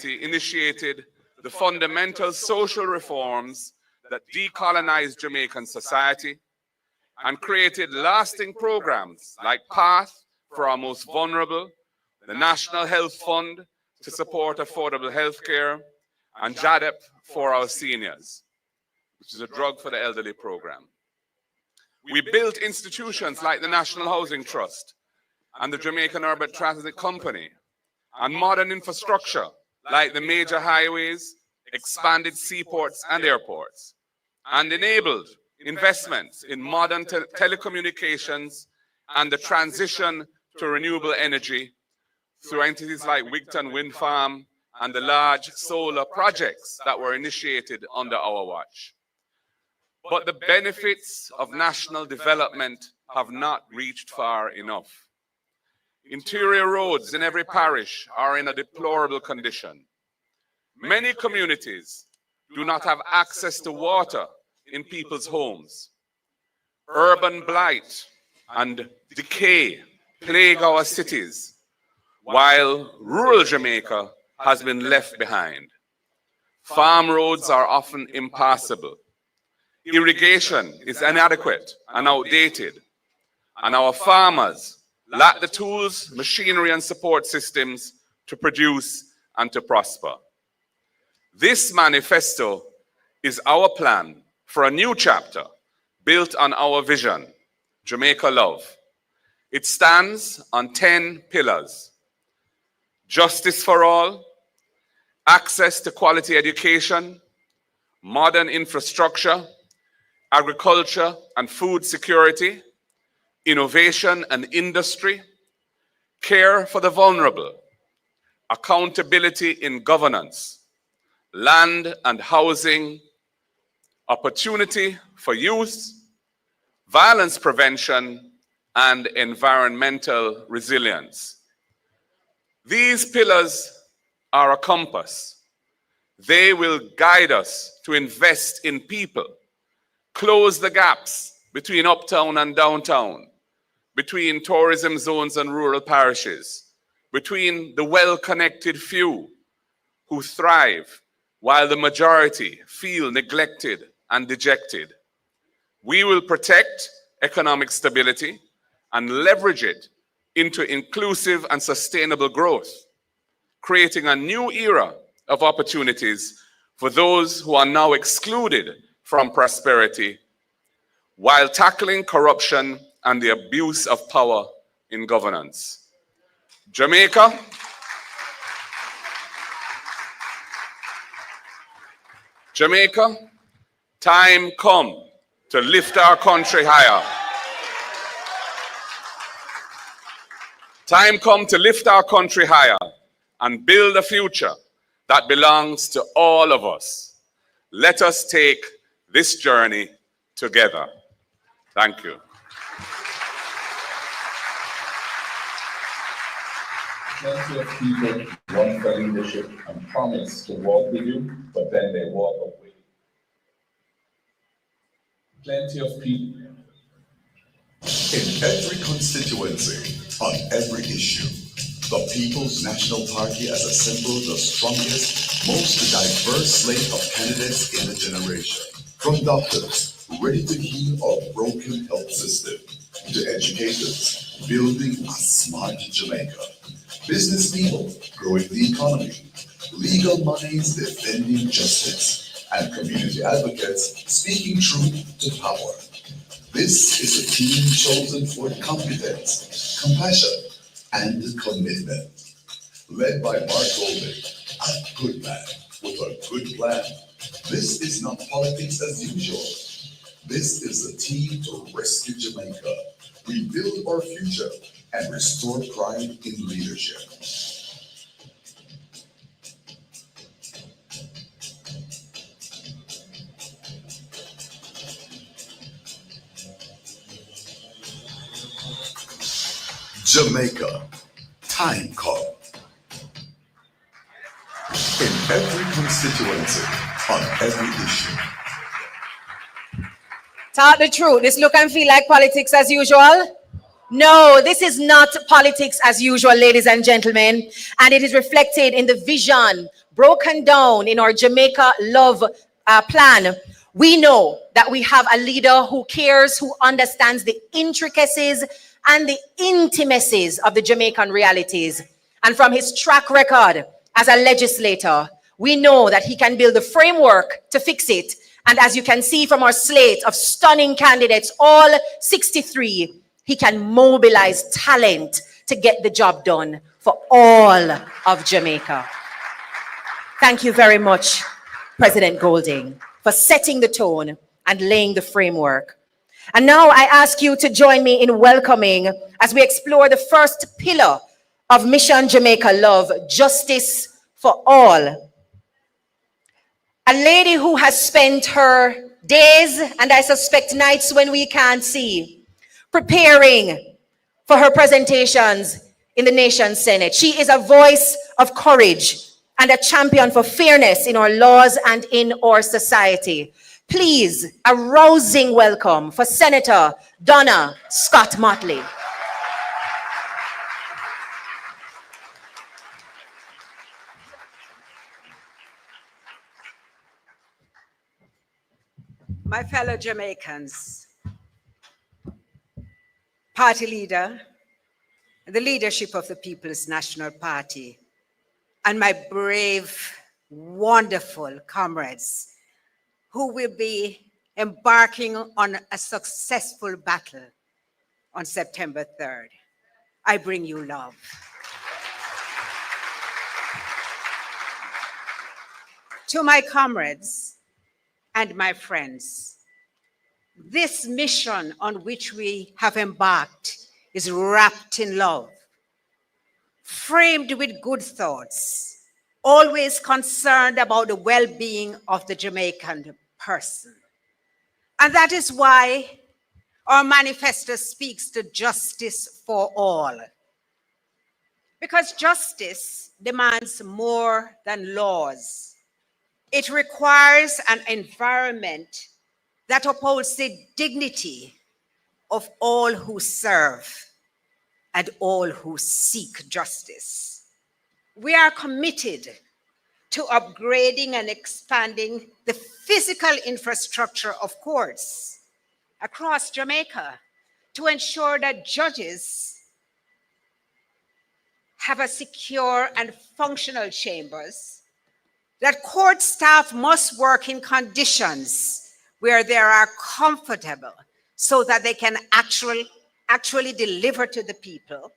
initiated the fundamental social reforms that decolonized Jamaican society and created lasting programs like PATH for our most vulnerable, the National Health Fund to support affordable health care, and JADEP for our seniors, which is a drug for the elderly program. We built institutions like the National Housing Trust and the Jamaican Urban Transit Company, and modern infrastructure like the major highways, expanded seaports and airports, and enabled investments in modern telecommunications and the transition to renewable energy through entities like Wigton Wind Farm and the large solar projects that were initiated under our watch. But the benefits of national development have not reached far enough. Interior roads in every parish are in a deplorable condition. Many communities do not have access to water in people's homes. Urban blight and decay plague our cities, while rural Jamaica has been left behind. Farm roads are often impassable. Irrigation is inadequate and outdated, and our farmers lack the tools, machinery, and support systems to produce and to prosper. This manifesto is our plan for a new chapter built on our vision, Jamaica Love. It stands on 10 pillars: justice for all, access to quality education, modern infrastructure, agriculture and food security, innovation and industry, care for the vulnerable, accountability in governance, land and housing, opportunity for youth, violence prevention, and environmental resilience. These pillars are a compass. They will guide us to invest in people, close the gaps between uptown and downtown, between tourism zones and rural parishes, between the well-connected few who thrive while the majority feel neglected and dejected. We will protect economic stability and leverage it into inclusive and sustainable growth, creating a new era of opportunities for those who are now excluded from prosperity, while tackling corruption and the abuse of power in governance. Jamaica, time come to lift our country higher. Time come to lift our country higher and build a future that belongs to all of us. Let us take this journey together. Thank you. Plenty of people run for leadership and promise to walk with you, but then they walk away. Plenty of people. In every constituency, on every issue, the People's National Party has assembled the strongest, most diverse slate of candidates in a generation. From doctors ready to heal our broken health system, to educators building a smart Jamaica, business people growing the economy, legal minds defending justice, and community advocates speaking truth to power. This is a team chosen for competence, compassion, and commitment. Led by Mark Golding, a good man with a good plan. This is not politics as usual. This is a team to rescue Jamaica, rebuild our future, and restore pride in leadership. Jamaica, time come. In every constituency, on every issue. Talk the truth. This look and feel like politics as usual? No, this is not politics as usual, ladies and gentlemen. And it is reflected in the vision, broken down in our Jamaica Love plan, we know that we have a leader who cares, who understands the intricacies and the intimacies of the Jamaican realities. And from his track record as a legislator, we know that he can build the framework to fix it. And as you can see from our slate of stunning candidates, all 63, he can mobilize talent to get the job done for all of Jamaica. Thank you very much, President Golding, for setting the tone and laying the framework. And now I ask you to join me in welcoming, as we explore the first pillar of Mission Jamaica Love, justice for all. A lady who has spent her days, and I suspect nights when we can't see, preparing for her presentations in the nation's Senate. She is a voice of courage and a champion for fairness in our laws and in our society. Please, a rousing welcome for Senator Donna Scott Motley. My fellow Jamaicans, party leader, the leadership of the People's National Party, and my brave, wonderful comrades who will be embarking on a successful battle on September 3rd. I bring you love. To my comrades and my friends, this mission on which we have embarked is wrapped in love, framed with good thoughts, always concerned about the well-being of the Jamaican person. And that is why our manifesto speaks to justice for all. Because justice demands more than laws. It requires an environment that upholds the dignity of all who serve and all who seek justice. We are committed to upgrading and expanding the physical infrastructure of courts across Jamaica to ensure that judges have a secure and functional chambers, that court staff must work in conditions where they are comfortable so that they can actually deliver to the people,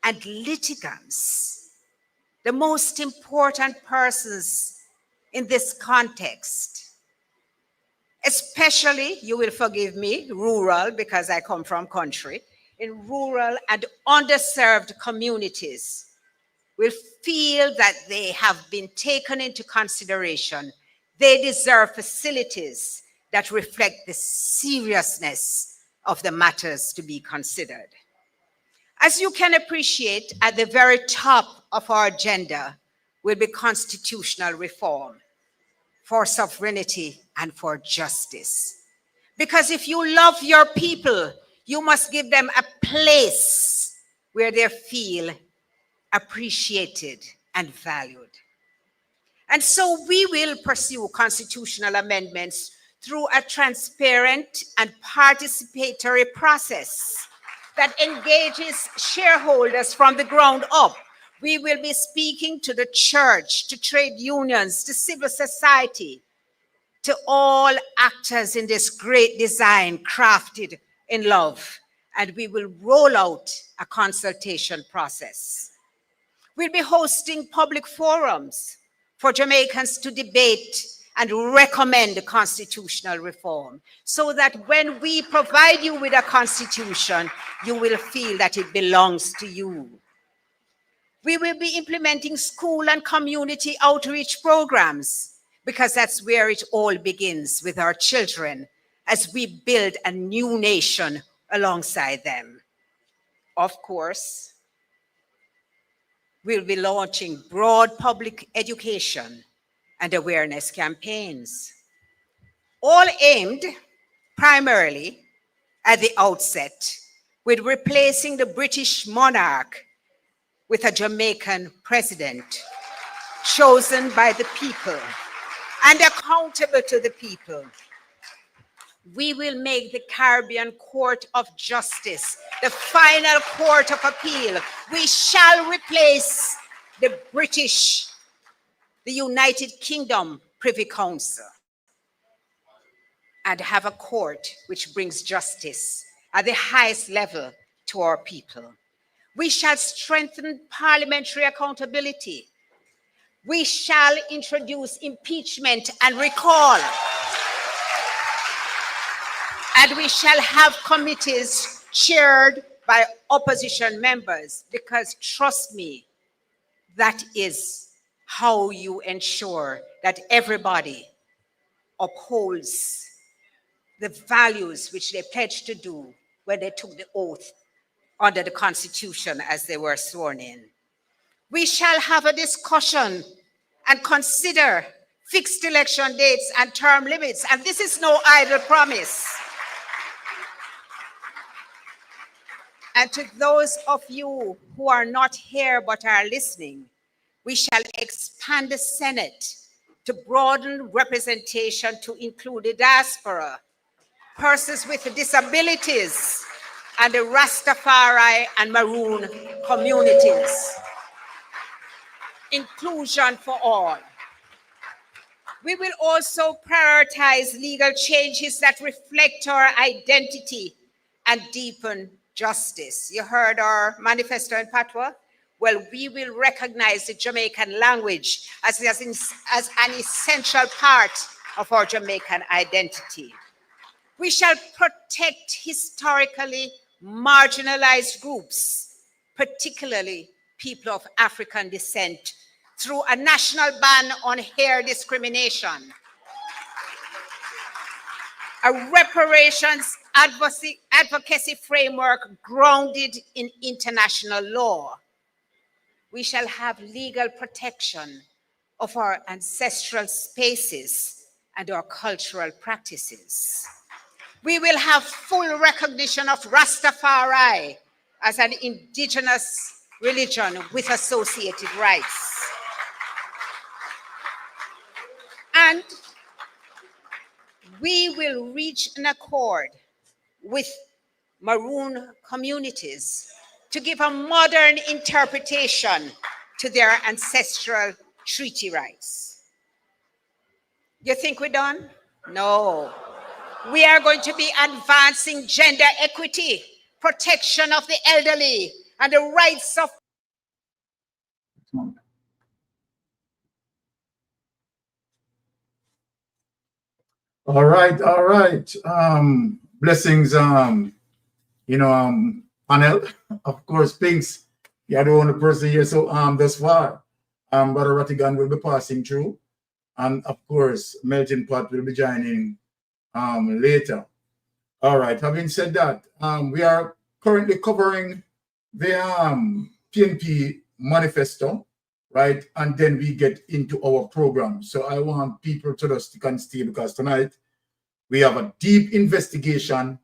and litigants, the most important persons in this context, especially, you will forgive me, rural, because I come from country, in rural and underserved communities, will feel that they have been taken into consideration. They deserve facilities that reflect the seriousness of the matters to be considered. As you can appreciate, at the very top of our agenda will be constitutional reform for sovereignty and for justice. Because if you love your people, you must give them a place where they feel appreciated and valued. And so we will pursue constitutional amendments through a transparent and participatory process that engages shareholders from the ground up. We will be speaking to the church, to trade unions, to civil society, to all actors in this great design crafted in love. And we will roll out a consultation process. We'll be hosting public forums for Jamaicans to debate and recommend constitutional reform, so that when we provide you with a constitution, you will feel that it belongs to you. We will be implementing school and community outreach programs, because that's where it all begins, with our children, as we build a new nation alongside them. Of course, we'll be launching broad public education and awareness campaigns, all aimed primarily at the outset with replacing the British monarch with a Jamaican president. chosen by the people and accountable to the people. We will make the Caribbean Court of Justice the final court of appeal. We shall replace the British, the United Kingdom Privy Council, and have a court which brings justice at the highest level to our people. We shall strengthen parliamentary accountability. We shall introduce impeachment and recall. And we shall have committees chaired by opposition members, because trust me, that is how you ensure that everybody upholds the values which they pledged to do when they took the oath under the Constitution as they were sworn in. We shall have a discussion and consider fixed election dates and term limits, and this is no idle promise. And to those of you who are not here but are listening, we shall expand the Senate to broaden representation to include the diaspora, persons with disabilities, and the Rastafari and Maroon communities. Inclusion for all. We will also prioritize legal changes that reflect our identity and deepen justice. You heard our manifesto in Patois? Well, we will recognize the Jamaican language as an essential part of our Jamaican identity. We shall protect historically marginalized groups, particularly people of African descent, through a national ban on hair discrimination, a reparations advocacy framework grounded in international law. We shall have legal protection of our ancestral spaces and our cultural practices. We will have full recognition of Rastafari as an indigenous religion with associated rights. And we will reach an accord with Maroon communities to give a modern interpretation to their ancestral treaty rights. You think we're done? No. We are going to be advancing gender equity, protection of the elderly, and the rights of All right, all right. Blessings, panel. Of course, Pinks, you're the only person here so thus far. Brother Rattigan will be passing through. And of course, Melting Pot will be joining later. All right, having said that, we are currently covering the PNP manifesto, right? And then we get into our program. So I want people to just stick and stay, because tonight we have a deep investigation,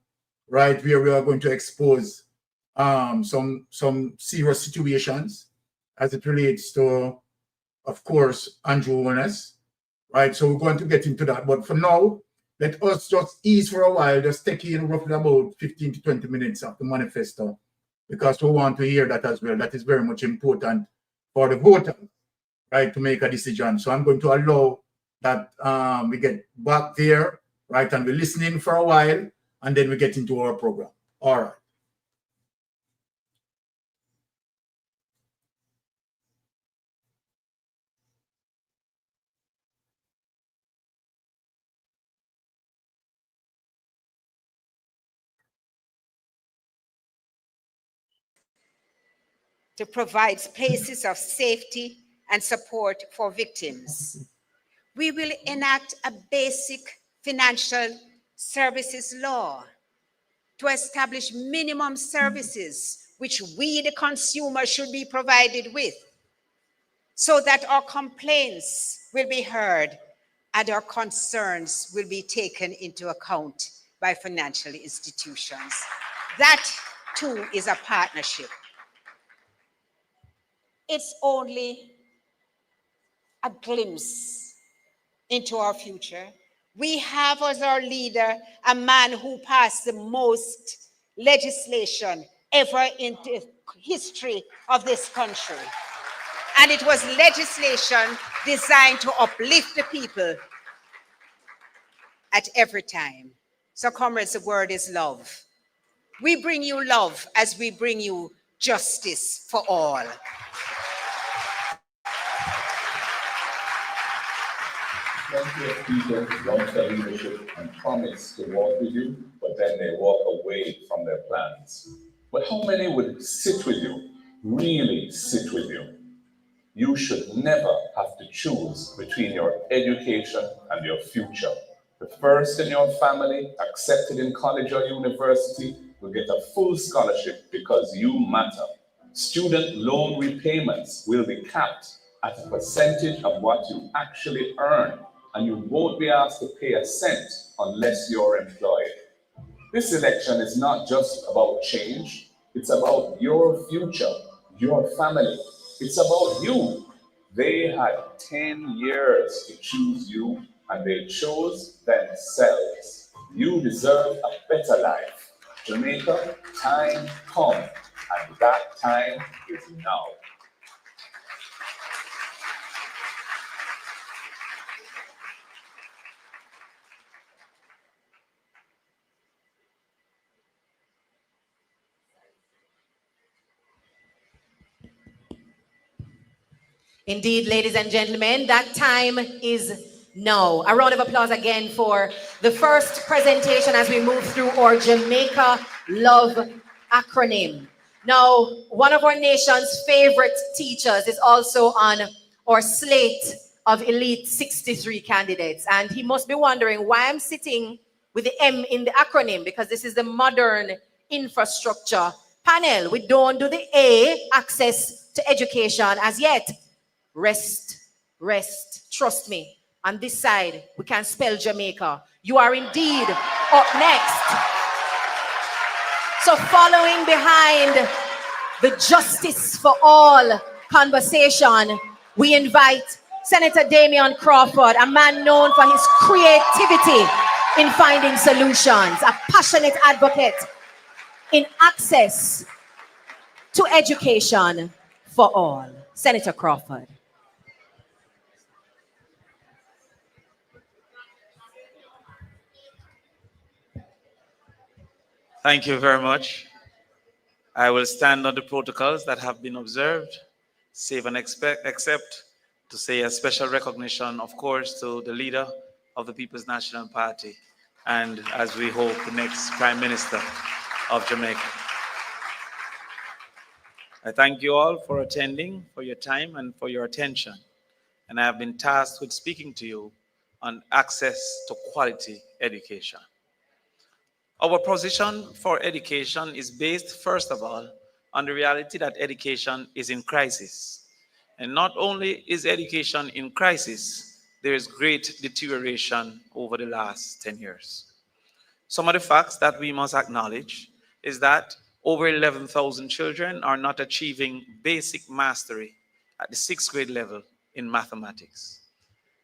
right? Where we are going to expose some serious situations as it relates to, of course, Andrew Holness, right? So we're going to get into that. But for now, let us just ease for a while, just take in roughly about 15 to 20 minutes of the manifesto, because we want to hear that as well. That is very much important for the voter, right, to make a decision. So I'm going to allow that we get back there, right, and we're listening for a while, and then we get into our program. All right. to provide places of safety and support for victims. We will enact a basic financial services law to establish minimum services which we, the consumer, should be provided with, so that our complaints will be heard and our concerns will be taken into account by financial institutions. That too is a partnership. It's only a glimpse into our future. We have as our leader a man who passed the most legislation ever in the history of this country. And it was legislation designed to uplift the people at every time. So, comrades, the word is love. We bring you love as we bring you justice for all. Plenty of people run for leadership and promise to walk with you, but then they walk away from their plans. But how many would sit with you, really sit with you? You should never have to choose between your education and your future. The first in your family accepted in college or university will get a full scholarship because you matter. Student loan repayments will be capped at a percentage of what you actually earn, and you won't be asked to pay a cent unless you're employed. This election is not just about change, it's about your future, your family. It's about you. They had 10 years to choose you, and they chose themselves. You deserve a better life. Jamaica, time come, and that time is now. Indeed, ladies and gentlemen, that time is now. A round of applause again for the first presentation as we move through our Jamaica Love acronym. Now, one of our nation's favorite teachers is also on our slate of elite 63 candidates. And he must be wondering why I'm sitting with the M in the acronym, because this is the modern infrastructure panel. We don't do the A, access to education, as yet. Rest, rest, trust me. On this side, we can spell Jamaica. You are indeed up next. So following behind the justice for all conversation, we invite Senator Damian Crawford, a man known for his creativity in finding solutions, a passionate advocate in access to education for all. Senator Crawford. Thank you very much. I will stand on the protocols that have been observed, save and except to say a special recognition, of course, to the leader of the People's National Party, and as we hope, the next Prime Minister of Jamaica. I thank you all for attending, for your time and for your attention. And I have been tasked with speaking to you on access to quality education. Our position for education is based, first of all, on the reality that education is in crisis. And not only is education in crisis, there is great deterioration over the last 10 years. Some of the facts that we must acknowledge is that over 11,000 children are not achieving basic mastery at the 6th grade level in mathematics.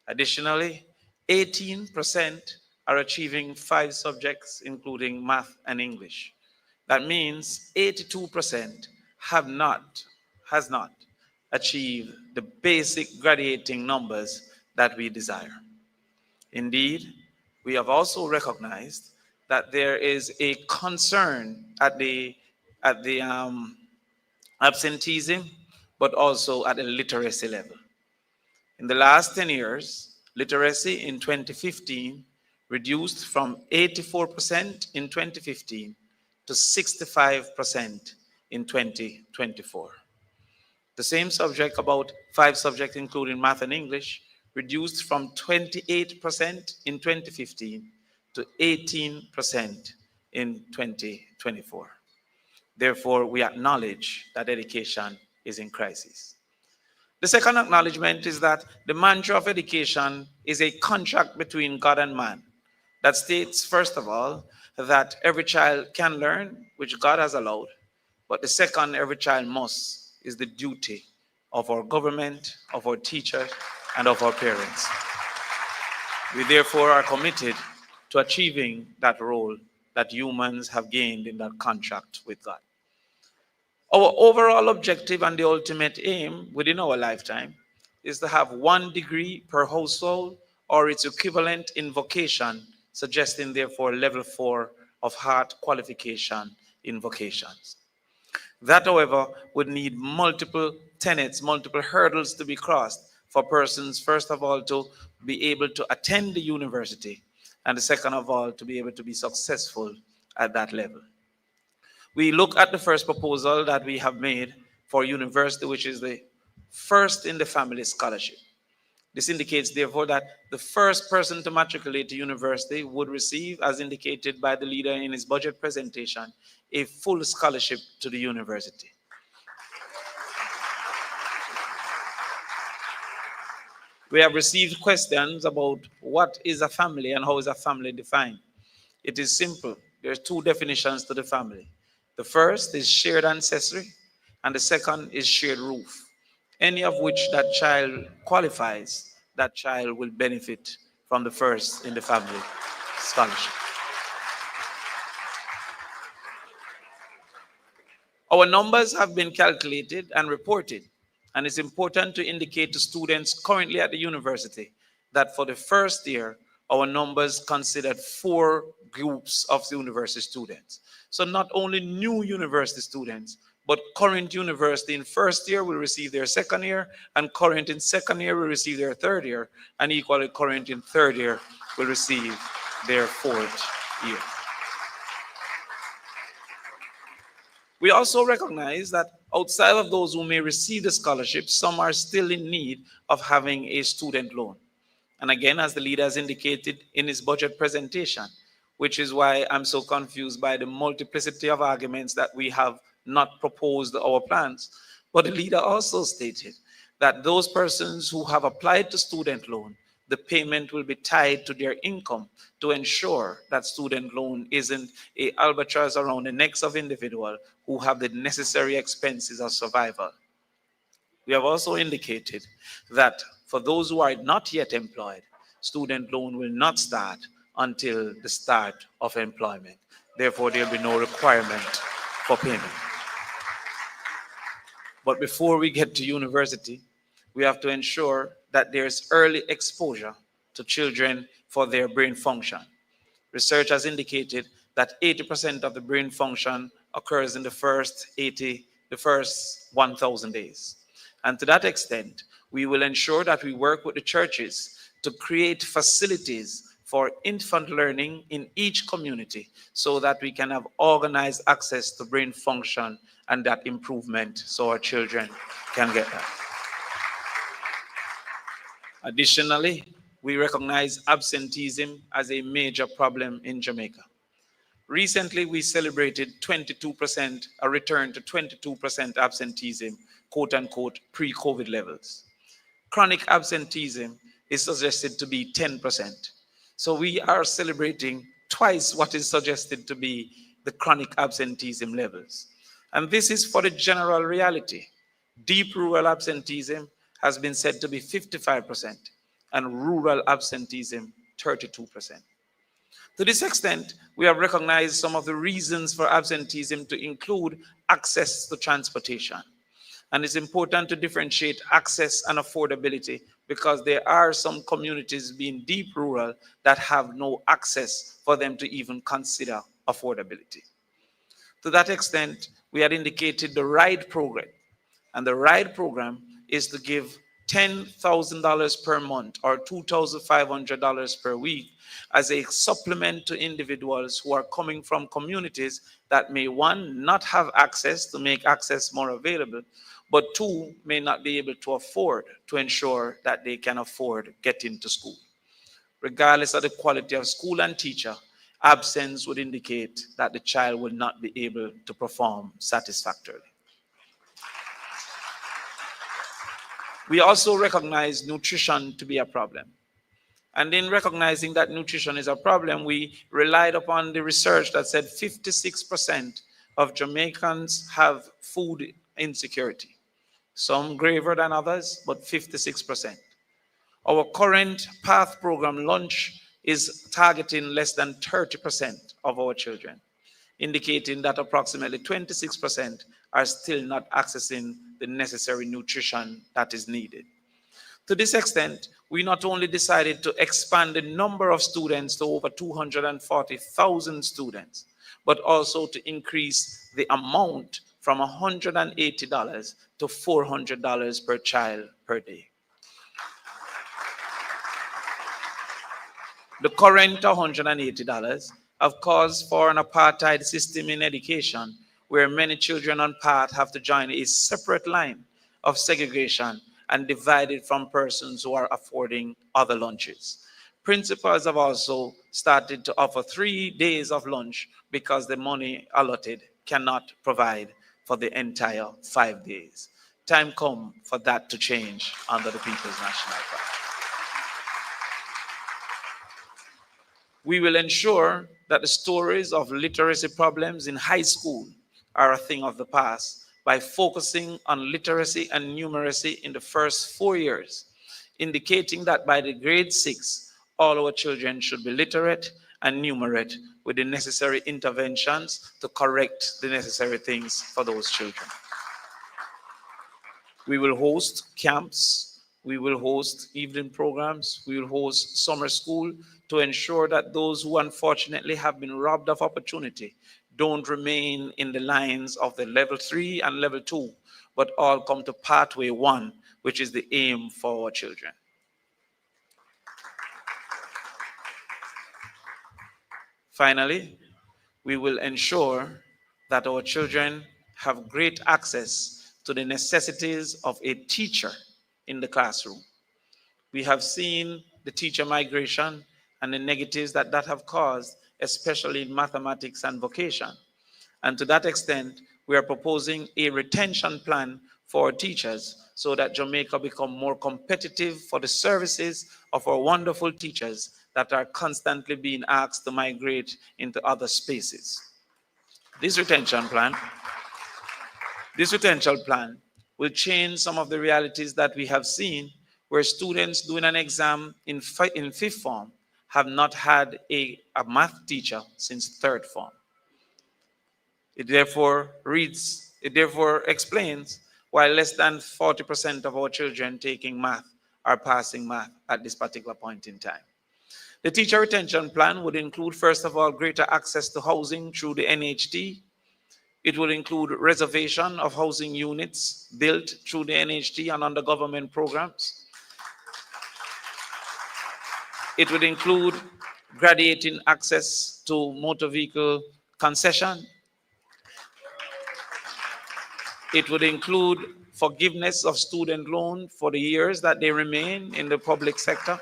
Additionally, 18% are achieving 5 subjects, including math and English. That means 82% has not achieved the basic graduating numbers that we desire. Indeed, we have also recognized that there is a concern at the absenteeism, but also at the literacy level. In the last 10 years, literacy in 2015 reduced from 84% in 2015 to 65% in 2024. The same subject, about 5 subjects including math and English, reduced from 28% in 2015 to 18% in 2024. Therefore, we acknowledge that education is in crisis. The second acknowledgement is that the mantra of education is a contract between God and man that states, first of all, that every child can learn, which God has allowed, but the second, every child must, is the duty of our government, of our teachers, and of our parents. We therefore are committed to achieving that role that humans have gained in that contract with God. Our overall objective and the ultimate aim within our lifetime is to have 1 degree per household or its equivalent in vocation, suggesting therefore level 4 of heart qualification in vocations. That, however, would need multiple tenets, multiple hurdles to be crossed for persons, first of all, to be able to attend the university, and the second of all, to be able to be successful at that level. We look at the first proposal that we have made for university, which is the first in the family scholarship. This indicates, therefore, that the first person to matriculate to university would receive, as indicated by the leader in his budget presentation, a full scholarship to the university. We have received questions about what is a family and how is a family defined. It is simple. There are 2 definitions to the family. The first is shared ancestry, and the second is shared roof. Any of which that child qualifies, that child will benefit from the first in the family scholarship. Our numbers have been calculated and reported, and it's important to indicate to students currently at the university that for the first year, our numbers considered 4 groups of university students. So not only new university students, but current university in first year will receive their second year, and current in second year will receive their third year, and equally current in third year will receive their fourth year. We also recognize that outside of those who may receive the scholarship, some are still in need of having a student loan. And again, as the leader has indicated in his budget presentation, which is why I'm so confused by the multiplicity of arguments that we have not proposed our plans. But the leader also stated that those persons who have applied to student loan, the payment will be tied to their income to ensure that student loan isn't a albatross around the necks of individuals who have the necessary expenses of survival. We have also indicated that for those who are not yet employed, student loan will not start until the start of employment. Therefore, there will be no requirement for payment. But before we get to university, we have to ensure that there's early exposure to children for their brain function. Research has indicated that 80% of the brain function occurs in the first 1,000 days. And to that extent, we will ensure that we work with the churches to create facilities for infant learning in each community so that we can have organized access to brain function and that improvement so our children can get that. Additionally, we recognize absenteeism as a major problem in Jamaica. Recently, we celebrated 22%, a return to 22% absenteeism, quote unquote, pre-COVID levels. Chronic absenteeism is suggested to be 10%. So we are celebrating twice what is suggested to be the chronic absenteeism levels. And this is for the general reality. Deep rural absenteeism has been said to be 55% and rural absenteeism 32%. To this extent, we have recognized some of the reasons for absenteeism to include access to transportation. And it's important to differentiate access and affordability because there are some communities being deep rural that have no access for them to even consider affordability. To that extent, we had indicated the RIDE program. And the RIDE program is to give $10,000 per month or $2,500 per week as a supplement to individuals who are coming from communities that may, one, not have access to make access more available, but two, may not be able to afford to ensure that they can afford getting to school. Regardless of the quality of school and teacher, absence would indicate that the child will not be able to perform satisfactorily. We also recognize nutrition to be a problem. And in recognizing that nutrition is a problem, we relied upon the research that said 56% of Jamaicans have food insecurity. Some graver than others, but 56%. Our current PATH program launch is targeting less than 30% of our children, indicating that approximately 26% are still not accessing the necessary nutrition that is needed. To this extent, we not only decided to expand the number of students to over 240,000 students, but also to increase the amount from $180 to $400 per child per day. The current $180 have caused for an apartheid system in education where many children on PATH have to join a separate line of segregation and divided from persons who are affording other lunches. Principals have also started to offer 3 days of lunch because the money allotted cannot provide for the entire 5 days. Time come for that to change under the People's National Party. We will ensure that the stories of literacy problems in high school are a thing of the past by focusing on literacy and numeracy in the first 4 years, indicating that by the grade 6, all our children should be literate and numerate with the necessary interventions to correct the necessary things for those children. We will host camps, we will host evening programs, we will host summer school to ensure that those who unfortunately have been robbed of opportunity don't remain in the lines of the level 3 and level 2, but all come to pathway 1, which is the aim for our children. Finally, we will ensure that our children have great access to the necessities of a teacher in the classroom. We have seen the teacher migration and the negatives that have caused, especially in mathematics and vocation. And to that extent, we are proposing a retention plan for teachers so that Jamaica become more competitive for the services of our wonderful teachers that are constantly being asked to migrate into other spaces. This retention plan will change some of the realities that we have seen where students doing an exam in 5th form have not had a math teacher since 3rd form. It therefore explains why less than 40% of our children taking math are passing math at this particular point in time. The teacher retention plan would include, first of all, greater access to housing through the NHT. It would include reservation of housing units built through the NHT and under government programs. It would include graduating access to motor vehicle concession. It would include forgiveness of student loan for the years that they remain in the public sector.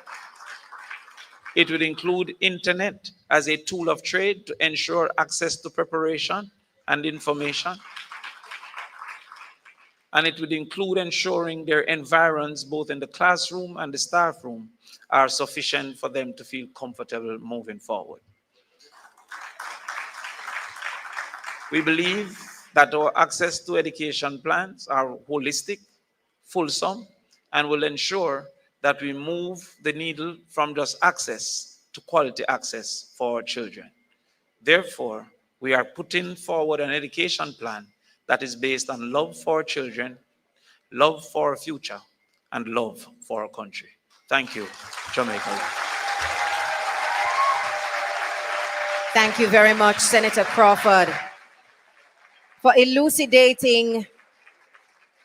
It would include internet as a tool of trade to ensure access to preparation and information. And it would include ensuring their environs, both in the classroom and the staff room, are sufficient for them to feel comfortable moving forward. We believe that our access to education plans are holistic, fulsome, and will ensure that we move the needle from just access to quality access for our children. Therefore, we are putting forward an education plan that is based on love for our children, love for our future, and love for our country. Thank you, Jamaica. Thank you very much, Senator Crawford, for elucidating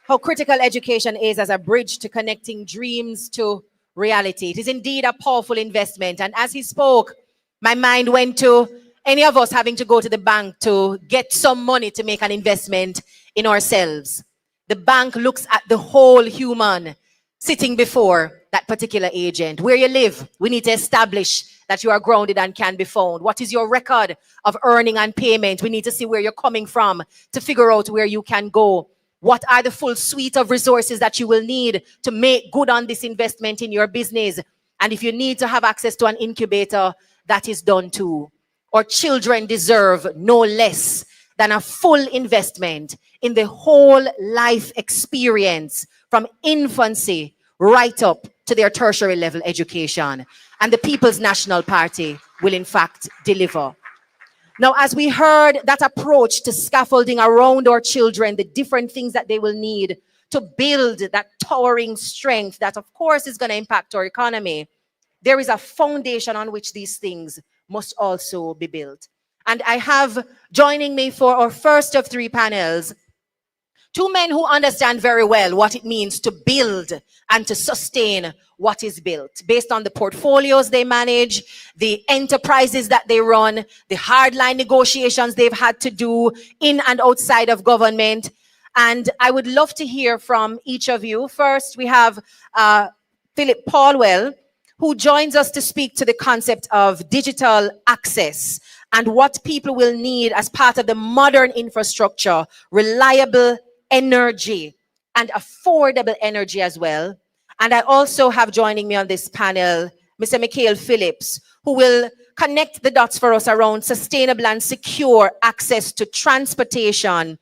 how critical education is as a bridge to connecting dreams to reality. It is indeed a powerful investment. And as he spoke, my mind went to any of us having to go to the bank to get some money to make an investment in ourselves. The bank looks at the whole human sitting before that particular agent. Where you live, we need to establish that you are grounded and can be found. What is your record of earning and payment? We need to see where you're coming from to figure out where you can go. What are the full suite of resources that you will need to make good on this investment in your business? And if you need to have access to an incubator, that is done too. Our children deserve no less than a full investment in the whole life experience from infancy right up to their tertiary level education. And the People's National Party will in fact deliver. Now, as we heard that approach to scaffolding around our children, the different things that they will need to build that towering strength that of course is going to impact our economy, there is a foundation on which these things must also be built. And I have joining me for our first of three panels, two men who understand very well what it means to build and to sustain what is built based on the portfolios they manage, the enterprises that they run, the hardline negotiations they've had to do in and outside of government. And I would love to hear from each of you. First, we have Philip Paulwell, who joins us to speak to the concept of digital access and what people will need as part of the modern infrastructure, reliable energy and affordable energy as well. And I also have joining me on this panel, Mr. Mikhail Phillips, who will connect the dots for us around sustainable and secure access to transportation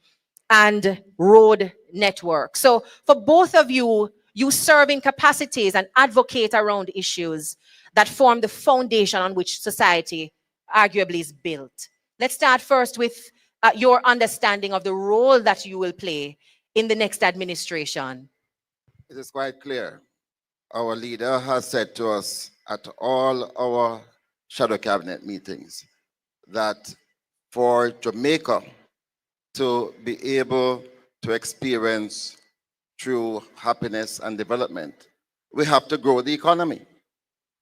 and road network. So for both of you, you serve in capacities and advocate around issues that form the foundation on which society arguably is built. Let's start first with your understanding of the role that you will play in the next administration. It is quite clear. Our leader has said to us at all our shadow cabinet meetings that for Jamaica to be able to experience true happiness and development, we have to grow the economy.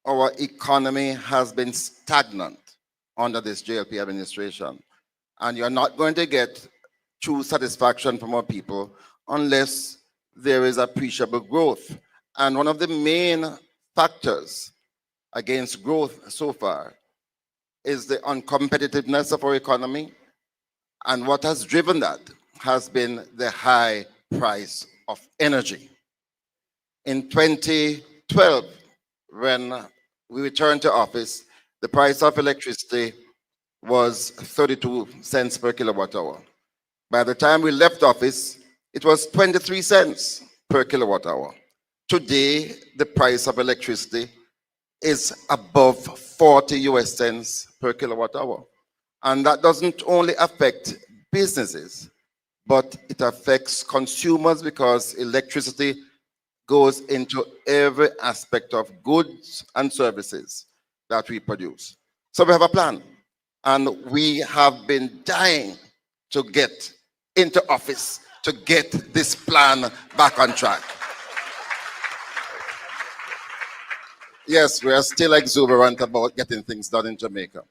Our economy has been stagnant under this JLP administration, and you're not going to get true satisfaction from our people unless there is appreciable growth. And one of the main factors against growth so far is the uncompetitiveness of our economy. And what has driven that has been the high price of energy. In 2012, when we returned to office, the price of electricity was 32 cents per kilowatt hour. By the time we left office, it was 23 cents per kilowatt hour. Today, the price of electricity is above 40 US cents per kilowatt hour. And that doesn't only affect businesses, but it affects consumers because electricity goes into every aspect of goods and services that we produce. So we have a plan, and we have been dying to get into office to get this plan back on track. Yes, we are still exuberant about getting things done in Jamaica.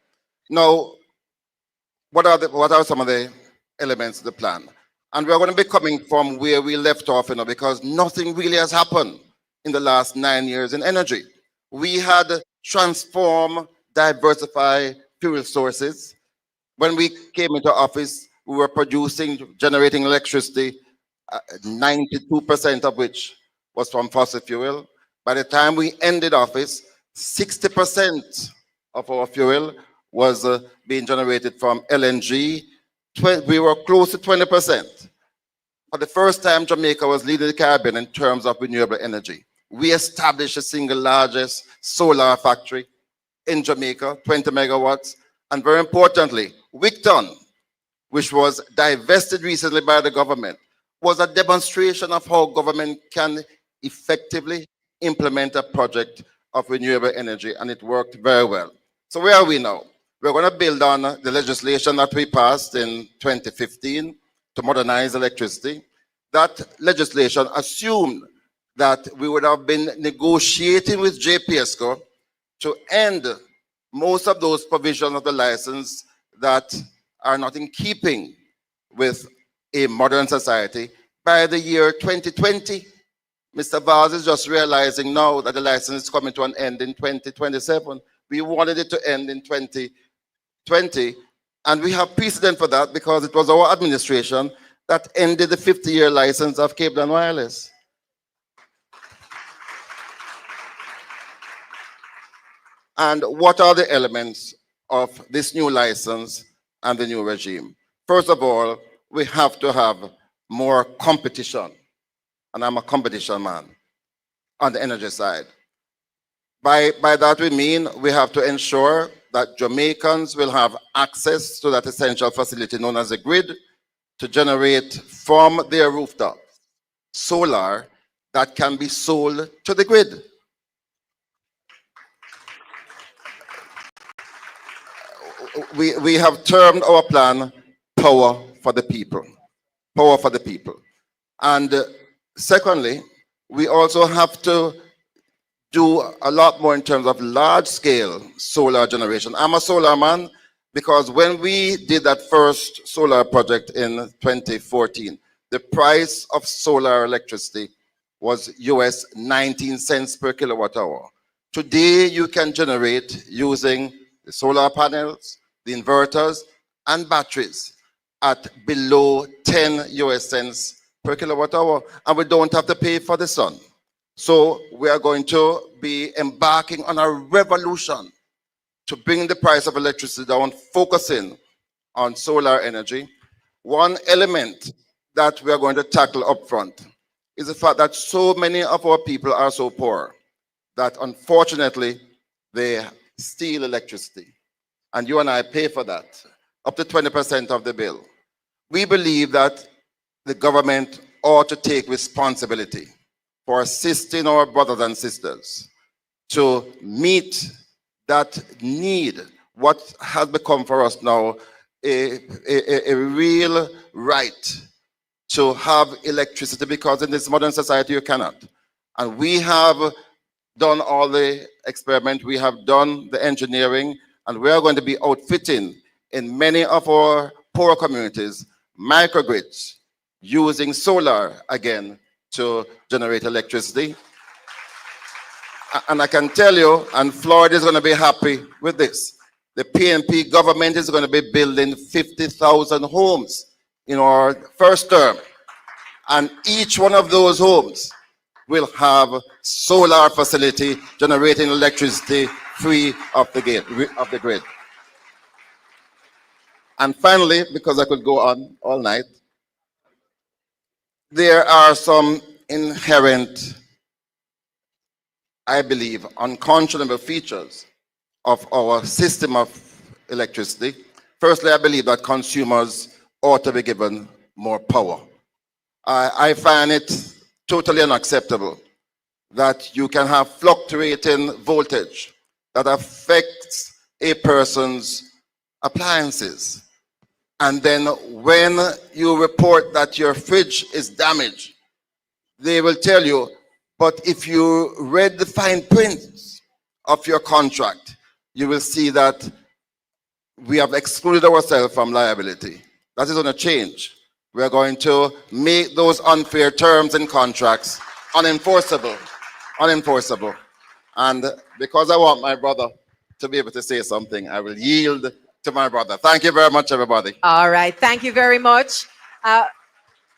Now, what are some of the elements of the plan? And we're going to be coming from where we left off, because nothing really has happened in the last 9 years in energy. We had transform, diversify fuel sources. When we came into office, we were generating electricity, 92% of which was from fossil fuel. By the time we ended office, 60% of our fuel was being generated from LNG. We were close to 20%. For the first time, Jamaica was leading the Caribbean in terms of renewable energy. We established the single largest solar factory in Jamaica, 20 megawatts. And very importantly, Wigton, which was divested recently by the government, was a demonstration of how government can effectively implement a project of renewable energy, and it worked very well. So where are we now? We're going to build on the legislation that we passed in 2015 to modernize electricity. That legislation assumed that we would have been negotiating with JPSCO to end most of those provisions of the license that are not in keeping with a modern society by the year 2020. Mr. Vaz is just realizing now that the license is coming to an end in 2027. We wanted it to end in 2020, and we have precedent for that because it was our administration that ended the 50-year license of Cape Town Wireless. And what are the elements of this new license and the new regime? First of all, we have to have more competition. And I'm a competition man. on the energy side. By that we mean we have to ensure that Jamaicans will have access to that essential facility known as the grid to generate from their rooftop solar that can be sold to the grid. We have termed our plan Power for the People. Power for the people. And secondly, we also have to do a lot more in terms of large-scale solar generation. I'm a solar man because when we did that first solar project in 2014, the price of solar electricity was US 19 cents per kilowatt hour. Today, you can generate using the solar panels, the inverters, and batteries at below 10 US cents per kilowatt hour, and we don't have to pay for the sun. So we are going to be embarking on a revolution to bring the price of electricity down, focusing on solar energy. One element that we are going to tackle up front is the fact that so many of our people are so poor that unfortunately they steal electricity. And you and I pay for that, up to 20% of the bill. We believe that the government ought to take responsibility for assisting our brothers and sisters to meet that need, what has become for us now a real right to have electricity, because in this modern society you cannot. And we have done all the experiment, we have done the engineering, and we are going to be outfitting in many of our poor communities microgrids using solar again to generate electricity. And I can tell you, and Florida is going to be happy with this, the PNP government is going to be building 50,000 homes in our first term. And each one of those homes will have solar facility generating electricity free of the grid. And finally, because I could go on all night, there are some inherent, I believe, unconscionable features of our system of electricity. Firstly, I believe that consumers ought to be given more power. I find it totally unacceptable that you can have fluctuating voltage that affects a person's appliances. And then when you report that your fridge is damaged, they will tell you, but if you read the fine print of your contract, you will see that we have excluded ourselves from liability. That is going to change. We are going to make those unfair terms and contracts unenforceable. Unenforceable. And because I want my brother to be able to say something, I will yield to my brother. Thank you very much, everybody. All right. Thank you very much.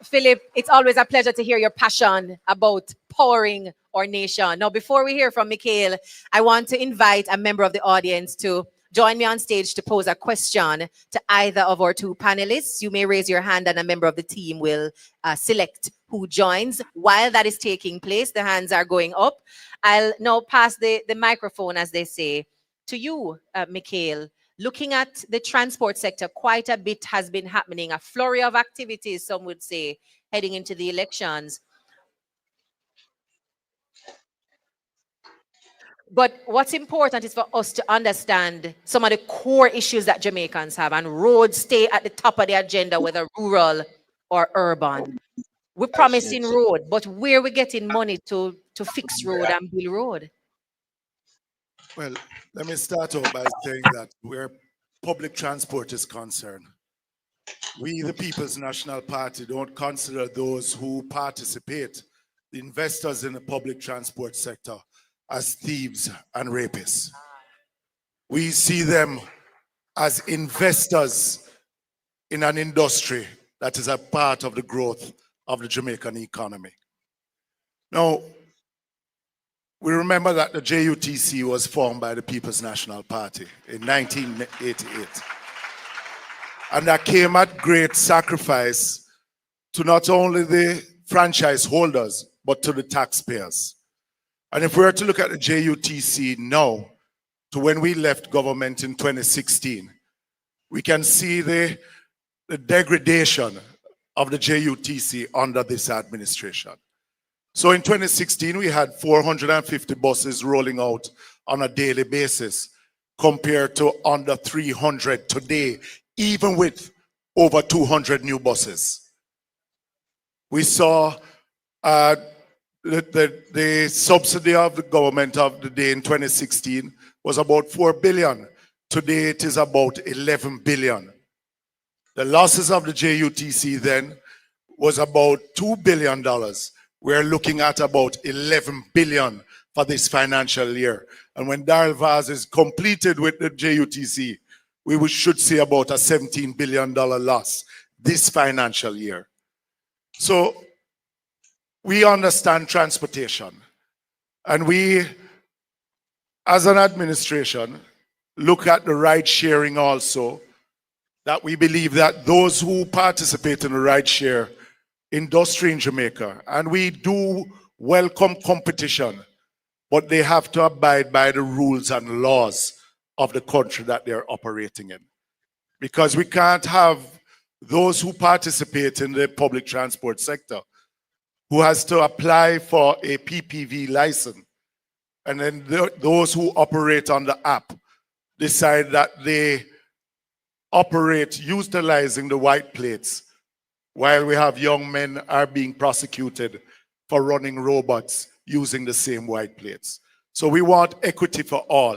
Philip, it's always a pleasure to hear your passion about powering our nation. Now, before we hear from Mikhail, I want to invite a member of the audience to join me on stage to pose a question to either of our two panelists. You may raise your hand and a member of the team will select who joins. While that is taking place, the hands are going up. I'll now pass the microphone, as they say, to you, Mikhail. Looking at the transport sector, quite a bit has been happening, a flurry of activities, some would say, heading into the elections. But what's important is for us to understand some of the core issues that Jamaicans have, and roads stay at the top of the agenda, whether rural or urban. We're promising road, but where are we getting money to fix road and build road? Well, let me start out by saying that where public transport is concerned, we, the People's National Party, don't consider those who participate, the investors in the public transport sector, as thieves and rapists. We see them as investors in an industry that is a part of the growth of the Jamaican economy. Now, we remember that the JUTC was formed by the People's National Party in 1988. And that came at great sacrifice to not only the franchise holders, but to the taxpayers. And if we were to look at the JUTC now to when we left government in 2016, we can see the degradation of the JUTC under this administration. So in 2016, we had 450 buses rolling out on a daily basis compared to under 300 today, even with over 200 new buses. We saw the subsidy of the government of the day in 2016 was about 4 billion. Today it is about 11 billion. The losses of the JUTC then was about $2 billion. We're looking at about 11 billion for this financial year. And when Darrell Vaz is completed with the JUTC, we should see about a $17 billion loss this financial year. So we understand transportation. And we, as an administration, look at the ride sharing also, that we believe that those who participate in the ride share industry in Jamaica, and we do welcome competition, but they have to abide by the rules and laws of the country that they're operating in. Because we can't have those who participate in the public transport sector who has to apply for a PPV license, and then those who operate on the app decide that they operate utilizing the white plates, while we have young men are being prosecuted for running robots using the same white plates. So we want equity for all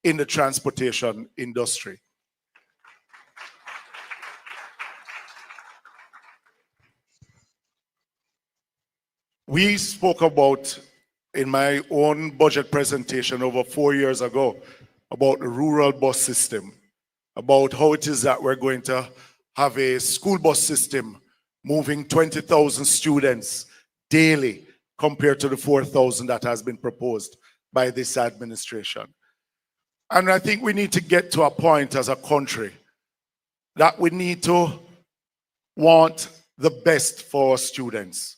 in the transportation industry. We spoke about, in my own budget presentation over 4 years ago, about the rural bus system, about how it is that we're going to have a school bus system moving 20,000 students daily compared to the 4,000 that has been proposed by this administration. And I think we need to get to a point as a country that we need to want the best for our students,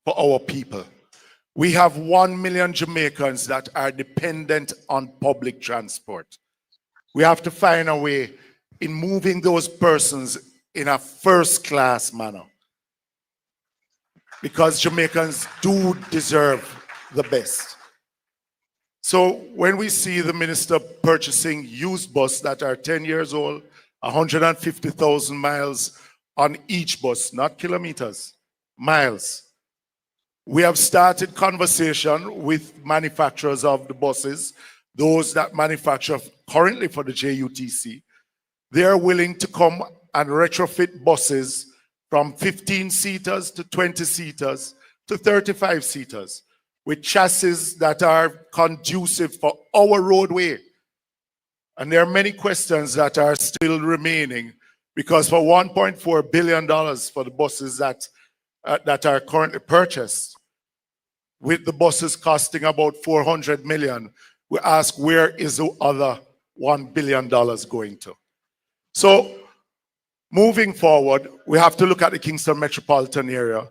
for our people. We have 1 million Jamaicans that are dependent on public transport. We have to find a way in moving those persons in a first-class manner, because Jamaicans do deserve the best. So when we see the minister purchasing used buses that are 10 years old, 150,000 miles on each bus, not kilometers, miles. We have started conversation with manufacturers of the buses, those that manufacture currently for the JUTC. They are willing to come and retrofit buses from 15-seaters to 20-seaters to 35-seaters with chassis that are conducive for our roadway. And there are many questions that are still remaining, because for $1.4 billion for the buses that are currently purchased, with the buses costing about 400 million, we ask, where is the other $1 billion going to? So moving forward, we have to look at the Kingston metropolitan area.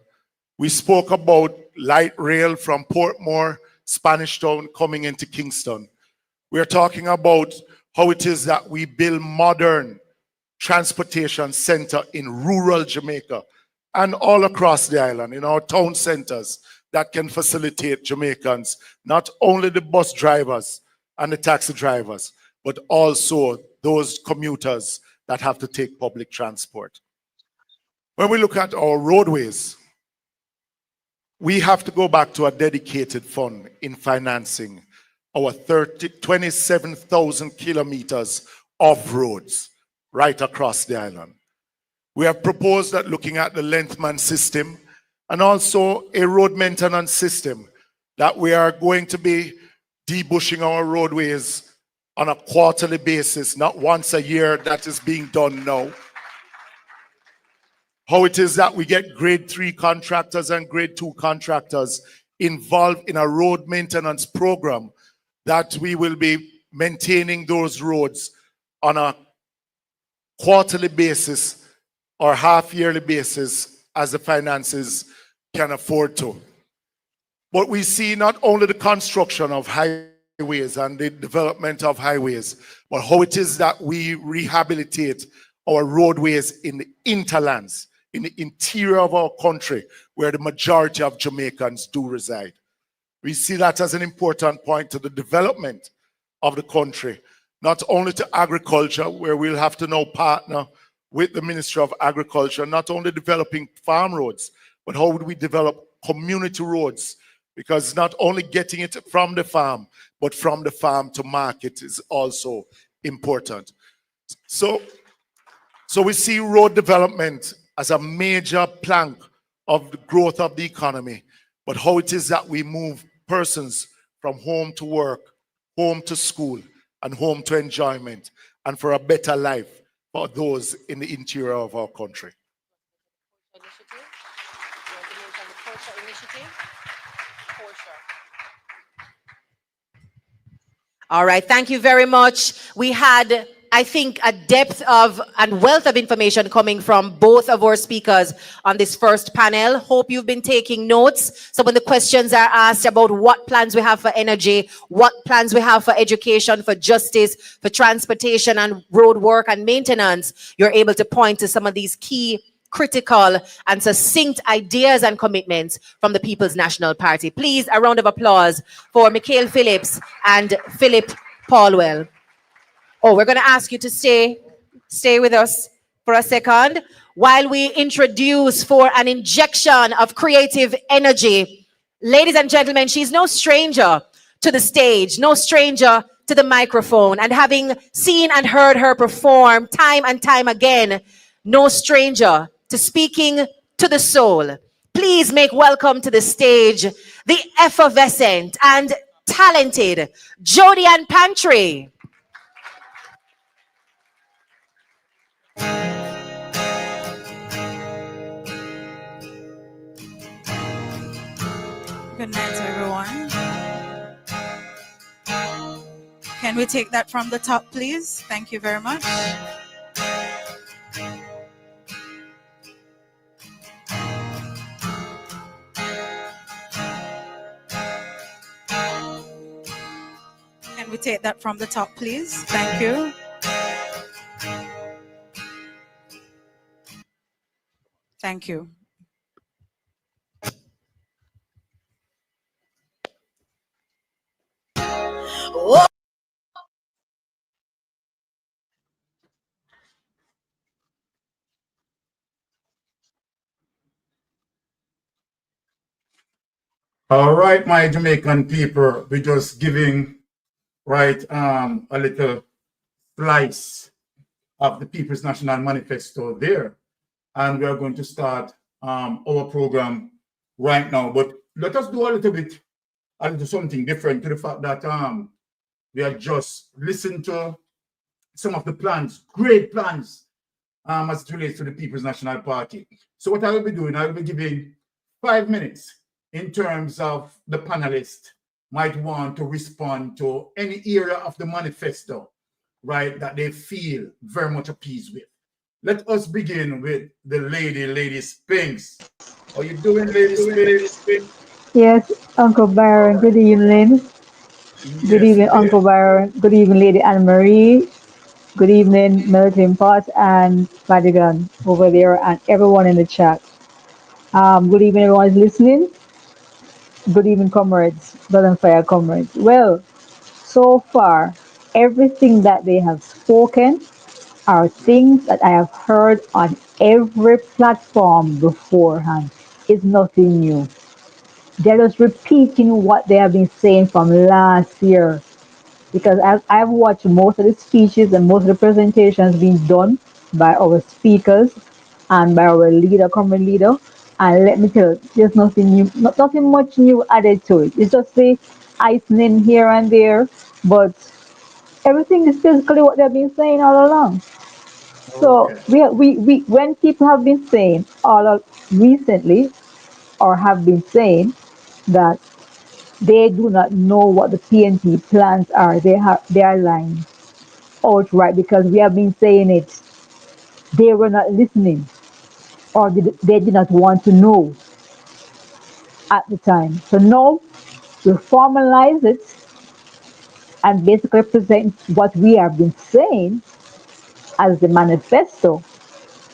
We spoke about light rail from Portmore, Spanish Town coming into Kingston. We're talking about how it is that we build modern transportation center in rural Jamaica and all across the island, in our town centers, that can facilitate Jamaicans, not only the bus drivers and the taxi drivers, but also those commuters that have to take public transport. When we look at our roadways, we have to go back to a dedicated fund in financing our 27,000 kilometers of roads right across the island. We have proposed that looking at the lengthman system and also a road maintenance system, that we are going to be debushing our roadways on a quarterly basis, not once a year. That is being done now. How it is that we get grade 3 contractors and grade 2 contractors involved in a road maintenance program, that we will be maintaining those roads on a quarterly basis or half-yearly basis as the finances can afford to. But we see not only the construction of highways and the development of highways, but how it is that we rehabilitate our roadways in the interlands, in the interior of our country, where the majority of Jamaicans do reside. We see that as an important point to the development of the country, not only to agriculture, where we'll have to now partner with the Ministry of Agriculture, not only developing farm roads, but how would we develop community roads? Because not only getting it from the farm, but from the farm to market is also important. So we see road development as a major plank of the growth of the economy, but how it is that we move persons from home to work, home to school, and home to enjoyment, and for a better life for those in the interior of our country. All right, thank you very much. We had, I think, a depth of and wealth of information coming from both of our speakers on this first panel. Hope you've been taking notes. So when the questions are asked about what plans we have for energy, what plans we have for education, for justice, for transportation and road work and maintenance, you're able to point to some of these key, critical and succinct ideas and commitments from the People's National Party. Please, a round of applause for Mikhail Phillips and Philip Paulwell. Oh, we're going to ask you to stay with us for a second while we introduce for an injection of creative energy. Ladies and gentlemen, she's no stranger to the stage, no stranger to the microphone, and having seen and heard her perform time and time again, no stranger to speaking to the soul. Please make welcome to the stage the effervescent and talented Jody Ann Pantry. Good night, everyone. Can we take that from the top, please? Thank you very much. Can we take that from the top, please? Thank you. Thank you. All right, my Jamaican people, we're just giving a little slice of the People's National Manifesto there. And we are going to start our program right now. But let us do a little something different to the fact that we are just listening to some of the plans, great plans, as it relates to the People's National Party. So what I will be doing, I will be giving 5 minutes in terms of the panelists might want to respond to any area of the manifesto, right, that they feel very much appeased with. Let us begin with the Lady Spinks. How you doing, Lady Spinks? Yes, Uncle Byron, good evening. Good evening, Uncle Byron. Good evening, Lady Anne Marie. Good evening, Melting Pot and Madigan over there and everyone in the chat. Good evening, everyone is listening. Good evening, comrades, blood and fire comrades. Well, so far, everything that they have spoken are things that I have heard on every platform beforehand. It's nothing new. They're just repeating what they have been saying from last year. Because I've watched most of the speeches and most of the presentations being done by our speakers and by our leader, common leader. And let me tell you, there's nothing new, nothing much new added to it. It's just the icing here and there, but everything is basically what they've been saying all along. So we when people have been saying recently or have been saying that they do not know what the PNP plans are, they are lying outright because we have been saying it. They were not listening or they did not want to know. at the time. So now we formalize it and basically present what we have been saying as the manifesto.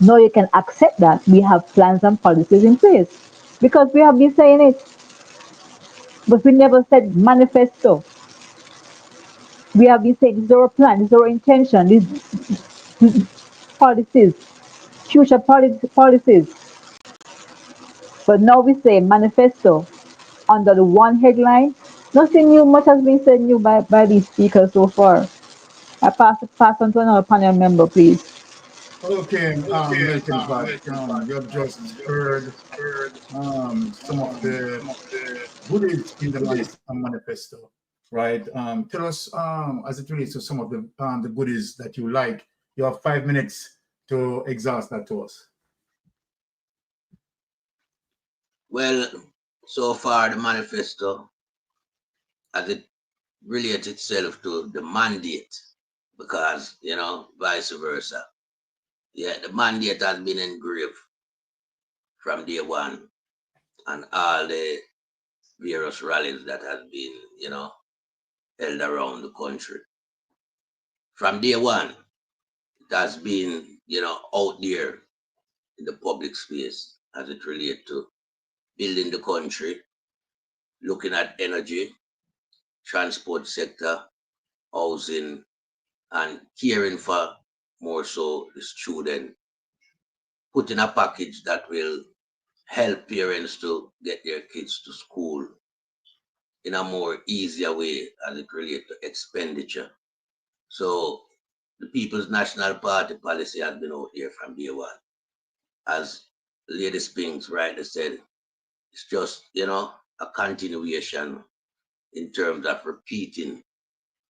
Now you can accept that we have plans and policies in place because we have been saying it, but we never said manifesto. We have been saying this is our plan, this is our intention, these policies, future policies. But now we say manifesto under the one headline. Nothing new, much has been said new by these speakers so far. I pass on to another panel member, please. Okay, Milton Pat, you have just heard some of the goodies in the manifesto, right? Tell us as it relates to some of the goodies that you like. You have 5 minutes to exhaust that to us. Well, so far the manifesto, as it relates itself to the mandate, because, you know, vice versa. Yeah, the mandate has been engraved from day one and all the various rallies that have been, you know, held around the country. From day one, it has been, you know, out there in the public space as it relates to building the country, looking at energy, transport sector, housing, and caring for more so the student, putting a package that will help parents to get their kids to school in a more easier way as it relates to expenditure. So the People's National Party policy has been out there from day one. As Lady Spinks rightly said, it's just, you know, a continuation in terms of repeating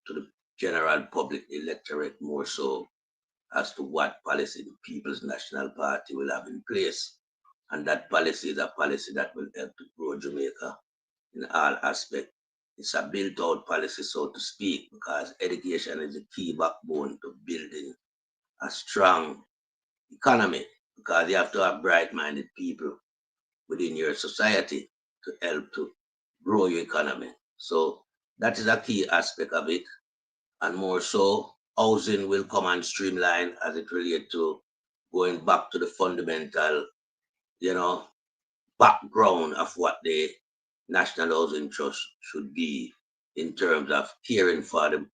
to the general public electorate more so as to what policy the People's National Party will have in place. And that policy is a policy that will help to grow Jamaica in all aspects. It's a built-out policy, so to speak, because education is the key backbone to building a strong economy, because you have to have bright-minded people within your society to help to grow your economy. So that is a key aspect of it. And more so, housing will come and streamline as it relates to going back to the fundamental, you know, background of what the National Housing Trust should be in terms of caring for the,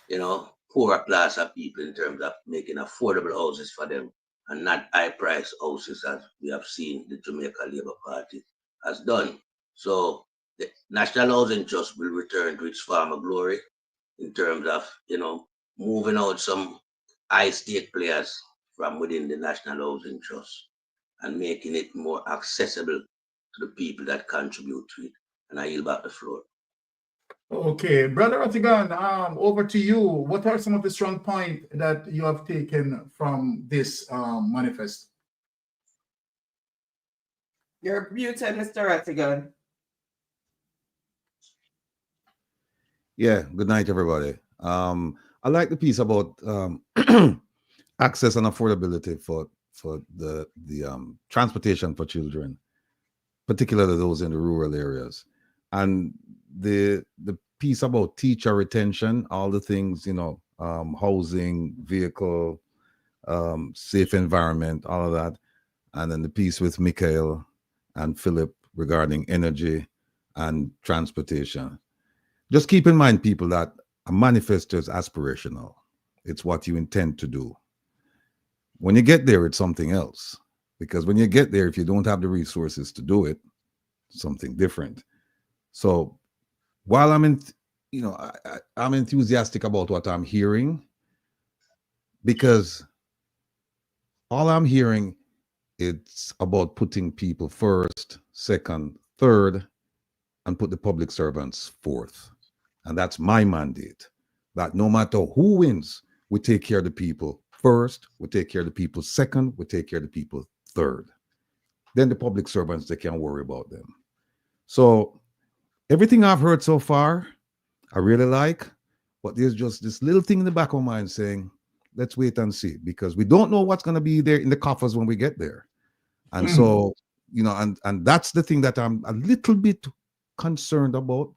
you know, poorer class of people in terms of making affordable houses for them and not high-priced houses as we have seen the Jamaica Labour Party has done. So the National Housing Trust will return to its former glory in terms of, you know, moving out some high-stake players from within the National Housing Trust and making it more accessible to the people that contribute to it. And I yield back the floor. Okay, Brother Ratigan, over to you. What are some of the strong points that you have taken from this manifesto? You're muted, Mr. Ratigan. Yeah, good night, everybody. I like the piece about access and affordability for the transportation for children, particularly those in the rural areas, and the piece about teacher retention, all the things, you know, housing, vehicle, safe environment, all of that, and then the piece with Michael and Philip regarding energy and transportation. Just keep in mind, people, that a manifesto is aspirational. It's what you intend to do. When you get there, it's something else. Because when you get there, if you don't have the resources to do it, something different. So while I'm I'm enthusiastic about what I'm hearing, because all I'm hearing, it's about putting people first, second, third, and put the public servants fourth. And that's my mandate, that no matter who wins, we take care of the people first, we take care of the people second, we take care of the people third. Then the public servants, they can't worry about them. So everything I've heard so far, I really like, but there's just this little thing in the back of my mind saying, let's wait and see, because we don't know what's going to be there in the coffers when we get there. And so, you know, and that's the thing that I'm a little bit concerned about.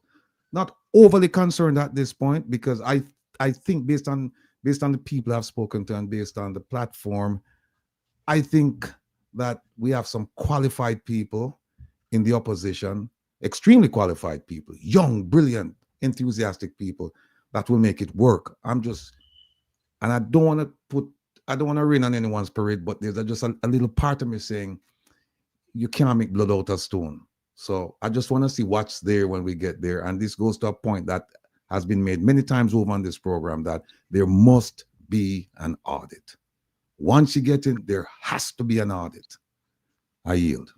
Not overly concerned at this point, because I think based on the people I've spoken to and based on the platform, I think that we have some qualified people in the opposition, extremely qualified people, young, brilliant, enthusiastic people that will make it work. And I don't want to rain on anyone's parade, but there's just a little part of me saying, you can't make blood out of stone. So I just want to see what's there when we get there. And this goes to a point that has been made many times over on this program, that there must be an audit. Once you get in, there has to be an audit. I yield.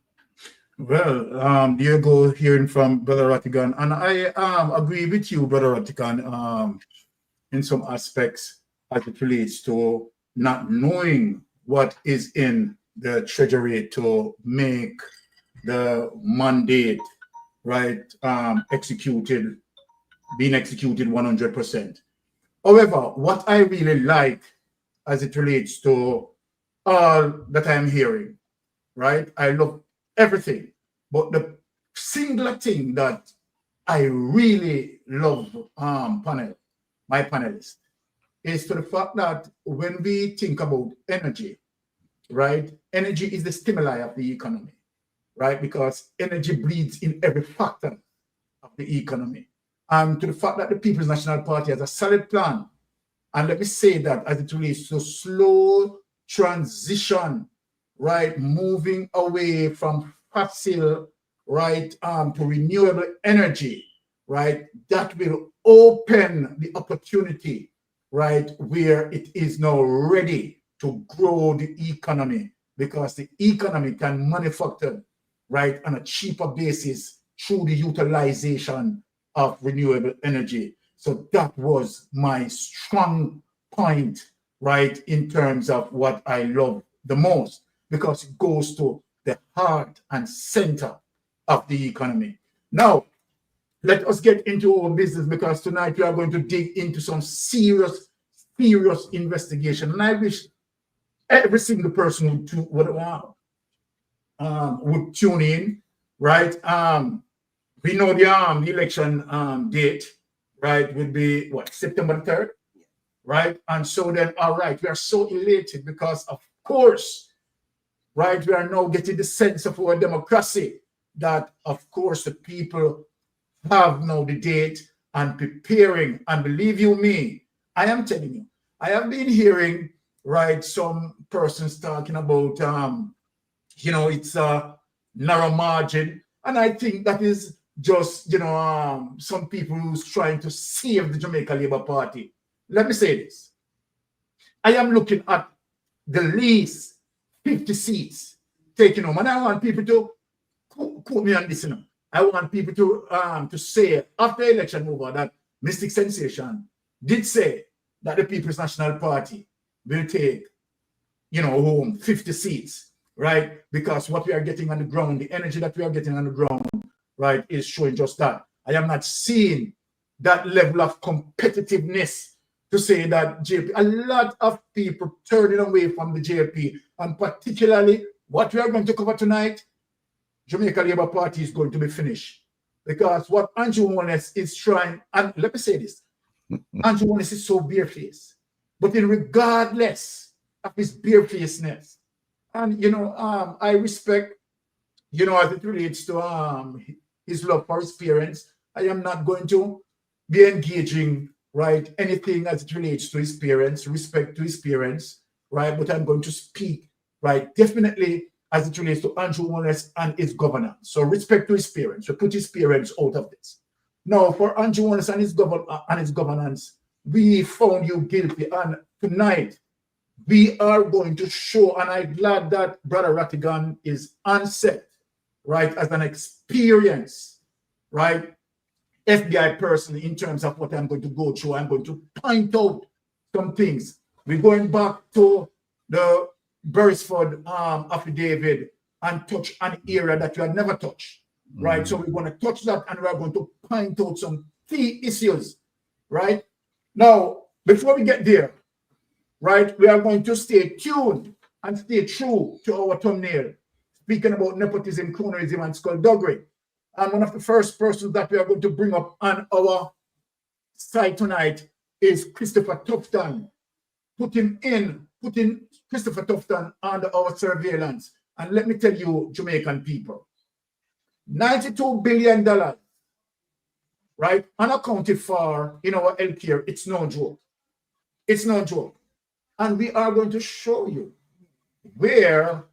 Well, there you go, hearing from Brother Rattigan. And I agree with you, Brother Rattigan, in some aspects as it relates to not knowing what is in the Treasury to make the mandate, right, being executed 100%. However, what I really like as it relates to all that I'm hearing, right, I love everything, but the singular thing that I really love, my panelists, is to the fact that when we think about energy, right, energy is the stimuli of the economy, right, because energy bleeds in every factor of the economy. And to the fact that the People's National Party has a solid plan, and let me say that as it relates to slow transition, right, moving away from fossil, right, to renewable energy, right, that will open the opportunity, right, where it is now ready to grow the economy, because the economy can manufacture, right, on a cheaper basis through the utilization of renewable energy. So that was my strong point, right, in terms of what I love the most, because it goes to the heart and center of the economy. Now, let us get into our business, because tonight we are going to dig into some serious investigation. And I wish every single person would tune in, right? We know the election date, right, would be what, September 3rd, right? And so then, all right, we are so elated because, of course, right, we are now getting the sense of our democracy, that, of course, the people have now the date and preparing. And believe you me, I am telling you, I have been hearing, right, some persons talking about, you know, it's a narrow margin. And I think that is just, you know, some people who's trying to save the Jamaica Labour Party. Let me say this. I am looking at the least 50 seats taken home. And I want people to quote me on this, you know. I want people to say after election over that Mystic Sensation did say that the People's National Party will take, you know, home 50 seats, right? Because what we are getting on the ground, the energy that we are getting on the ground, right, is showing just that. I am not seeing that level of competitiveness to say that JP, a lot of people turning away from the JP, and particularly what we are going to cover tonight, Jamaica Labour Party is going to be finished. Because what Andrew Holness is trying, and let me say this, Andrew Holness is so barefaced, but in regardless of his barefacedness, and, you know, I respect, you know, as it relates to his love for his parents, I am not going to be engaging, right, anything as it relates to his parents, respect to his parents, right, but I'm going to speak, right, definitely as it relates to Andrew Holness and his governance. So respect to his parents, so put his parents out of this. Now, for Andrew Holness and his governance, we found you guilty, and tonight we are going to show, and I'm glad that Brother Rattigan is on set, right, as an experience, right, FBI person in terms of what I'm going to go through. I'm going to point out some things. We're going back to the Berisford affidavit and touch an area that you had never touched, right? So we're going to touch that, and we're going to point out some key issues, right? Now, before we get there, right, we are going to stay tuned and stay true to our thumbnail speaking about nepotism, cronyism, and skullduggery. And one of the first persons that we are going to bring up on our side tonight is Christopher Tufton. Putting Christopher Tufton under our surveillance. And let me tell you, Jamaican people, $92 billion, right, unaccounted for in our healthcare. It's no joke. It's no joke. And we are going to show you where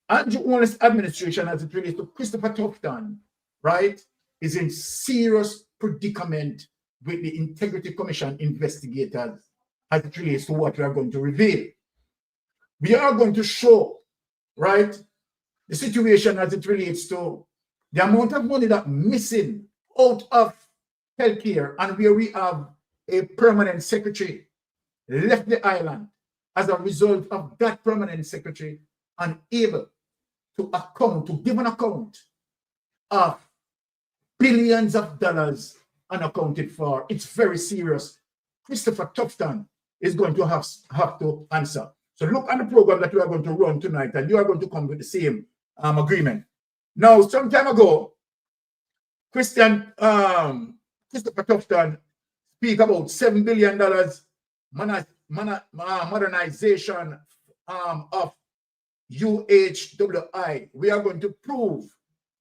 Andrew Holness administration, as it relates to Christopher Tufton, right, is in serious predicament with the Integrity Commission investigators as it relates to what we are going to reveal. We are going to show, right, the situation as it relates to the amount of money that missing out of healthcare, and where we have a permanent secretary left the island as a result of that permanent secretary unable to give an account of billions of dollars unaccounted for. It's very serious. Christopher Tufton is going to have to answer. So look at the program that we are going to run tonight, and you are going to come with the same agreement. Now, some time ago, Christopher Tufton speak about $7 billion modernization of UHWI. We are going to prove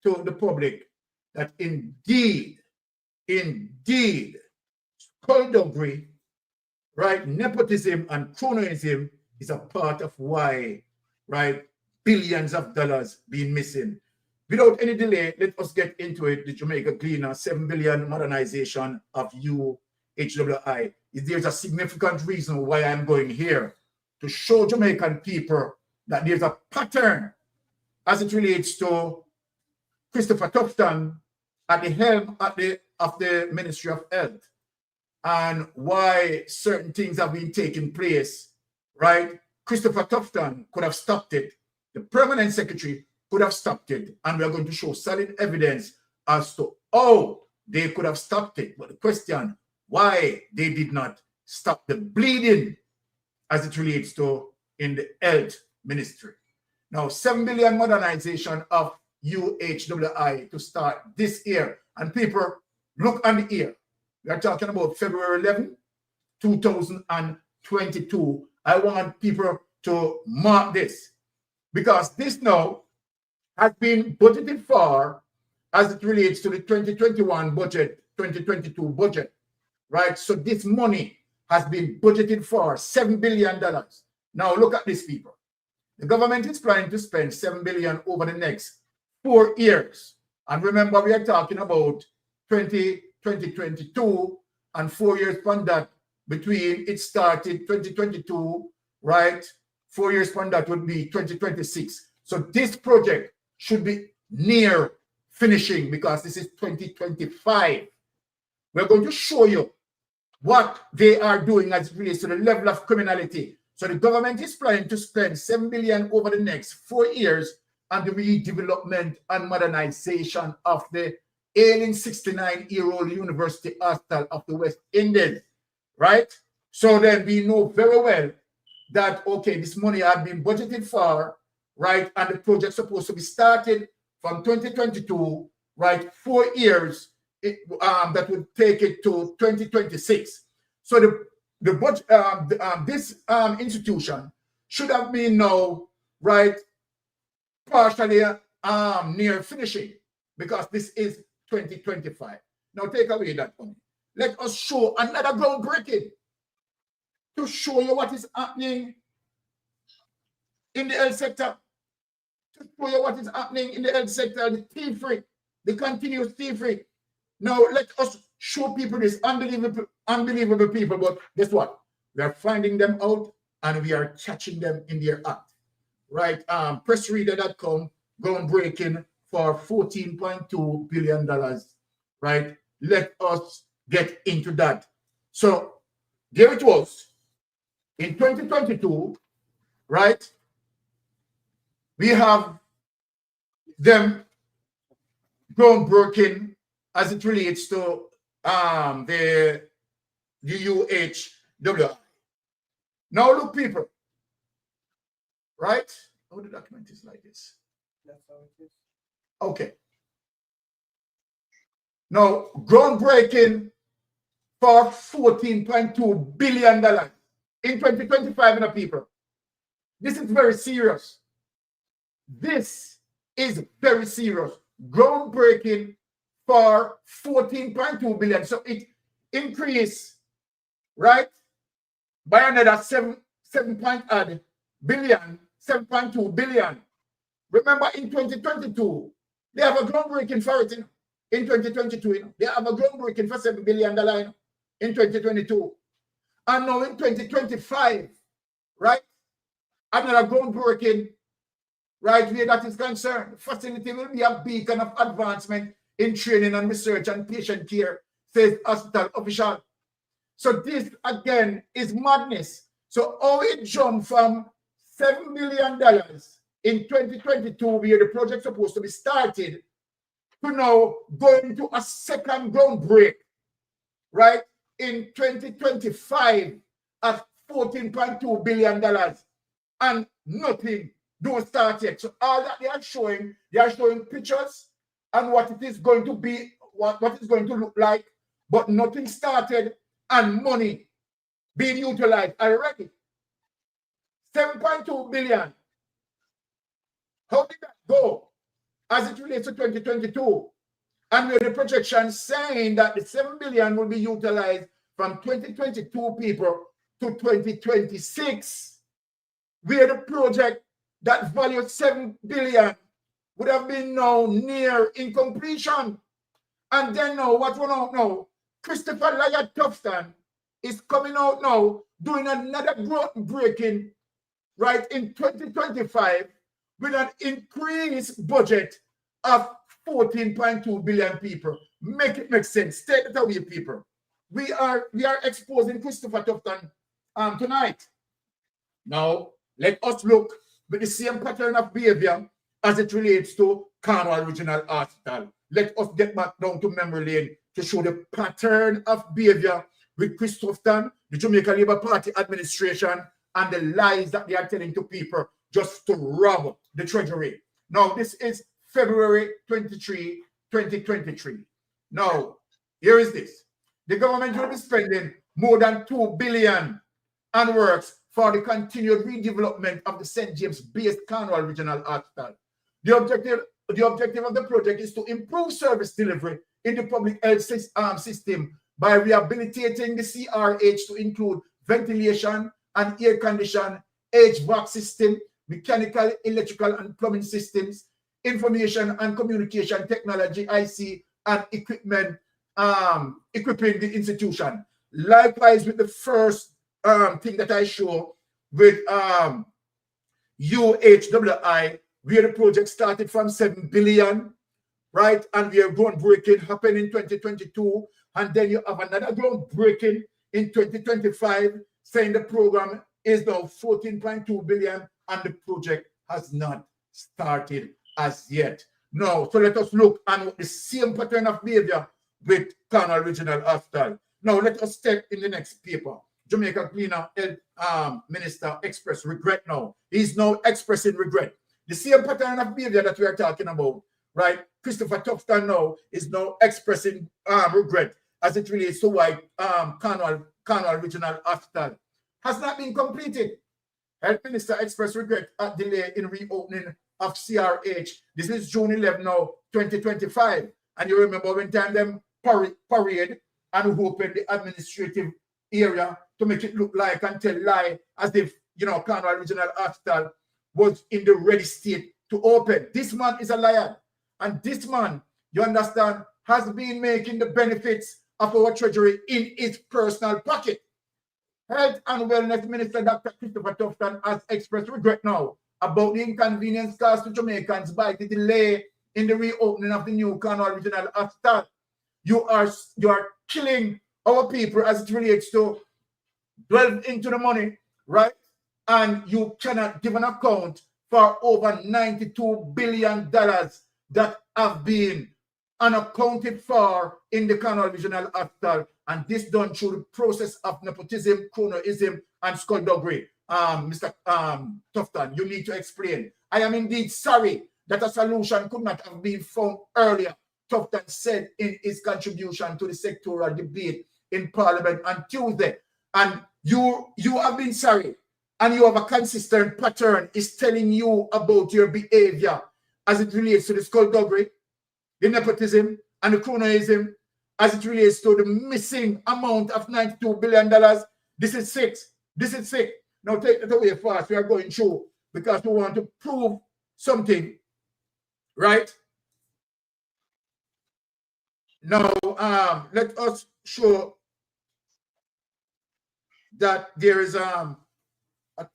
to the public that indeed, skullduggery, right, nepotism and cronyism is a part of why, right, billions of dollars being missing. Without any delay, let us get into it. The Jamaica Cleaner, $7 billion modernization of UHWI. There's a significant reason why I'm going here, to show Jamaican people that there's a pattern as it relates to Christopher Tufton at the helm of the Ministry of Health, and why certain things have been taking place, right? Christopher Tufton could have stopped it. The permanent secretary could have stopped it. And we are going to show solid evidence as to how they could have stopped it. But the question, why they did not stop the bleeding as it relates to in the health ministry. Now, $7 billion modernization of UHWI to start this year. And people, look on the year. We are talking about February 11, 2022. I want people to mark this, because this now has been budgeted for as it relates to the 2021 budget, 2022 budget, right? So this money has been budgeted for $7 billion. Now look at this, people. The government is planning to spend $7 billion over the next 4 years. And remember, we are talking about 2022 and 4 years from that, between it started 2022, right? 4 years from that would be 2026. So this project should be near finishing, because this is 2025. We're going to show you what they are doing as it relates to the level of criminality. So the government is planning to spend $7 billion over the next 4 years on the redevelopment and modernization of the ailing 69-year-old University Hospital of the West Indies, right? So then we know very well that, okay, this money had been budgeted for, right? And the project supposed to be started from 2022, right? 4 years, that would take it to 2026. So this institution should have been now, right, partially near finishing, because this is 2025. Now take away that money. Let us show another groundbreaking to show you what is happening in the health sector. To show you what is happening in the health sector, the thievery, the continuous thievery. Now let us show people this, unbelievable people. But guess what? We are finding them out and we are catching them in their act. Right? Pressreader.com, groundbreaking for $14.2 billion. Right? Let us get into that. So there it was. In 2022, right? We have them groundbreaking as it relates to the UHWI. Now look, people, right? Oh, the document is like this. That's how it is. Okay. Now, groundbreaking for $14.2 billion in 2025, people. This is very serious. This is very serious. Groundbreaking for 14.2 billion. So it increased, right, by another 7.2 billion. Remember, in 2022, they have a groundbreaking for it. In 2022, they have a groundbreaking for $7 billion in 2022. And now in 2025, right, another groundbreaking, right, where that is concerned. The facility will be a beacon of advancement in training and research and patient care, says hospital official. So this, again, is madness. So how it jumped from $7 billion in 2022, where the project supposed to be started, to now going to a second groundbreak, right, in 2025 at $14.2 billion, and nothing don't start yet. So all that they are showing pictures and what it is going to be, what it's going to look like, but nothing started and money being utilized already. 7.2 billion. How did that go as it relates to 2022? And where the projection saying that the 7 billion will be utilized from 2022 people to 2026, where the project that valued 7 billion would have been now near incompletion. And then now, what we don't know, Christopher Lyard Tufton is coming out now doing another groundbreaking, right, in 2025 with an increased budget of 14.2 billion people. Make it make sense. Take it away, people. We are exposing Christopher Tufton tonight. Now, let us look with the same pattern of behavior as it relates to Cornwall Regional Hospital. Let us get back down to memory lane to show the pattern of behavior with Chris Tufton, the Jamaica Labour Party administration, and the lies that they are telling to people just to rob the treasury. Now, this is February 23, 2023. Now, here is this. The government will be spending more than $2 billion on works for the continued redevelopment of the St. James-based Cornwall Regional Hospital. The objective of the project is to improve service delivery in the public health system by rehabilitating the CRH to include ventilation and air condition, HVAC system, mechanical, electrical, and plumbing systems, information and communication technology, IC, and equipment, equipping the institution. Likewise, with the first thing that I show with UHWI, where the project started from 7 billion, right? And we are groundbreaking happen in 2022. And then you have another groundbreaking in 2025, saying the program is now 14.2 billion and the project has not started as yet. Now, so let us look at the same pattern of behavior with Cornwall Regional Hospital. Now, let us step in the next paper. Jamaica Cleaner Health Minister expressed regret now. He's now expressing regret. The same pattern of behavior that we are talking about, right? Christopher Tufton now is now expressing regret as it relates to why Cornwall Regional Hospital has not been completed. Health Minister expressed regret at delay in reopening of CRH. This is June 11 now, 2025. And you remember when time them parade and open the administrative area to make it look like and tell lie as if, you know, Cornwall Regional Hospital was in the ready state to open. This man is a liar. And this man, you understand, has been making the benefits of our treasury in his personal pocket. Health and Wellness Minister Dr. Christopher Tufton has expressed regret now about the inconvenience caused to Jamaicans by the delay in the reopening of the new Cornwall Regional Hospital. You are killing our people as it relates to delve into the money, right? And you cannot give an account for over $92 billion that have been unaccounted for in the Cornwall Regional Hospital, and this done through the process of nepotism, cronyism, and skullduggery. Mr. Tufton, you need to explain. I am indeed sorry that a solution could not have been found earlier, Tufton said in his contribution to the sectoral debate in Parliament on Tuesday. And you have been sorry, and you have a consistent pattern is telling you about your behavior as it relates to the skullduggery, the nepotism, and the cronyism, as it relates to the missing amount of $92 billion. This is sick. This is sick. Now take it away fast. We are going through because we want to prove something, right? Now, let us show that there is a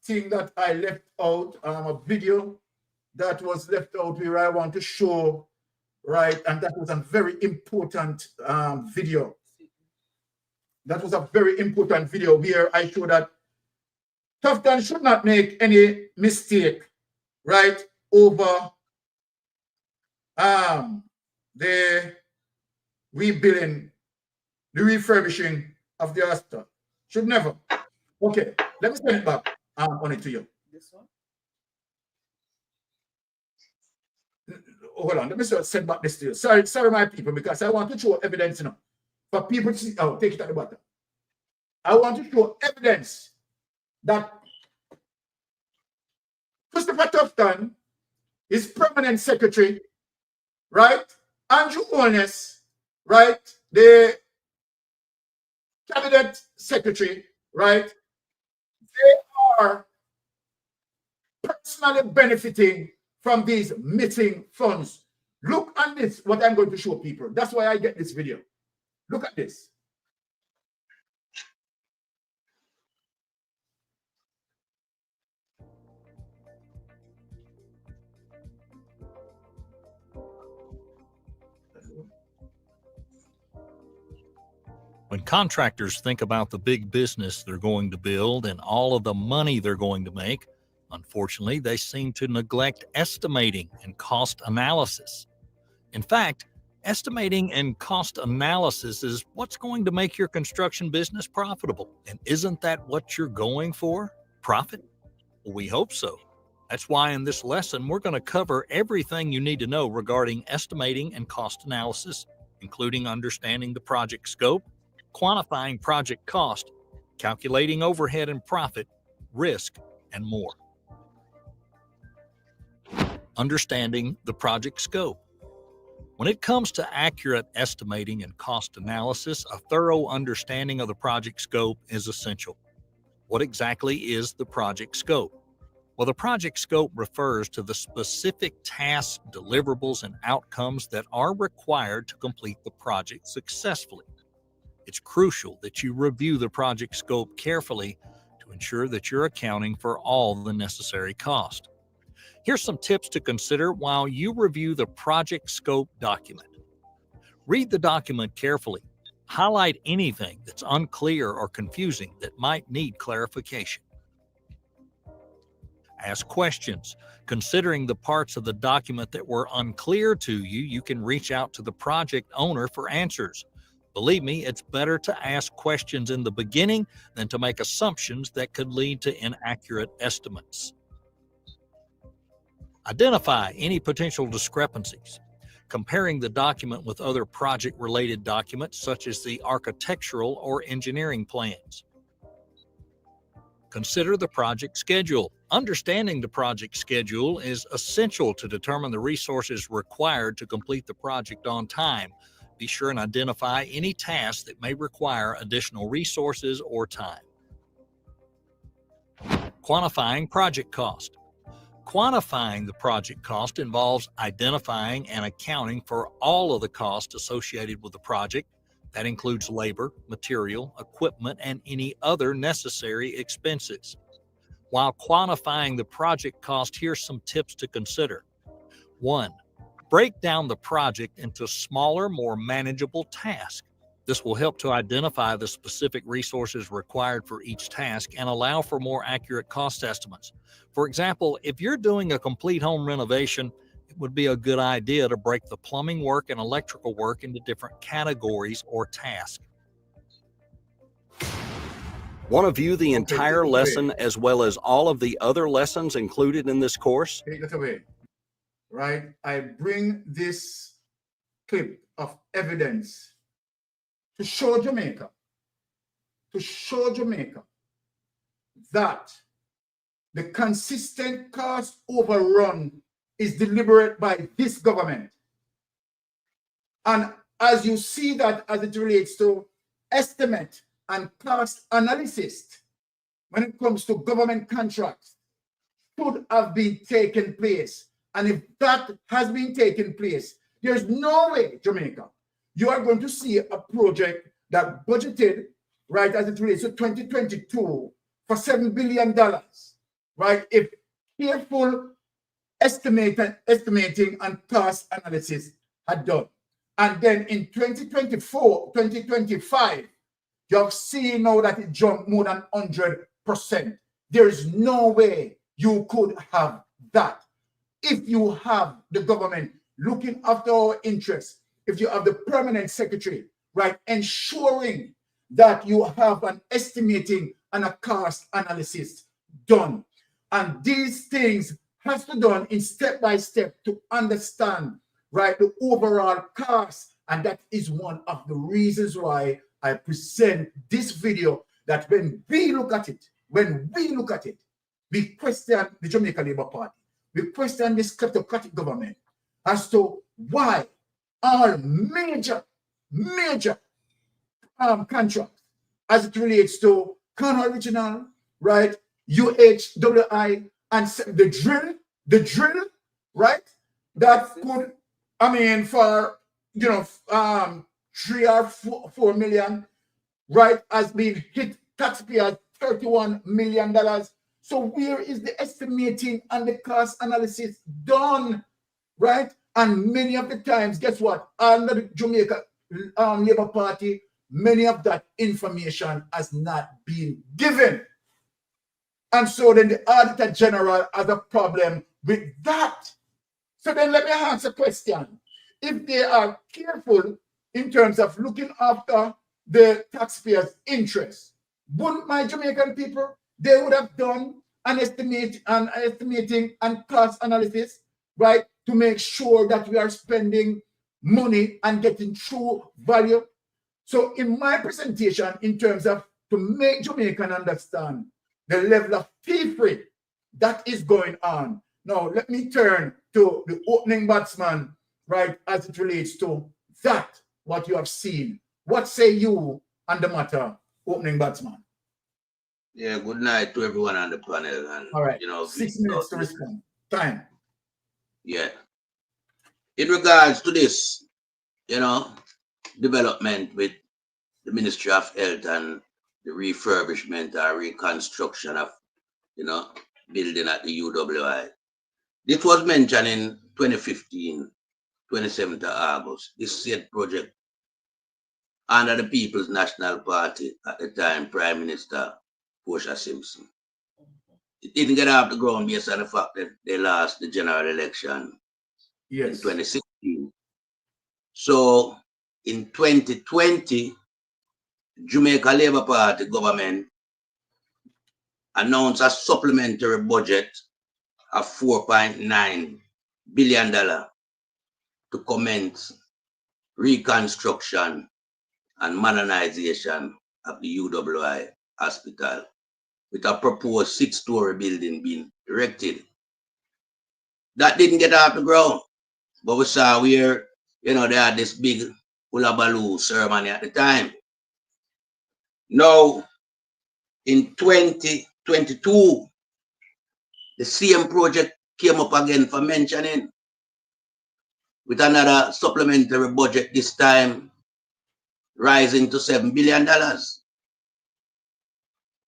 thing that I left out, a video that was left out where I want to show, right? And that was a very important video. That was a very important video where I show that Tufton should not make any mistake, right, over the rebuilding, the refurbishing of the hospital. Should never. Okay, let me send it back on it to you. This one? Hold on, let me send back this to you. Sorry, my people, because I want to show evidence, for people to see. Oh, take it at the bottom. I want to show evidence that Christopher Tufton, his permanent secretary, right? Andrew Holness, right? The cabinet secretary, right? They are personally benefiting from these missing funds. Look at this, what I'm going to show people. That's why I get this video. Look at this. When contractors think about the big business they're going to build and all of the money they're going to make, unfortunately, they seem to neglect estimating and cost analysis. In fact, estimating and cost analysis is what's going to make your construction business profitable. And isn't that what you're going for? Profit? Well, we hope so. That's why in this lesson, we're going to cover everything you need to know regarding estimating and cost analysis, including understanding the project scope, quantifying project cost, calculating overhead and profit, risk, and more. Understanding the project scope. When it comes to accurate estimating and cost analysis, a thorough understanding of the project scope is essential. What exactly is the project scope? Well, the project scope refers to the specific tasks, deliverables, and outcomes that are required to complete the project successfully. It's crucial that you review the project scope carefully to ensure that you're accounting for all the necessary cost. Here's some tips to consider while you review the project scope document. Read the document carefully. Highlight anything that's unclear or confusing that might need clarification. Ask questions. Considering the parts of the document that were unclear to you, you can reach out to the project owner for answers. Believe me, it's better to ask questions in the beginning than to make assumptions that could lead to inaccurate estimates. Identify any potential discrepancies. Comparing the document with other project-related documents, such as the architectural or engineering plans. Consider the project schedule. Understanding the project schedule is essential to determine the resources required to complete the project on time. Be sure and identify any tasks that may require additional resources or time. Quantifying project cost. Quantifying the project cost involves identifying and accounting for all of the costs associated with the project. That includes labor, material, equipment, and any other necessary expenses. While quantifying the project cost, here's some tips to consider. 1. Break down the project into smaller, more manageable tasks. This will help to identify the specific resources required for each task and allow for more accurate cost estimates. For example, if you're doing a complete home renovation, it would be a good idea to break the plumbing work and electrical work into different categories or tasks. Want to view the entire lesson as well as all of the other lessons included in this course? Take that away. right, I bring this clip of evidence to show Jamaica that the consistent cost overrun is deliberate by this government. And as you see that as it relates to estimate and cost analysis, when it comes to government contracts, should have been taken place. And if that has been taken place, there's no way, Jamaica, you are going to see a project that budgeted, right, as it relates to 2022 for $7 billion, right? If careful estimating and cost analysis had done. And then in 2024, 2025, you have seen now that it jumped more than 100%. There is no way you could have that. If you have the government looking after our interests, if you have the permanent secretary, right, ensuring that you have an estimating and a cost analysis done. And these things has to be done in step by step to understand, right, the overall cost. And that is one of the reasons why I present this video, that when we look at it, we question the Jamaica Labour Party. We question this kleptocratic government as to why all major contracts as it relates to Cornwall Regional, right, UHWI, and the drill, right, that could, I mean, for, 3 or 4 million, right, has been hit taxpayers $31 million. So where is the estimating and the cost analysis done, right? And many of the times, guess what? Under the Jamaica Labour Party, many of that information has not been given. And so then the Auditor General has a problem with that. So then let me ask a question. If they are careful in terms of looking after the taxpayers' interests, wouldn't my Jamaican people, they would have done an estimating and cost analysis, right, to make sure that we are spending money and getting true value. So in my presentation, in terms of to make Jamaican understand the level of thievery that is going on. Now, let me turn to the opening batsman, right, as it relates to that, what you have seen. What say you on the matter, opening batsman? Yeah, good night to everyone on the panel. And, all right, 6 minutes to respond. Time. Yeah. In regards to this, development with the Ministry of Health and the refurbishment or reconstruction of, building at the UWI. This was mentioned in 2015, 27th of August. This said project under the People's National Party at the time, Prime Minister Portia Simpson. It didn't get off the ground based on the fact that they lost the general election in 2016. So in 2020, Jamaica Labour Party government announced a supplementary budget of $4.9 billion to commence reconstruction and modernization of the UWI hospital, with a proposed 6-story building being erected. That didn't get off the ground, but we saw where, they had this big hullabaloo ceremony at the time. Now, in 2022, the same project came up again for mentioning, with another supplementary budget, this time rising to $7 billion.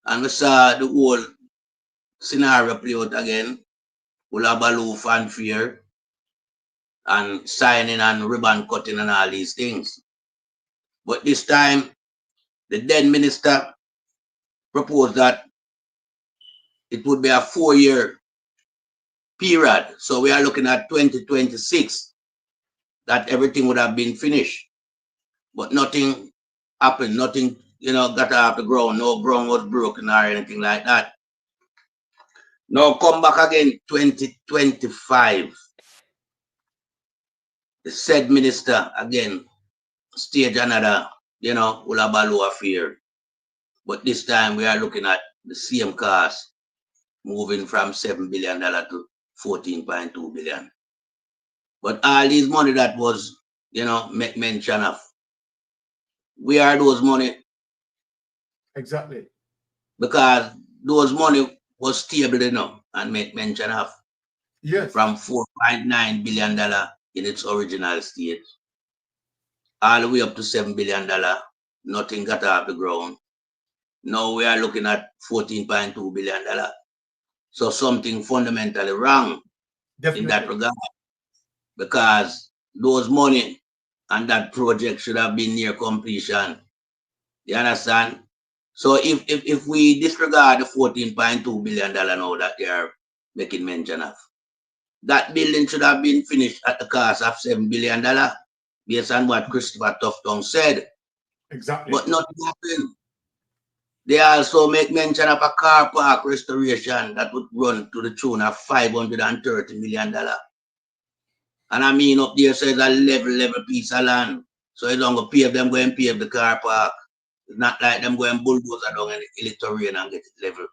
And we saw the whole scenario play out again, hullabaloo, fanfare, and signing and ribbon cutting and all these things. But this time, the then minister proposed that it would be a 4-year period. So we are looking at 2026, that everything would have been finished. But nothing happened, nothing, got off the ground, no ground was broken or anything like that. Now come back again, 2025. the said minister again stage another, Ulabalu affair. But this time we are looking at the same cost, moving from $7 billion to 14.2 billion. But all these money that was, make mention of, where are those money? Exactly. Because those money was stable enough and make mention of. Yes. From $4.9 billion in its original state, all the way up to $7 billion, nothing got off the ground. Now we are looking at $14.2 billion. So something fundamentally wrong in that regard, because those money and that project should have been near completion. You understand? So if we disregard the $14.2 billion now that they are making mention of, that building should have been finished at the cost of $7 billion, based on what Christopher Tufton said. Exactly. But nothing happened. They also make mention of a car park restoration that would run to the tune of $530 million. And I mean, up there says a level piece of land. So you don't go pave them, go and pave the car park. It's not like them going bulldozer down in the terrain and get it level.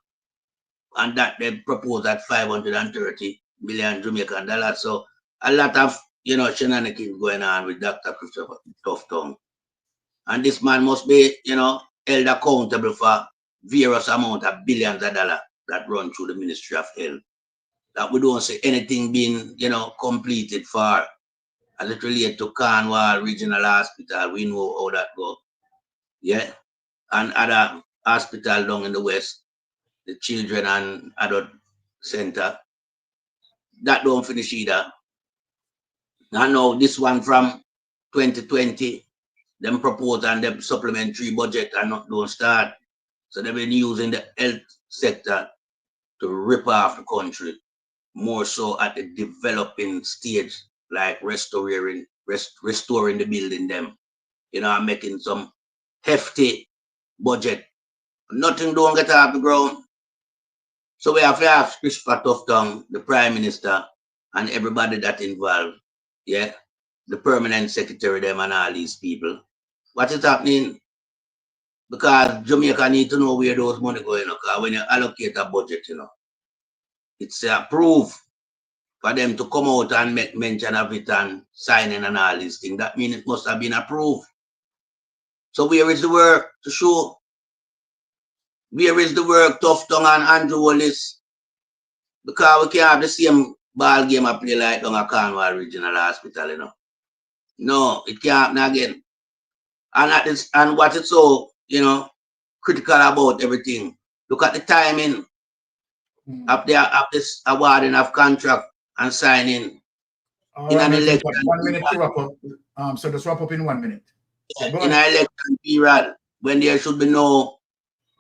And that they propose at 530 million Jamaican dollars. So a lot of, shenanigans going on with Dr. Christopher Tufton. And this man must be, held accountable for various amount of billions of dollars that run through the Ministry of Health. That we don't see anything being, completed for, as it relates to Cornwall Regional Hospital. We know how that goes. Yeah. And other hospital down in the West, the Children and Adult Center. That don't finish either. And now this one from 2020, them propose and them supplementary budget and not don't start. So they've been using the health sector to rip off the country, more so at the developing stage, like restoring the building them, and making some hefty budget. Nothing don't get off the ground. So we have to ask Christopher Tufton, the Prime Minister, and everybody that involved, yeah, the permanent secretary, them and all these people, what is happening? Because Jamaica need to know where those money going, because when you allocate a budget, it's approved for them to come out and make mention of it and signing and all these things. That means it must have been approved. So where is the work to show? Where is the work, Tufton and Andrew Holness? Because we can't have the same ball game I play like down at Cornwall Regional Hospital, No, it can't happen again. And what it's so, critical about everything. Look at the timing of this awarding of contract and signing in an election. 1 minute to wrap up. So just wrap up in 1 minute. In an election period when there should be no,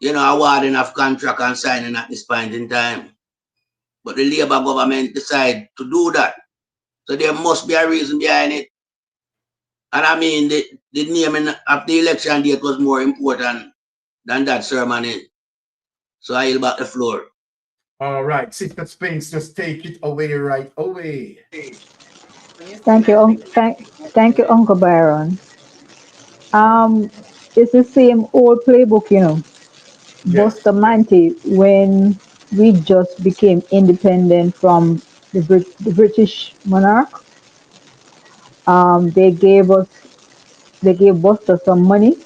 awarding of contract and signing at this point in time. But the Labour government decide to do that. So there must be a reason behind it. And I mean, the naming of the election date was more important than that ceremony. So I yield back the floor. All right, Sister Spence, just take it away right away. Thank you, thank you, Uncle Byron. It's the same old playbook, Bustamante, when we just became independent from the British monarch, they gave Buster some money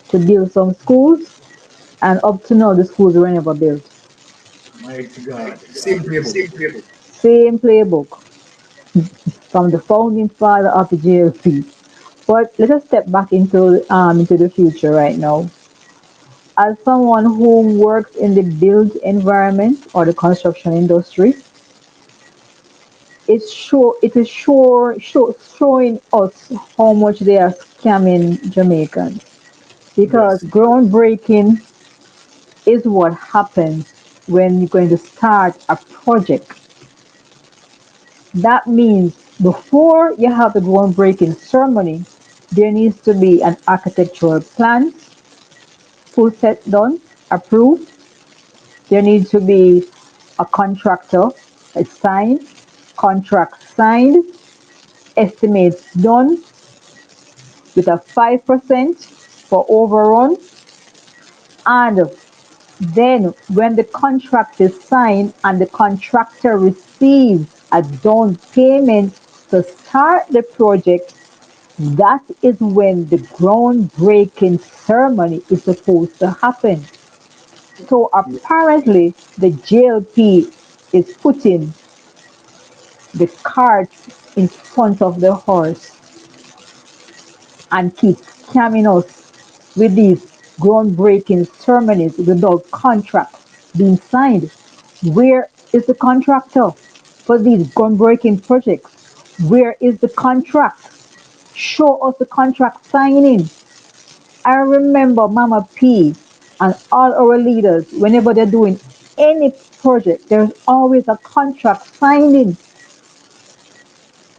to build some schools, and up to now the schools were never built. Mighty God. Same playbook. Same playbook from the founding father of the GLP. But let us step back into the future right now. As someone who works in the built environment or the construction industry, it is showing us how much they are scamming Jamaicans. Because groundbreaking is what happens when you're going to start a project. That means before you have the groundbreaking ceremony, there needs to be an architectural plan, full set done, approved. There needs to be a contractor signed, contract signed, estimates done with a 5% for overrun. And then when the contract is signed and the contractor receives a down payment to start the project, that is when the groundbreaking ceremony is supposed to happen. So apparently the JLP is putting the cart in front of the horse and keeps scamming us with these groundbreaking ceremonies without contracts being signed. Where is the contractor for these groundbreaking projects? Where is the contract? Show us the contract signing. I remember Mama P and all our leaders, whenever they're doing any project, there's always a contract signing.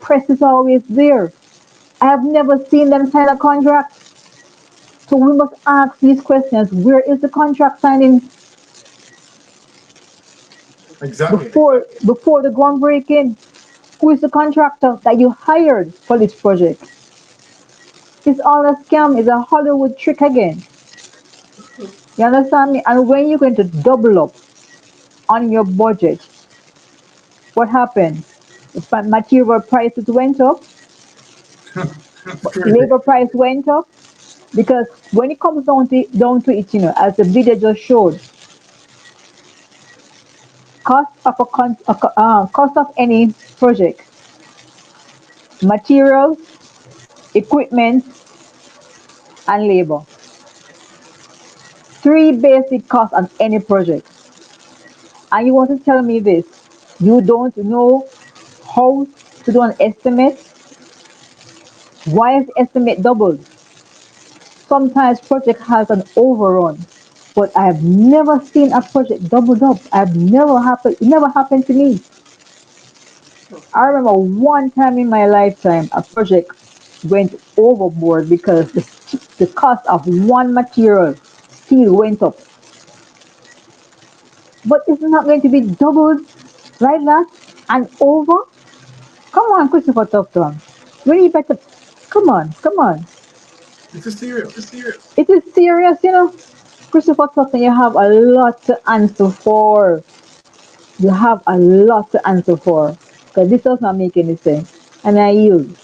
Press is always there. I have never seen them sign a contract. So we must ask these questions. Where is the contract signing Exactly. before the groundbreaking? Who is the contractor that you hired for this project? It's all a scam. It's a Hollywood trick again. You understand me? And when you're going to double up on your budget, what happened? The material prices went up, labor price went up, because when it comes down to it, as the video just showed, cost of any project, materials, equipment, and labor. Three basic costs on any project. And you want to tell me this? You don't know how to do an estimate? Why is the estimate doubled? Sometimes project has an overrun, but I have never seen a project doubled up. It never happened to me. I remember one time in my lifetime, a project went overboard because the cost of one material, steel, went up. But it's not going to be doubled like that and over. Come on, Christopher Tufton. Really better. Come on. This is serious. It is serious, Christopher Tufton, you have a lot to answer for. You have a lot to answer for. Because this does not make any sense. And I yield.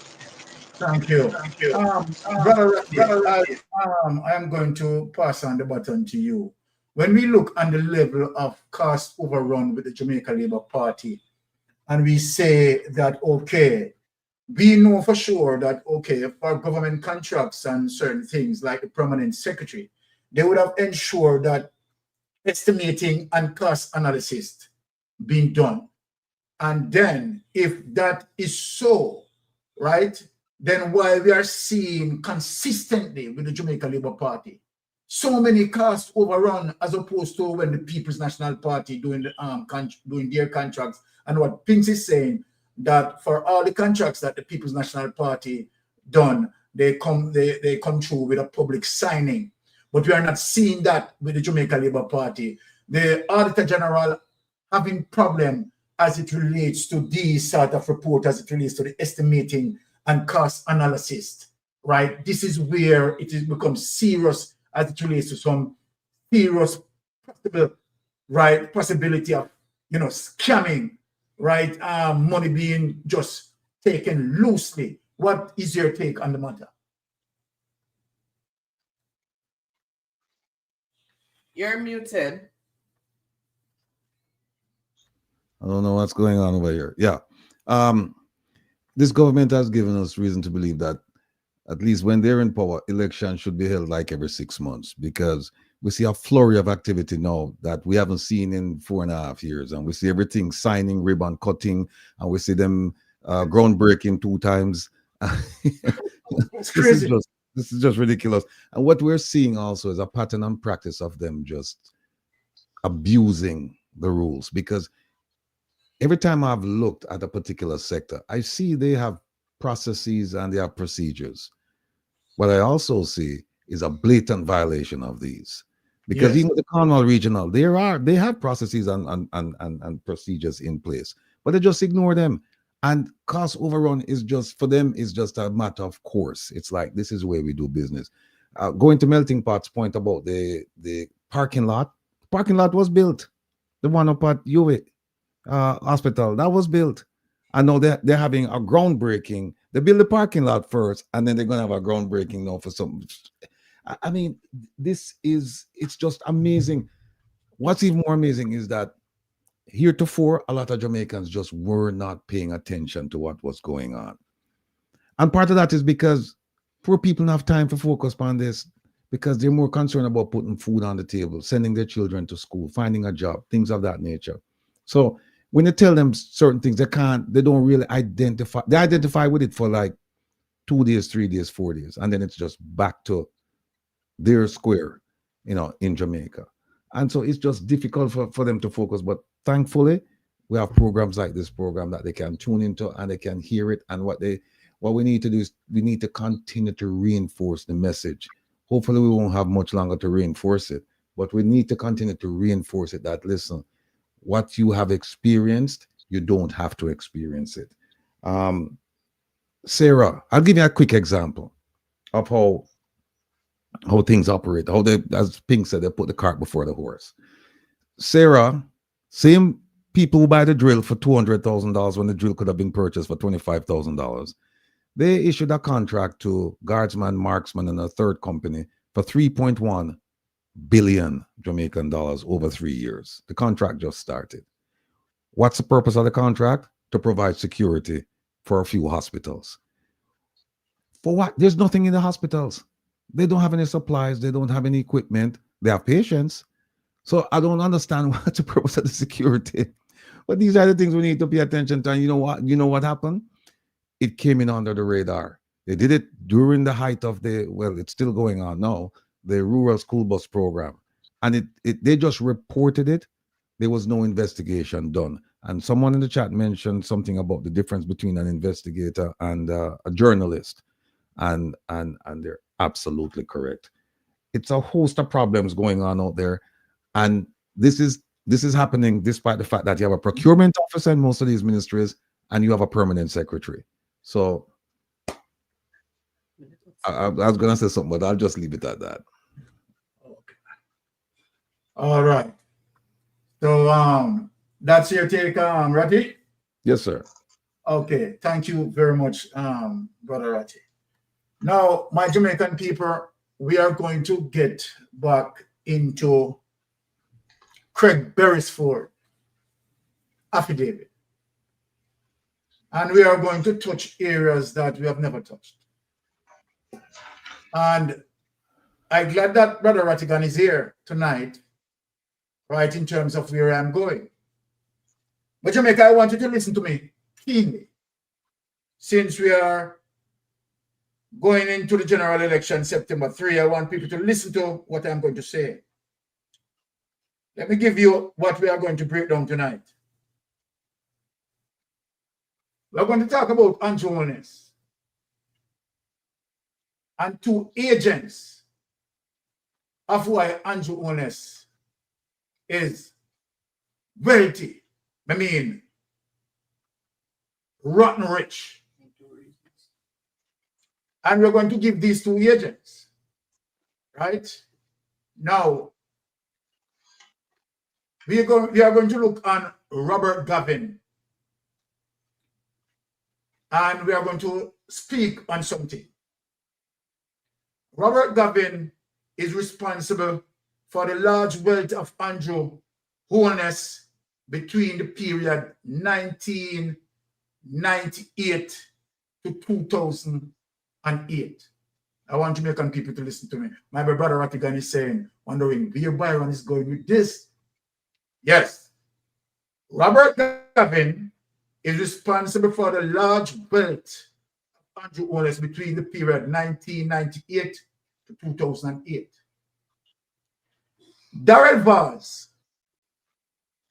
Thank you. Brother Rafi, I am going to pass on the baton to you. When we look on the level of cost overrun with the Jamaica Labour Party, and we say that, okay, we know for sure that, okay, for government contracts and certain things like the permanent secretary, they would have ensured that estimating and cost analysis being done. And then if that is so, right, then why we are seeing consistently with the Jamaica Labour Party so many costs overrun as opposed to when the People's National Party doing their contracts, and what Pinks is saying, that for all the contracts that the People's National Party done, they come through with a public signing. But we are not seeing that with the Jamaica Labour Party. The Auditor General having problem as it relates to these sort of report, as it relates to the estimating and cost analysis, right? This is where it is becomes serious as it relates to some serious possibility of, scamming, right? Money being just taken loosely. What is your take on the matter? You're muted. I don't know what's going on over here. Yeah. This government has given us reason to believe that at least when they're in power, elections should be held like every 6 months, because we see a flurry of activity now that we haven't seen in 4.5 years. And we see everything signing, ribbon cutting, and we see them groundbreaking 2 times. It's crazy. This is just ridiculous. And what we're seeing also is a pattern and practice of them just abusing the rules, because every time I've looked at a particular sector, I see they have processes and they have procedures. What I also see is a blatant violation of these, because even the Cornwall Regional, they have processes and procedures in place, but they just ignore them. And cost overrun is just, for them, is just a matter of course. It's like, this is the way we do business. Going to Melting Pot's point about the parking lot. Parking lot was built. The one up at Hewitt Hospital, that was built. I know they're having a groundbreaking. They build the parking lot first, and then they're going to have a groundbreaking now for something. I mean, it's just amazing. What's even more amazing is that heretofore, a lot of Jamaicans just were not paying attention to what was going on. And part of that is because poor people don't have time to focus on this, because they're more concerned about putting food on the table, sending their children to school, finding a job, things of that nature. So when you tell them certain things, they don't really identify. They identify with it for like 2 days, 3 days, 4 days, and then it's just back to their square, in Jamaica. And so it's just difficult for them to focus. But thankfully, we have programs like this program that they can tune into and they can hear it. And what we need to do is we need to continue to reinforce the message. Hopefully, we won't have much longer to reinforce it, but we need to continue to reinforce it that, listen, what you have experienced, you don't have to experience it. Sarah, I'll give you a quick example of how things operate, how they, as Pink said, they put the cart before the horse. Sarah, same people who buy the drill for $200,000 when the drill could have been purchased for $25,000. They issued a contract to Guardsman, Marksman, and a third company for 3.1 billion Jamaican dollars over 3 years. The contract just started. What's the purpose of the contract? To provide security for a few hospitals. For what? There's nothing in the hospitals. They don't have any supplies. They don't have any equipment. They have patients. So I don't understand what's the purpose of the security. But these are the things we need to pay attention to. And you know what? You know what happened? It came in under the radar. They did it during the height of it's still going on now, the rural school bus program. And they just reported it. There was no investigation done. And someone in the chat mentioned something about the difference between an investigator and a journalist. And they're absolutely correct. It's a host of problems going on out there. And this is happening despite the fact that you have a procurement officer in most of these ministries and you have a permanent secretary. So I was going to say something, but I'll just leave it at that. Okay. All right. So that's your take, Ratty? Yes, sir. Okay. Thank you very much, Brother Ratty. Now, my Jamaican people, we are going to get back into Craig Berisford affidavit. And we are going to touch areas that we have never touched. And I'm glad that Brother Rattigan is here tonight, right, in terms of where I'm going. But Jamaica, I want you to listen to me keenly. Since we are going into the general election September 3, I want people to listen to what I'm going to say. Let me give you what we are going to break down tonight. We're going to talk about Andrew Holness and 2 agents of why Andrew Holness is wealthy. I mean, rotten rich. And we're going to give these 2 agents, right? Now, we are going to look on Robert Gavin. And we are going to speak on something. Robert Gavin is responsible for the large wealth of Andrew Holness between the period 1998 to 2008. I want Jamaican people to listen to me. My brother Rattigan is saying, wondering where Byron is going with this. Yes. Robert Gavin is responsible for the large wealth of Andrew Holness between the period 1998 to 2008. Darrell Vaz,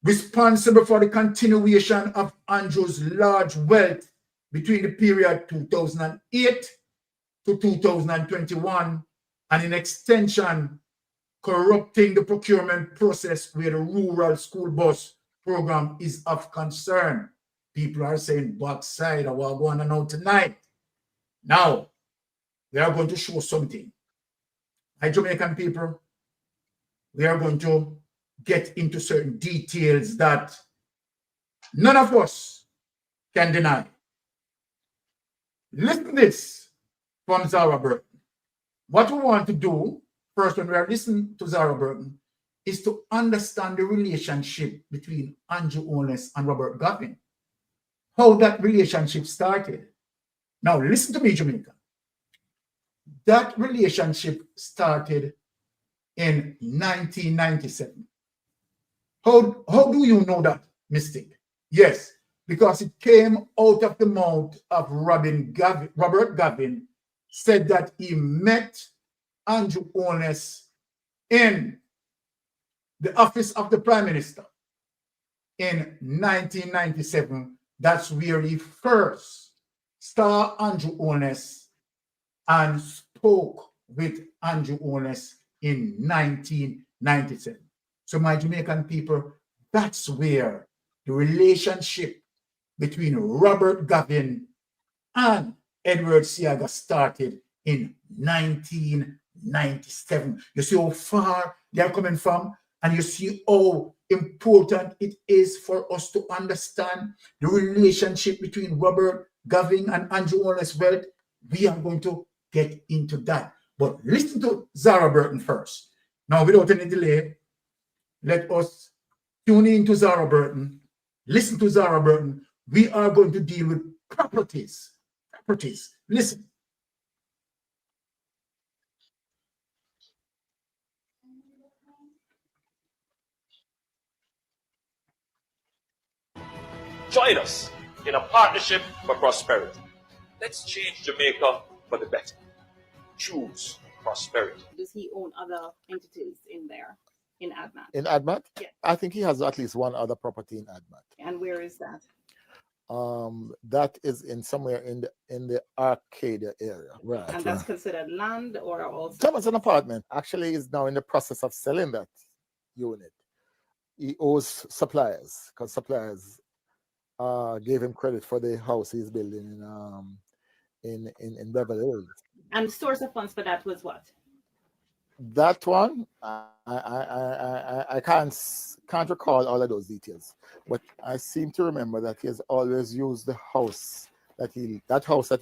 responsible for the continuation of Andrew's large wealth between the period 2008 to 2021, and in extension, corrupting the procurement process where the rural school bus program is of concern. People are saying backside of what we're going to know tonight. Now, we are going to show something. My Jamaican people, we are going to get into certain details that none of us can deny. Listen to this from Zara Burton. What we want to do, first, when we are listening to Zara Burton, is to understand the relationship between Andrew Holness and Robert Gavin. How that relationship started. Now, listen to me, Jamaica. That relationship started in 1997. How do you know that, Mystic? Yes, because it came out of the mouth of Robert Gavin, said that he met Andrew Holness in the office of the Prime Minister in 1997. That's where he first saw Andrew Holness and spoke with Andrew Holness in 1997. So my Jamaican people, that's where the relationship between Robert Gavin and Edward Seaga started in 1997. You see how far they are coming from, and you see how important it is for us to understand the relationship between Robert Gavin and Andrew Holness. Well, we are going to get into that. But listen to Zara Burton first. Now, without any delay, let us tune in to Zara Burton. Listen to Zara Burton. We are going to deal with properties. Properties. Listen. Join us in a partnership for prosperity. Let's change Jamaica for the better. Choose prosperity. Does he own other entities in there, in ADMAT? In ADMAT? Yeah. I think he has at least one other property in ADMAT. And where is that? That is in somewhere in the Arcadia area. Right. And that's considered land or also? That was an apartment. Actually, he's now in the process of selling that unit. He owes suppliers, because suppliers gave him credit for the house he's building in Beverly Hills. And the source of funds for that was what? That one, I can't recall all of those details, but I seem to remember that he has always used the house that he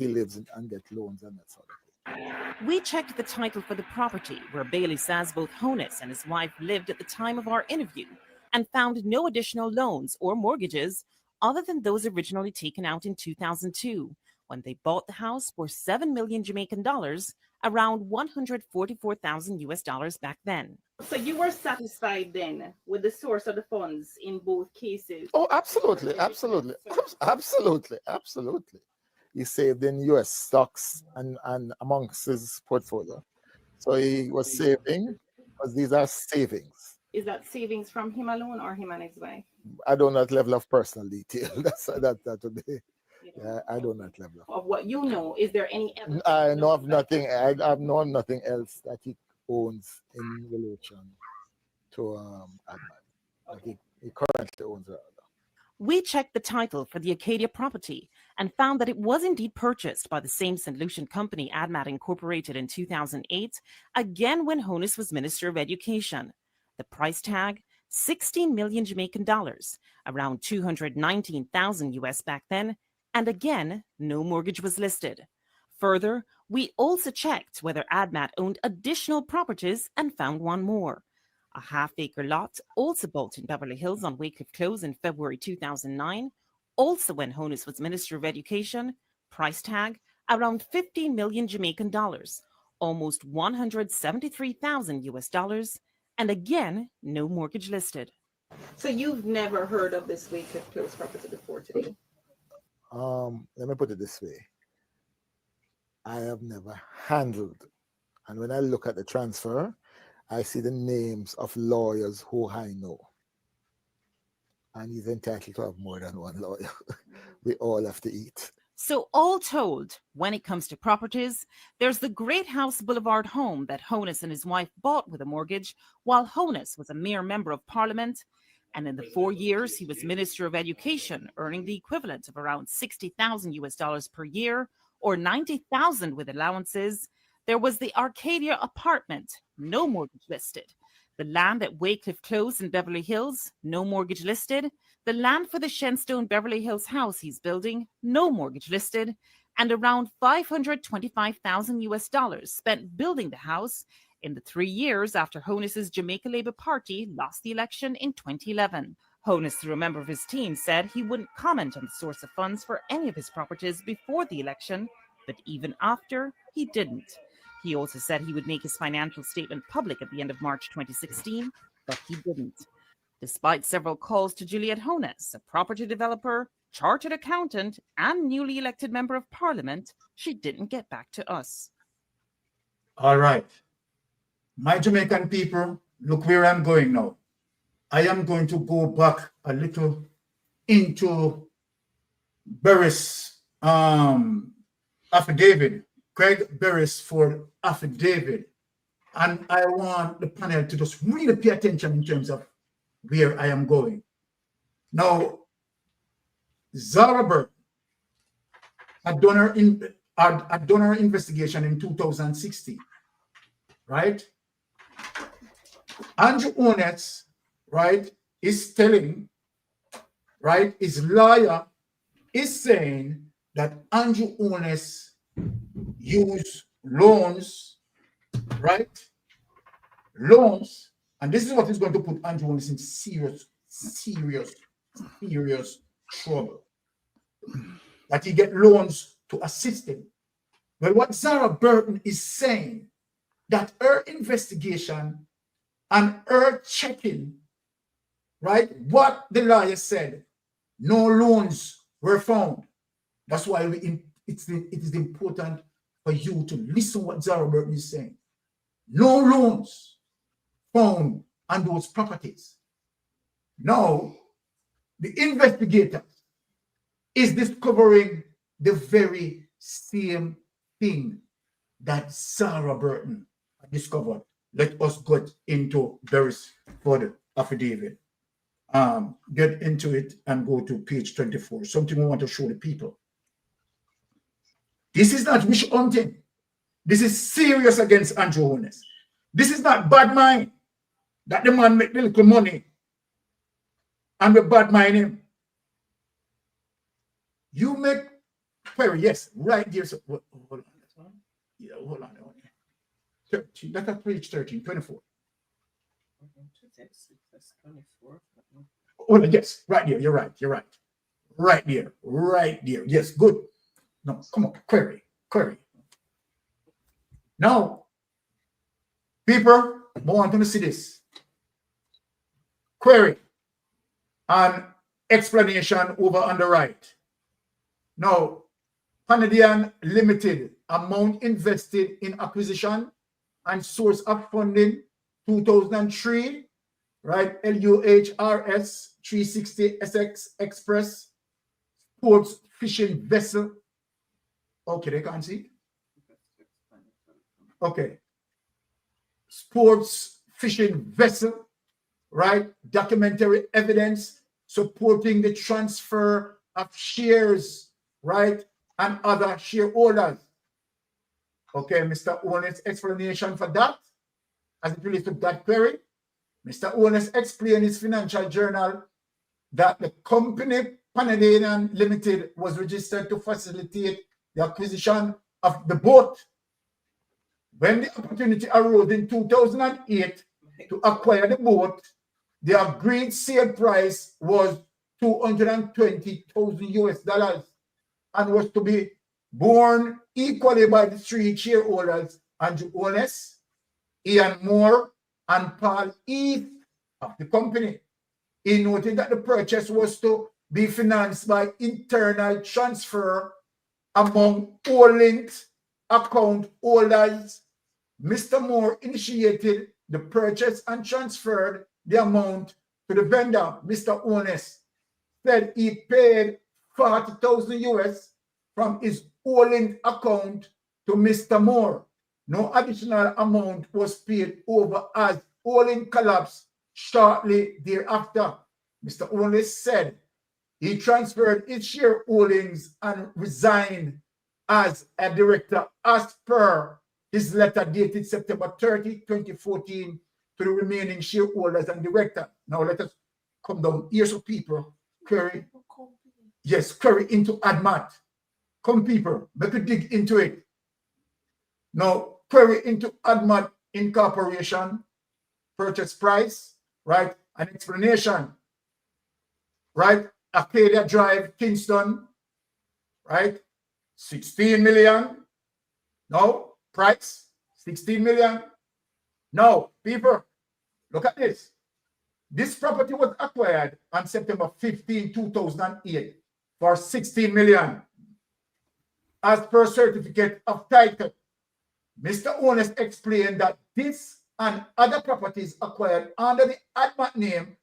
lives in and get loans and that sort of thing. We checked the title for the property where Bailey says both Holness and his wife lived at the time of our interview and found no additional loans or mortgages other than those originally taken out in 2002 when they bought the house for 7 million Jamaican dollars, around 144,000 US dollars back then. So you were satisfied then with the source of the funds in both cases? Oh, absolutely. He saved in US stocks and amongst his portfolio. So he was saving, because these are savings. Is that savings from him alone or him and his wife? I don't know that level of personal detail. That would be. Yeah, I don't know that level of what you know. Is there any evidence? I know of nothing. I know of nothing else that he owns in relation to ADMAT. Okay. He currently owns it. We checked the title for the Acadia property and found that it was indeed purchased by the same St. Lucian company ADMAT Incorporated in 2008, again when Holness was Minister of Education. The price tag, 16 million Jamaican dollars, around 219,000 US back then, and again, no mortgage was listed. Further, we also checked whether ADMAT owned additional properties and found one more. A half-acre lot, also bought in Beverly Hills on Wycliffe Close in February 2009, also when Holness was Minister of Education, price tag, around 15 million Jamaican dollars, almost 173,000 US dollars, and again, no mortgage listed. So you've never heard of this Wycliffe Close property before today? Let me put it this way. I have never handled, and when I look at the transfer, I see the names of lawyers who I know. And he's entitled to have more than one lawyer. We all have to eat. So all told, when it comes to properties, there's the Great House Boulevard home that Holness and his wife bought with a mortgage while Holness was a mere member of Parliament. And in the 4 years he was Minister of Education, earning the equivalent of around $60,000 per year, or $90,000 with allowances, there was the Arcadia apartment, no mortgage listed. The land at Waycliffe Close in Beverly Hills, no mortgage listed. The land for the Shenstone Beverly Hills house he's building, no mortgage listed. And around $525,000 spent building the house in the 3 years after Honus's Jamaica Labour Party lost the election in 2011. Holness, through a member of his team, said he wouldn't comment on the source of funds for any of his properties before the election, but even after, he didn't. He also said he would make his financial statement public at the end of March 2016, but he didn't. Despite several calls to Juliet Holness, a property developer, chartered accountant, and newly elected member of parliament, she didn't get back to us. All right. My Jamaican people, look where I'm going now. I am going to go back a little into Berisford affidavit, Craig Berisford affidavit. And I want the panel to just really pay attention in terms of where I am going. Now, Zara Burton had done her investigation in 2016, right? Andrew Holness, right, is telling, right, his lawyer is saying that Andrew Holness used loans, right? Loans, and this is what is going to put Andrew Holness in serious trouble. That he get loans to assist him. Well, what Zara Burton is saying, that her investigation and her checking, right, what the lawyer said, no loans were found. That's why it is important for you to listen what Zara Burton is saying. No loans found on those properties. Now, the investigator is discovering the very same thing that Zara Burton discovered. Let us get into Berisford affidavit. Get into it and go to page 24. Something we want to show the people. This is not wish hunting. This is serious against Andrew Holness. This is not bad mind that the man make little money and we bad mind him. You make query, yes, right there. So, hold on. Yeah, hold on. 13, that's page 13, 24. Oh, yes, right there. You're right. Right there. Yes, good. No, come on, query. Now, people, I want to see this. Query and explanation over on the right. Now, Canadian Limited, amount invested in acquisition and source of funding 2003, right? LUHRS 360 SX Express sports fishing vessel. Okay, they can't see. Okay. Sports fishing vessel, right? Documentary evidence supporting the transfer of shares, right? And other shareholders. Okay, Mr. Holness' explanation for that, as it relates to that query. Mr. Holness explained in his financial journal that the company Canadian Limited was registered to facilitate the acquisition of the boat. When the opportunity arose in 2008 to acquire the boat, the agreed sale price was $220,000 and was to be borne equally by the three shareholders, Andrew Holness, Ian Moore, and Paul Heath of the company. He noted that the purchase was to be financed by internal transfer among all linked account holders. Mr. Moore initiated the purchase and transferred the amount to the vendor. Mr. Holness said he paid $40,000 from his all-linked account to Mr. Moore. No additional amount was paid over as all-linked collapsed shortly thereafter. Mr. Holness said he transferred his shareholdings and resigned as a director as per his letter dated September 30, 2014 to the remaining shareholders and director. Now let us come down here so people query. Yes, query into ADMAT. Come people, make a dig into it. Now query into ADMAT incorporation, purchase price, right? An explanation, right? Arcadia Drive, Kingston, right? 16 million. No, price, 16 million. Now, people, look at this. This property was acquired on September 15, 2008 for 16 million. As per certificate of title, Mr. Holness explained that this and other properties acquired under the ADMAT name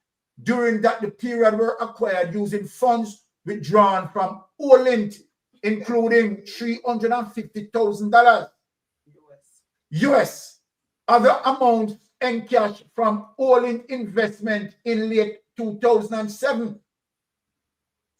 during that the period were acquired using funds withdrawn from Olint, including $350,000 US. Other amounts encashed from Olint investment in late 2007.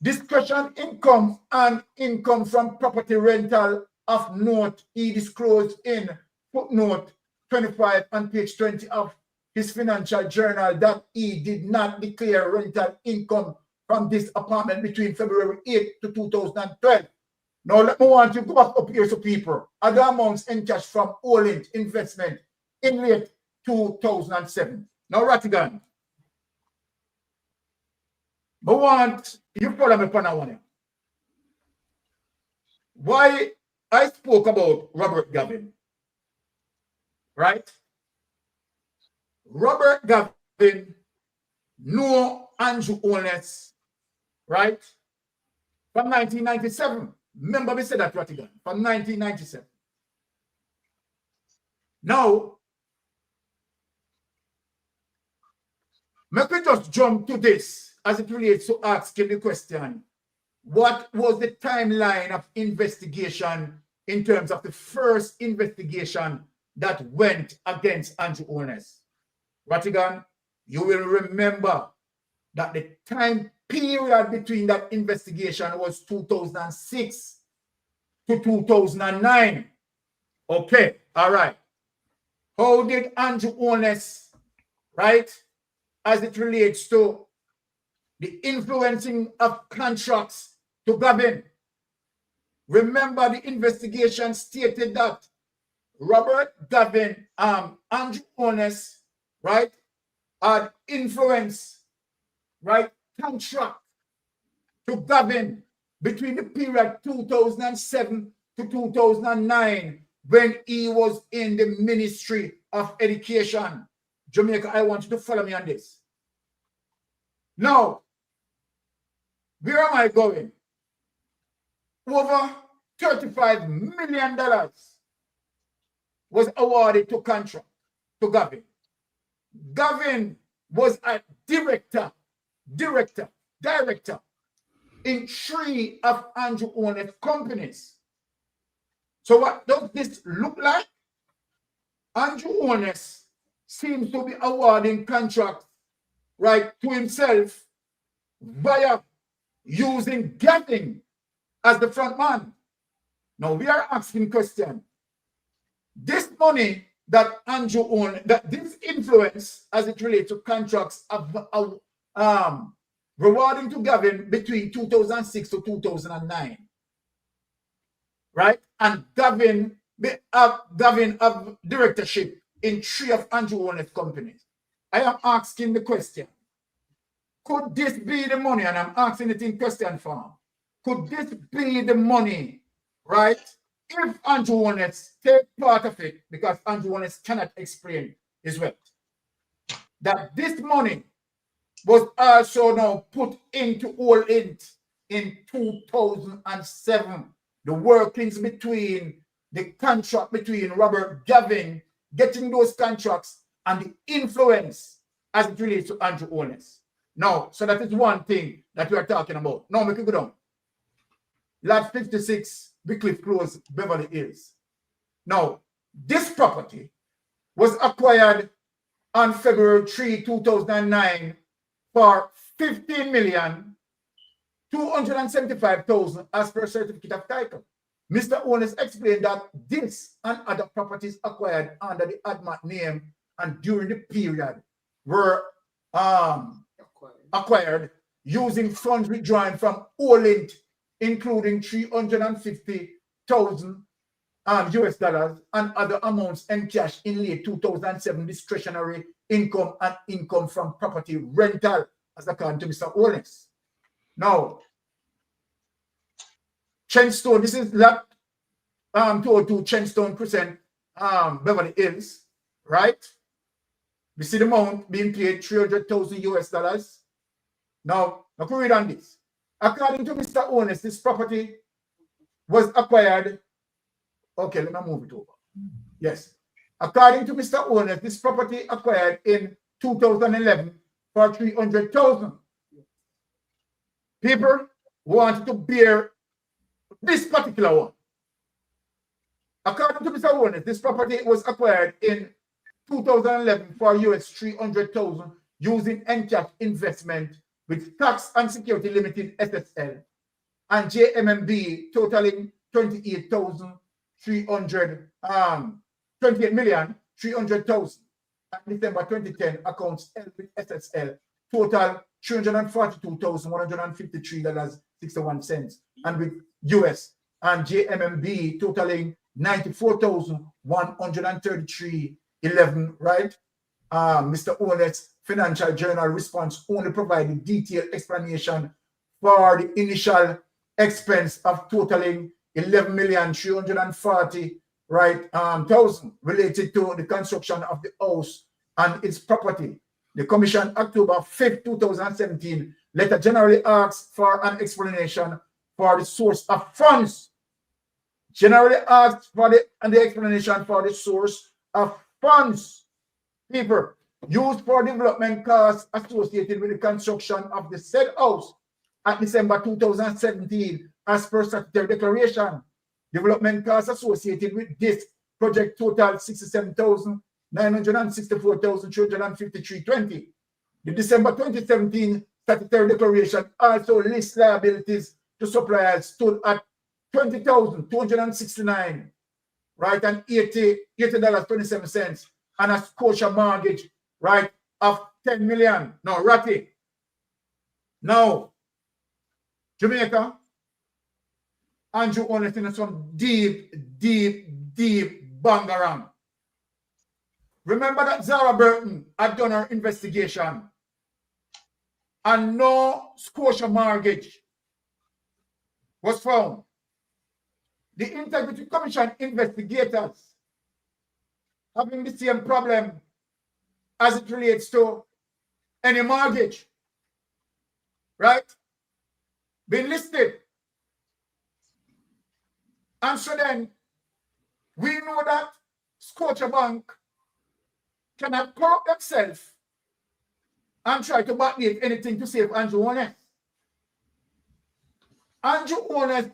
Discretion income and income from property rental of note he disclosed in footnote 25 on page 20 of his financial journal that he did not declare rental income from this apartment between February 8 to 2012. Now let me want you to go back up here to people. Other amounts encashed from Olint investment in late 2007. Now Rattigan, I want you follow me for one. Why I spoke about Robert Gavin, right? Robert Gavin knew Andrew Holness, right? From 1997. Remember we said that, Rattigan, from 1997. Now, let me just jump to this as it relates to asking the question, what was the timeline of investigation in terms of the first investigation that went against Andrew Holness? Rattigan, you will remember that the time period between that investigation was 2006 to 2009. Okay, all right. How did Andrew Holness, right, as it relates to the influencing of contracts to Gavin? Remember the investigation stated that Robert Gavin, Andrew Holness, right, had influence, right, contract to Gavin between the period 2007 to 2009 when he was in the Ministry of Education. Jamaica, I want you to follow me on this. Now, where am I going? Over $35 million was awarded to contract to Gavin. Gavin was a director in 3 of Andrew Holness companies. So what does this look like? Andrew Holness seems to be awarding contracts, right, to himself via using Gavin as the front man. Now we are asking question. This money that Andrew Holness, that this influence as it relates to contracts of rewarding to Gavin between 2006 to 2009, right? And Gavin of directorship in 3 of Andrew Holness companies. I am asking the question, could this be the money? And I'm asking it in question form. Could this be the money, right? If Andrew Holness take part of it, because Andrew Holness cannot explain his wealth, that this money was also now put into Olint in 2007. The workings between the contract between Robert Gavin getting those contracts and the influence as it relates to Andrew Holness. Now, so that is one thing that we are talking about. Now, we can go down. Lot 56, Wycliffe Close, Beverly Hills. Now, this property was acquired on February 3, 2009 for 15,275,000 as per certificate of title. Mr. Holness explained that this and other properties acquired under the ADMAT name and during the period were acquired using funds withdrawn from Olint, including 350,000 US dollars and other amounts encashed in late 2007 discretionary income and income from property rental, as according to Mr. Holness. Now, Chenstone, this is lot 202 Chenstone Crescent, Beverly Hills, right? We see the amount being paid 300,000 US dollars. Now can we read on this? According to Mr. Holness, this property was acquired. Okay, let me move it over. Yes. According to Mr. Holness, this property acquired in 2011 for 300,000. People wanted to bear this particular one. According to Mr. Holness, this property was acquired in 2011 for US 300,000 using encash investment with Tax and Security Limited SSL and JMMB totaling 28,300,000 at December 2010 accounts held with SSL total $342,153.61 and with US and JMMB totaling 94,133.11, right? Mr. Holness Financial Journal response only provided detailed explanation for the initial expense of totaling 11,340,000, right, related to the construction of the house and its property. The Commission, October 5th, 2017, letter generally asks for an explanation for the source of funds. Generally asks for the explanation for the source of funds, people, used for development costs associated with the construction of the said house at December 2017 as per statutory declaration. Development costs associated with this project total 67,964,353.20. The December 2017 statutory declaration also lists liabilities to suppliers stood at 20,269, right, and $80.27, and a Scotia mortgage, right, of 10 million. No, Ratty. Now, Jamaica, Andrew Holness in some deep bangarang. Remember that Zara Burton had done her investigation and no Scotia mortgage was found. The Integrity Commission investigators having the same problem as it relates to any mortgage, right? Been listed. And so then we know that Scotiabank cannot corrupt themselves and try to backdate anything to save Andrew Holness. Andrew Holness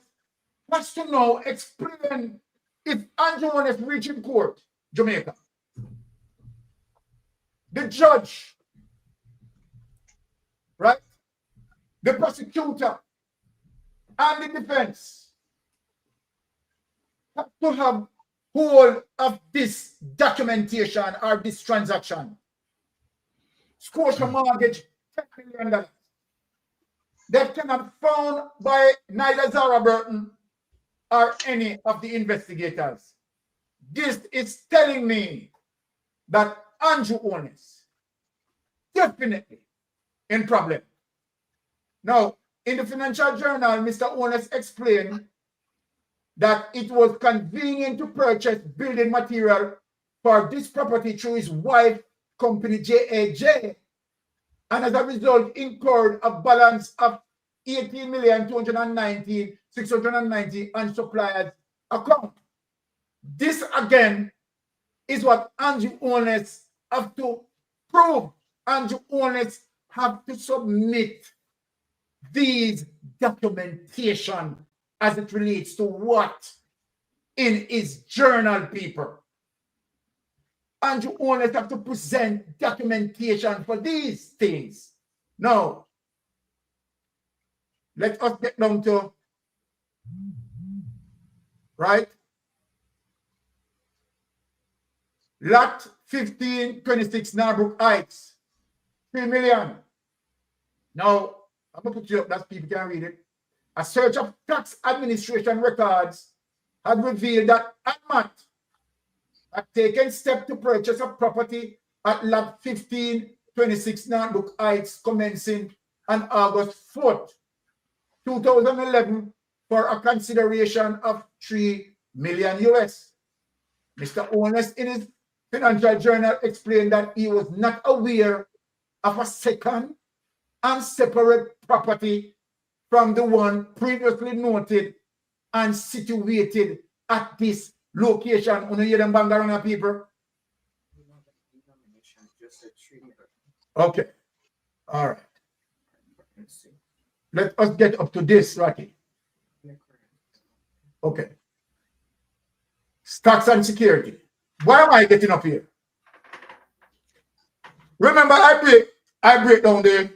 has to now explain if Andrew Holness reaching court, Jamaica. The judge, right? The prosecutor and the defense have to have hold of this documentation or this transaction. Scotia mortgage, $10 million. That cannot be found by neither Zara Burton or any of the investigators. This is telling me that Andrew Holness definitely in problem. Now, in the Financial Journal, Mr. Holness explained that it was convenient to purchase building material for this property through his wife company JAJ, and as a result incurred a balance of 18,290,690 on suppliers' account. This again is what Andrew Holness have to prove. Andrew Holness have to submit these documentation as it relates to what in his journal, people. Andrew Holness have to present documentation for these things. Now, let us get down to, right? Lot 1526 Narbrook Heights, 3 million. Now, I'm going to put you up that people can read it. A search of tax administration records had revealed that ADMAT had taken steps to purchase a property at lot 1526 Narbrook Heights commencing on August 4th, 2011 for a consideration of $3 million US. Mr. Holness in his financial journal explained that he was not aware of a second and separate property from the one previously noted and situated at this location. On hear them bang around people? Okay. All right. Let us get up to this, Rocky. Okay. Stocks and security. Why am I getting up here? Remember, I break down the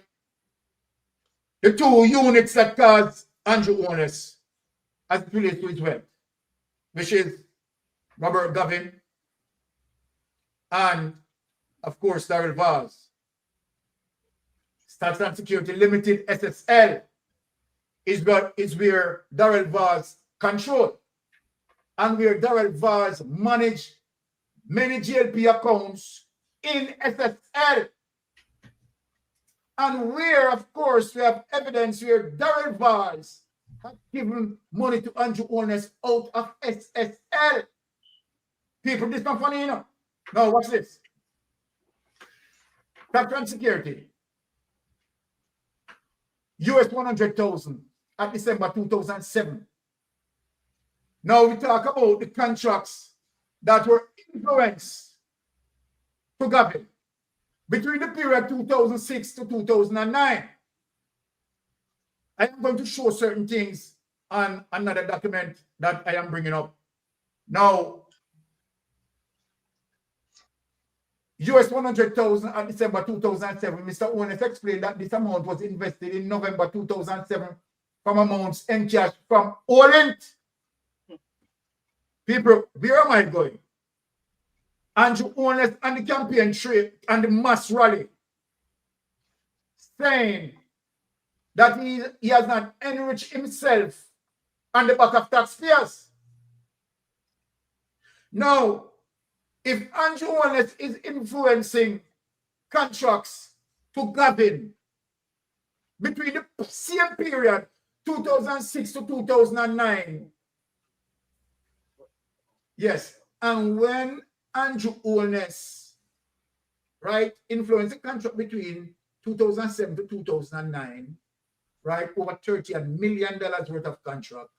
two units that caused Andrew Holness as it relates to his wealth, which is Robert Gavin and, of course, Darrell Vaz. Stocks and Security Limited, SSL, is where Darrell Vaz controlled and where Darrell Vaz managed many GLP accounts in SSL. And where, of course, we have evidence where Darrell Vaz had given money to Andrew Holness out of SSL. People, this is not funny, you know. Now, watch this. Stocks and Security. US 100,000 at December 2007. Now we talk about the contracts that were influenced to Gavin between the period 2006 to 2009. I am going to show certain things on another document that I am bringing up. Now, US 100,000 at December 2007, Mr. Holness explained that this amount was invested in November 2007 from amounts in cash from Orient. People, where am I going? Andrew Holness and the campaign trade and the mass rally saying that he has not enriched himself on the back of taxpayers. Now, if Andrew Holness is influencing contracts to Gavin between the same period, 2006 to 2009, yes, and when Andrew Holness, right, influenced the contract between 2007 to 2009, right, over $30 million worth of contract,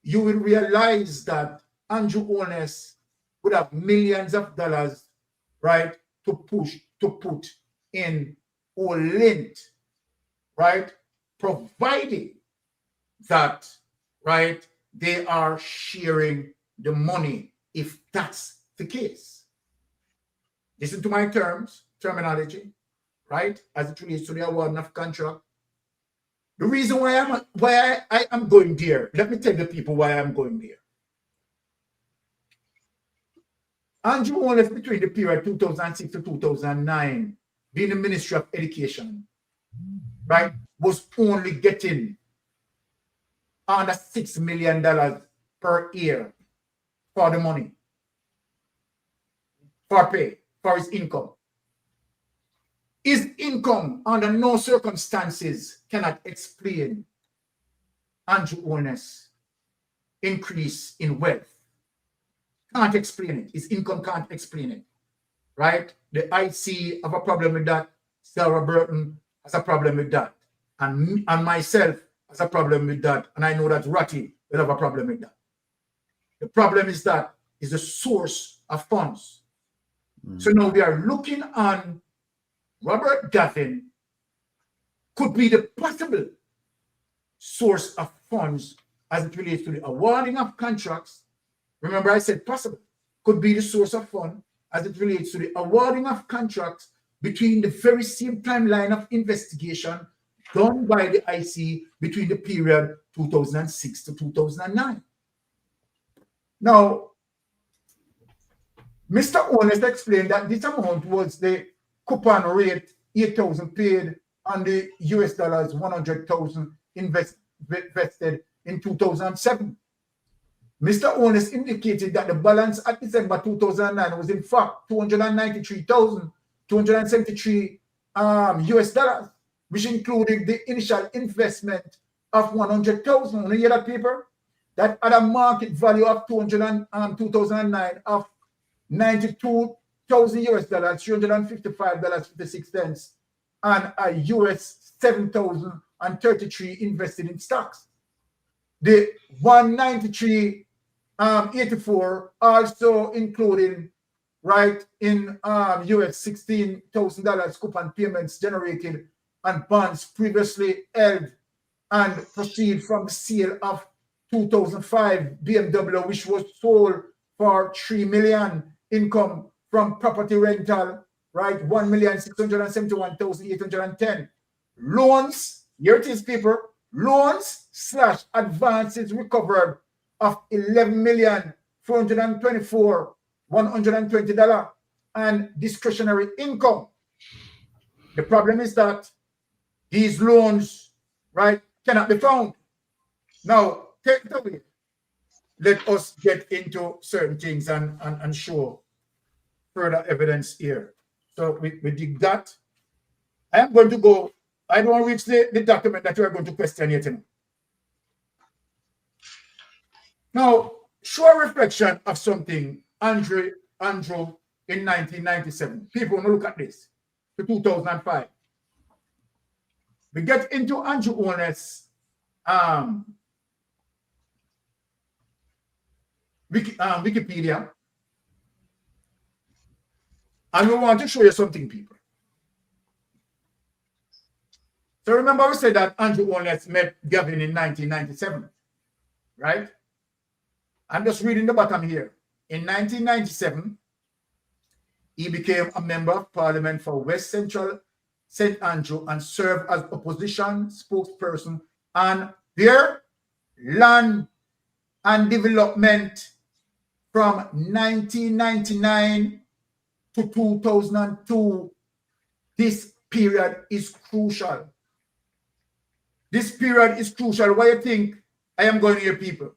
you will realize that Andrew Holness would have millions of dollars, right, to put in Orient, right, providing that, right, they are sharing the money if that's the case. Listen to my terminology, right, as it relates to the awarding of contract. The reason why I am going there, let me tell the people why I'm going there. Andrew Holness between the period 2006 to 2009, being the Ministry of Education, right, was only getting under $6 million per year for the money, for pay, for his income. His income under no circumstances cannot explain Andrew Holness' increase in wealth. Can't explain it. His income can't explain it, right? The IC have a problem with that. Sarah Burton has a problem with that. And myself has a problem with that. And I know that Ratty will have a problem with that. The problem is that is the source of funds. So now we are looking on Robert Gavin could be the possible source of funds as it relates to the awarding of contracts. Remember, I said possible. Could be the source of fund as it relates to the awarding of contracts between the very same timeline of investigation done by the IC between the period 2006 to 2009. Now, Mr. Holness explained that this amount was the coupon rate, 8,000 paid on the US dollars, 100,000 invested in 2007. Mr. Holness indicated that the balance at December 2009 was in fact 293,273 US dollars, which included the initial investment of 100,000. On the other paper, that had a market value of 2009 of 92,000 US dollars, $355.56, and a US 7,033 invested in stocks. The 193.84 also including right in US $16,000 coupon payments generated on bonds previously held and proceed from the sale of 2005 BMW, which was sold for $3 million, income from property rental, right, 1,671,810. Loans, here it is, people, loans / advances recovered of $11,424,120 and discretionary income. The problem is that these loans, right, cannot be found. Now, take it away. Let us get into certain things and show further evidence here. So we dig that. I am going to go, I don't want to reach the document that you are going to question yet. Now, show a reflection of something Andrew in 1997. People want to look at this, to 2005. We get into Andrew Holness Wikipedia, and we want to show you something, people. So remember we said that Andrew Holness met Gavin in 1997, right? I'm just reading the bottom here. In 1997, he became a member of parliament for West Central St. Andrew and served as opposition spokesperson on their land and development from 1999 to 2002. This period is crucial. This period is crucial. Why you think I am going here, people?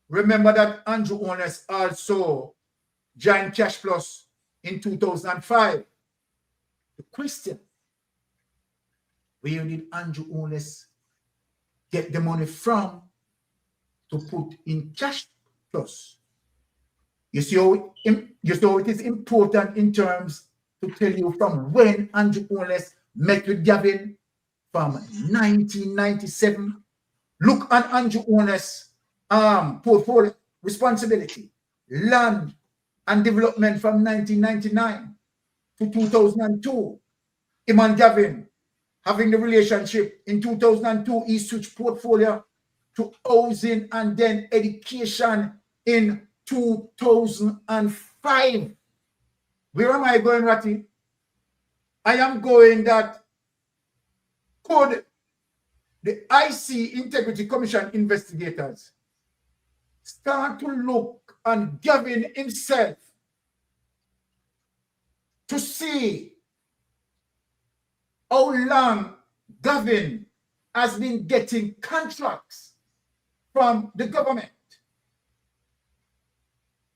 Remember that Andrew Holness also joined Cash Plus in 2005. The question, where did Andrew Holness get the money from to put in Cash Plus? You see how it is important in terms to tell you from when Andrew Holness met with Gavin, from 1997. Look at Andrew Holness' portfolio responsibility, land and development from 1999 to 2002. Him and Gavin having the relationship. In 2002, he switched portfolio to housing and then education in 2005. Where am I going, Ratty? I am going that could the IC Integrity Commission investigators start to look on Gavin himself to see how long Gavin has been getting contracts from the government,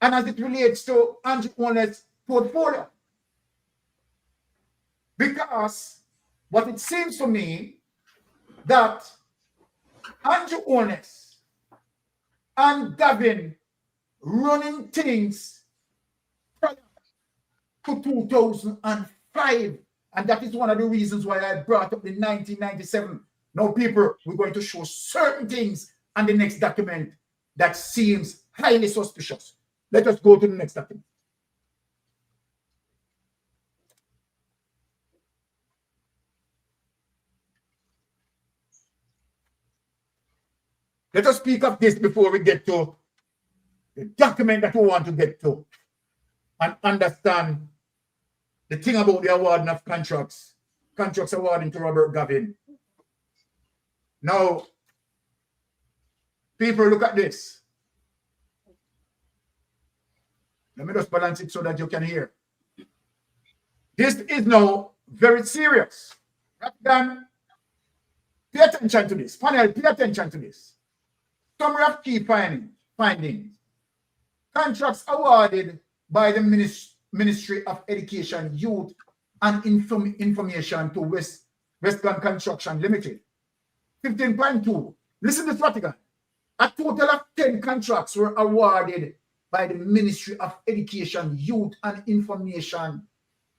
and as it relates to Andrew Holness' portfolio. Because what it seems to me that Andrew Holness and Gavin running things prior to 2005, and that is one of the reasons why I brought up the 1997. Now, people, we're going to show certain things on the next document that seems highly suspicious. Let us go to the next document. Let us speak of this before we get to the document that we want to get to and understand the thing about the awarding of contracts contracts awarding to Robert Gavin. Now, people, look at this. Let me just balance it so that you can hear. This is now very serious. Then pay attention to this. Panel, pay attention to this. Summary of key findings. Contracts awarded by the Ministry of Education, Youth and Information to Western Construction Limited. 15.2. Listen to this, Vatican. A total of 10 contracts were awarded by the Ministry of Education, Youth and Information,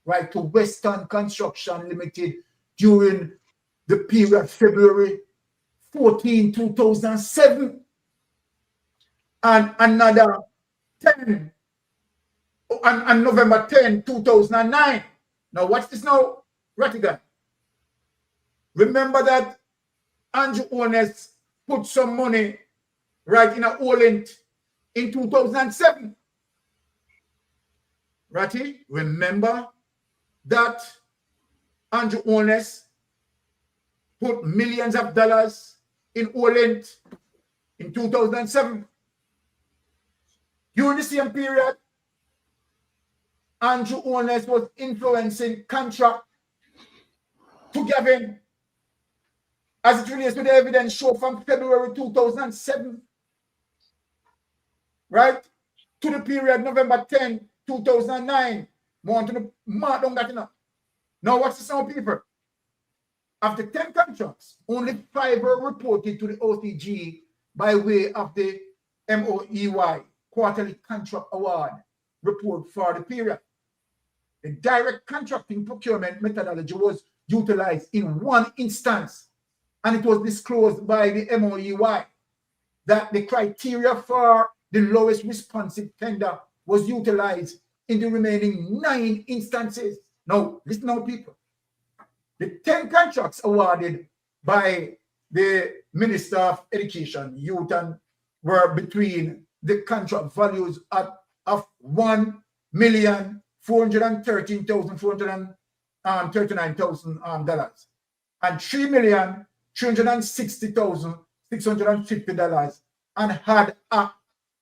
right, to Western Construction Limited during the period February 14, 2007, and another 10 and November 10, 2009. Now, watch this now, Rattigan. Remember that Andrew Holness put some money right in a Orient in 2007. Ratty, remember that Andrew Holness put millions of dollars in Orient in 2007. During the same period, Andrew Holness was influencing contract to Gavin as it relates to the evidence show from February 2007, right, to the period November 10, 2009. More to the mark down that enough. Now, what's this now, people? After 10 contracts, only 5 were reported to the OCG by way of the MOEY quarterly contract award report for the period. The direct contracting procurement methodology was utilized in one instance, and it was disclosed by the MOEY that the criteria for the lowest responsive tender was utilized in the remaining 9 instances. Now, listen now, people. The 10 contracts awarded by the Minister of Education, Youth, and were between the contract values of $1,413,439,000 and $3,360,650 and had a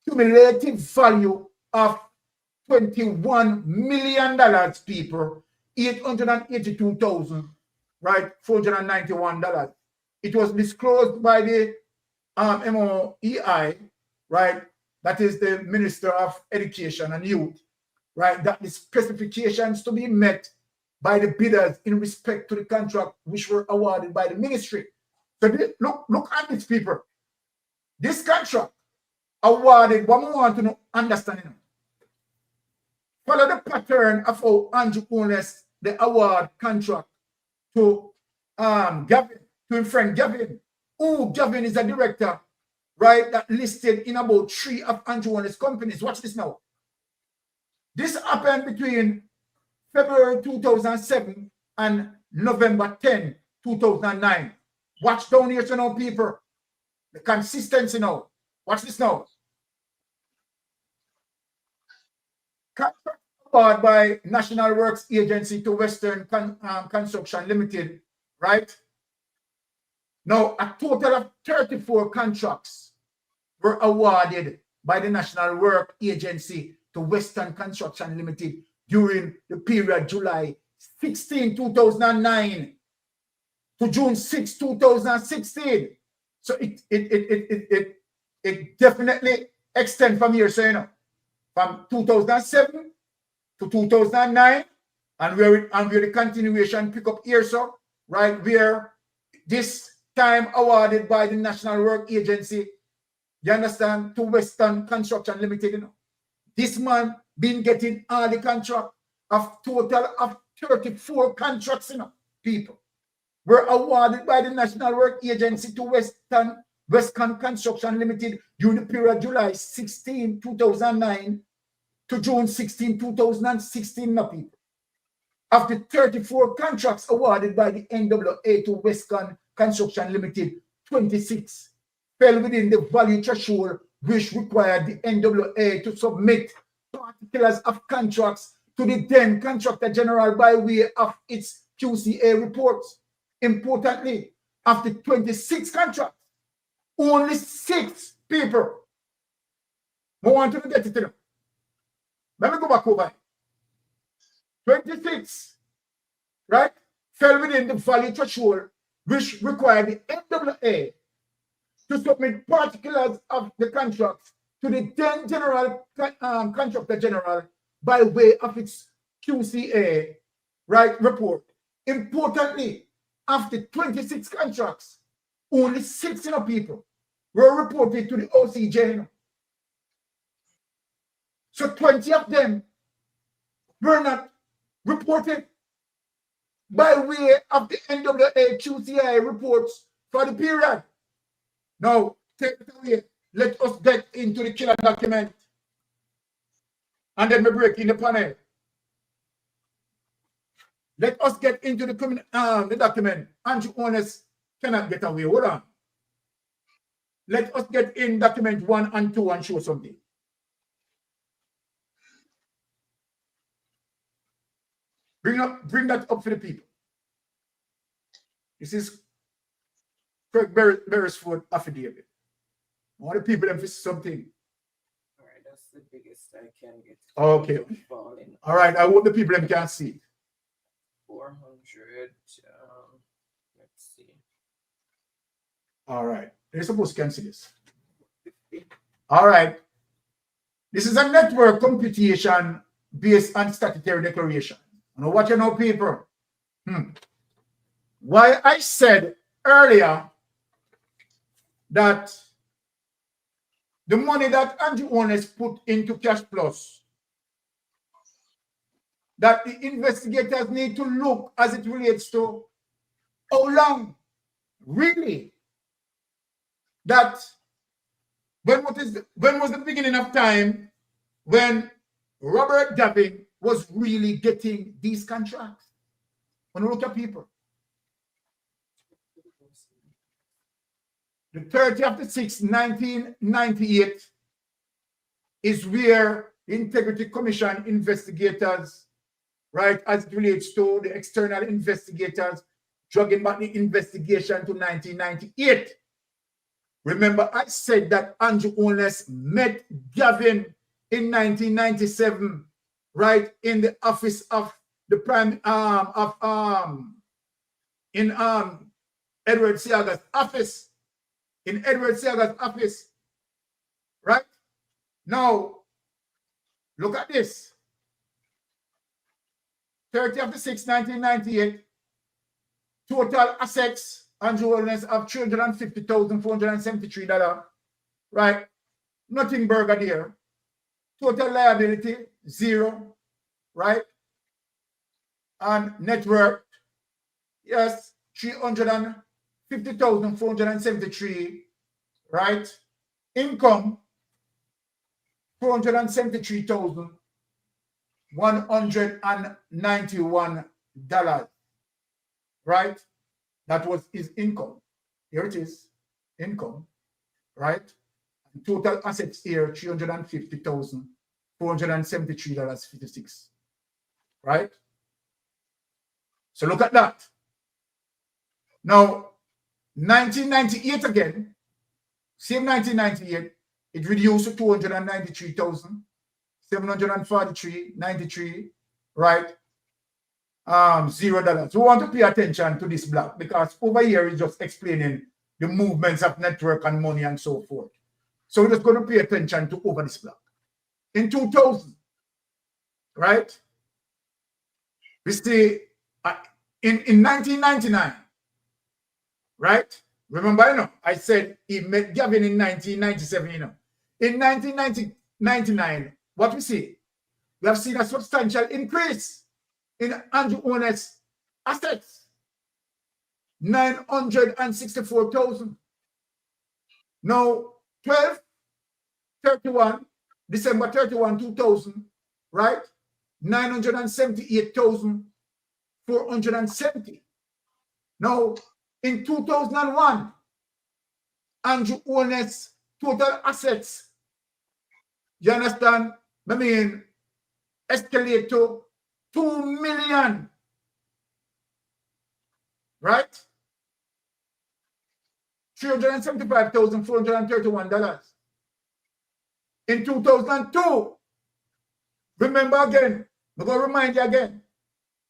cumulative value of $21 million, people, $882,000, right, $491. It was disclosed by the MOEI, right, that is the Minister of Education and Youth, right, that the specifications to be met by the bidders in respect to the contract which were awarded by the ministry. So look at this, people. This contract awarded, what we want to understand, follow the pattern of how Andrew Holness, the award contract to Gavin, to his friend Gavin, who Gavin is a director, right, that listed in about 3 of Andrew Holness companies. Watch this now. This happened between February 2007 and November 10, 2009. Watch down here, so now, people. The consistency now. Watch this now. Contract award by National Works Agency to Western Construction Limited, right? Now, a total of 34 contracts were awarded by the National Work Agency to Western Construction Limited during the period July 16, 2009 to June 6, 2016. So it definitely extends from here, so you know, from 2007 to 2009, and where the continuation pick up here, so right where this time awarded by the National Work Agency, you understand, to Western Construction Limited, you know. This man been getting all the contract of total of 34 contracts, you know, people were awarded by the National Work Agency to Western Construction Limited during the period July 16, 2009 to June 16, 2016, now, people. Of the 34 contracts awarded by the NWA to Western Construction Limited, 26 fell within the value threshold which required the NWA to submit particulars of contracts to the then Contractor General by way of its QCA reports. Importantly, after 26 contracts, only 6 people. I want to get it to them. Let me go back over. 26, right, fell within the value threshold, which required the NWA to submit particulars of the contracts to the then general contractor general by way of its QCA, right, report. Importantly, after 26 contracts, only 6 people were reported to the OCJ. So 20 of them were not reported by way of the NWA QCI reports for the period. Now, take it away. Let us get into the killer document. And then we break in the panel. Let us get into the document. Andrew Holness cannot get away. Hold on. Let us get in document 1 and 2 and show something. Bring that up for the people. This is Craig Berisford affidavit. I want the people to see something. All right, that's the biggest I can get. Okay. All right, I hope the people can see it. 400. Let's see. All right, they're supposed to can see this. All right. This is a network computation based on statutory declaration. Now, what you know, people? Why I said earlier that the money that Andrew Holness put into Cash Plus, that the investigators need to look as it relates to how long, really, that when was the beginning of time when Robert Gavin was really getting these contracts? When you look at people, the 30th of the 6th, 1998 is where the Integrity Commission investigators, right, as it relates to the external investigators, dragging back the investigation to 1998. Remember, I said that Andrew Holness met Gavin in 1997, right, in the office of the Edward Seaga's office. In Edward Seaga's office, right? Now, look at this. 30th of the 6th, 1998, total assets, Andrew Holness of $350,473, right? Nothing burger there. Total liability, 0, right? And net worth, yes, $350,473, right? Income, $473,191, right? That was his income. Here it is, income, right? And total assets here, $350,473.56, right? So look at that. Now, 1998 again, same 1998, it reduced to 293,743.93, right? $0. We want to pay attention to this block because over here is just explaining the movements of network and money and so forth. So we're just going to pay attention to over this block. In 2000, right? We see in 1999, right? Remember, you know, I said he met Gavin in 1997, you know. In 1999, what we see? We have seen a substantial increase in Andrew Holness assets. 964,000. Now, December 31, 2000, right? 978,470. Now, in 2001, Andrew Holness total assets, you understand? I mean, escalate to right? $375,431. In 2002, remember again, I'm going to remind you again,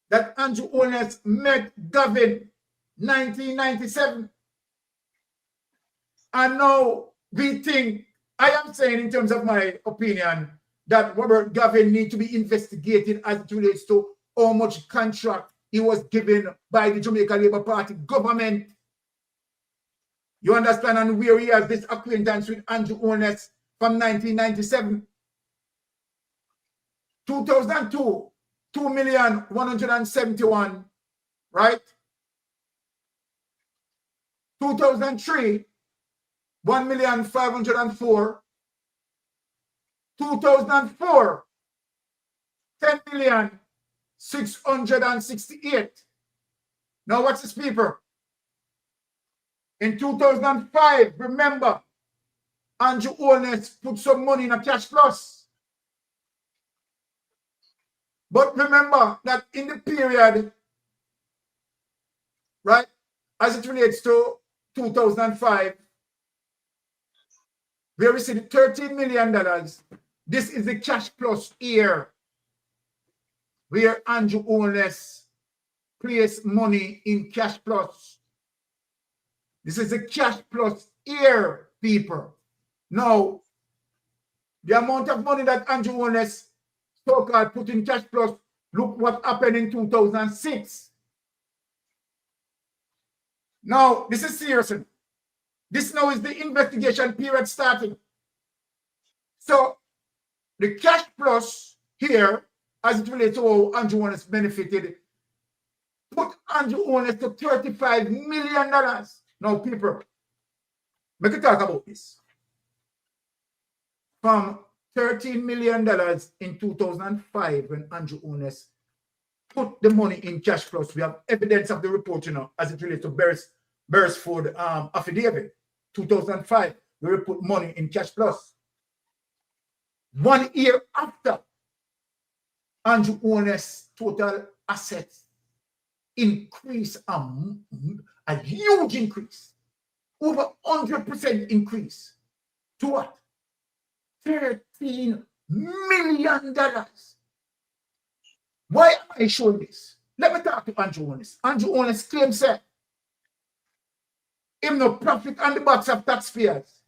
that Andrew Holness met Gavin 1997. And now we think, I am saying in terms of my opinion, that Robert Gavin needs to be investigated as it relates to how much contract he was given by the Jamaica Labour Party government. You understand? And where he has this acquaintance with Andrew Holness from 1997. 2002, 2,171,000, right? 2003, 1,504,000. 2004, 10,668,000. Now what's this paper? In 2005, remember, Andrew Holness put some money in a cash plus. But remember that in the period, right, as it relates to 2005, where we see the $13 million, this is the cash plus year where Andrew Holness placed money in cash plus. This is a cash plus year, people. Now, the amount of money that Andrew Holness so-called put in cash plus, look what happened in 2006. Now, this is serious. This now is the investigation period starting. So, the cash plus here, as it relates to how Andrew Holness benefited, put Andrew Holness to $35 million. Now, people, make a talk about this. From $13 million in 2005, when Andrew Holness put the money in cash plus, we have evidence of the report, you know, as it relates to Berisford affidavit. 2005, we will put money in cash plus. 1 year after, Andrew Holness' total assets increase, a huge increase, over 100% increase. To what? $13 million. Why am I showing this? Let me talk to Andrew Holness. Andrew Holness claims that him no profit on the backs of taxpayers.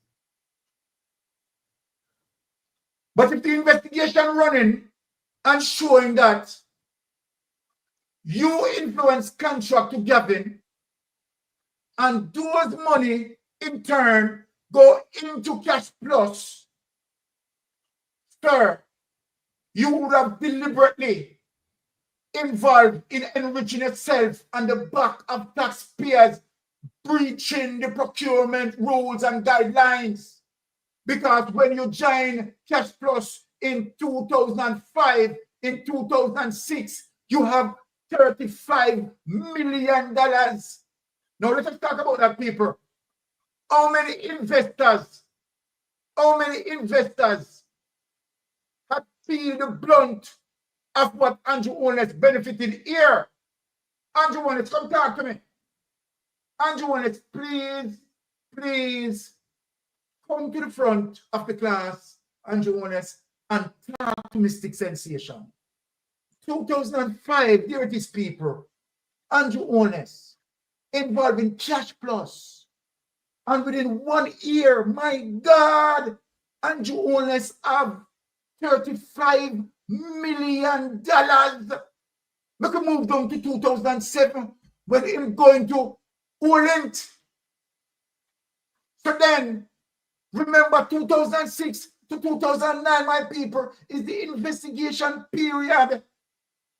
But if the investigation running and showing that you influence contract to Gavin and those money in turn go into cash plus, sir, you would have deliberately involved in enriching yourself on the back of taxpayers breaching the procurement rules and guidelines. Because when you join cash plus in 2005, in 2006, you have $35 million. Now let us talk about that, people. How many investors have feel the blunt of what Andrew Holness benefited here? Andrew Holness, come talk to me. Andrew Holness, please come to the front of the class, Andrew Holness, and talk to Mystic Sensation. 2005, there it is, people. Andrew Holness involved in cash plus. And within 1 year, my God, Andrew Holness have $35 million. Look at move down to 2007 when him going to Orient. So then, remember 2006 to 2009, my people, is the investigation period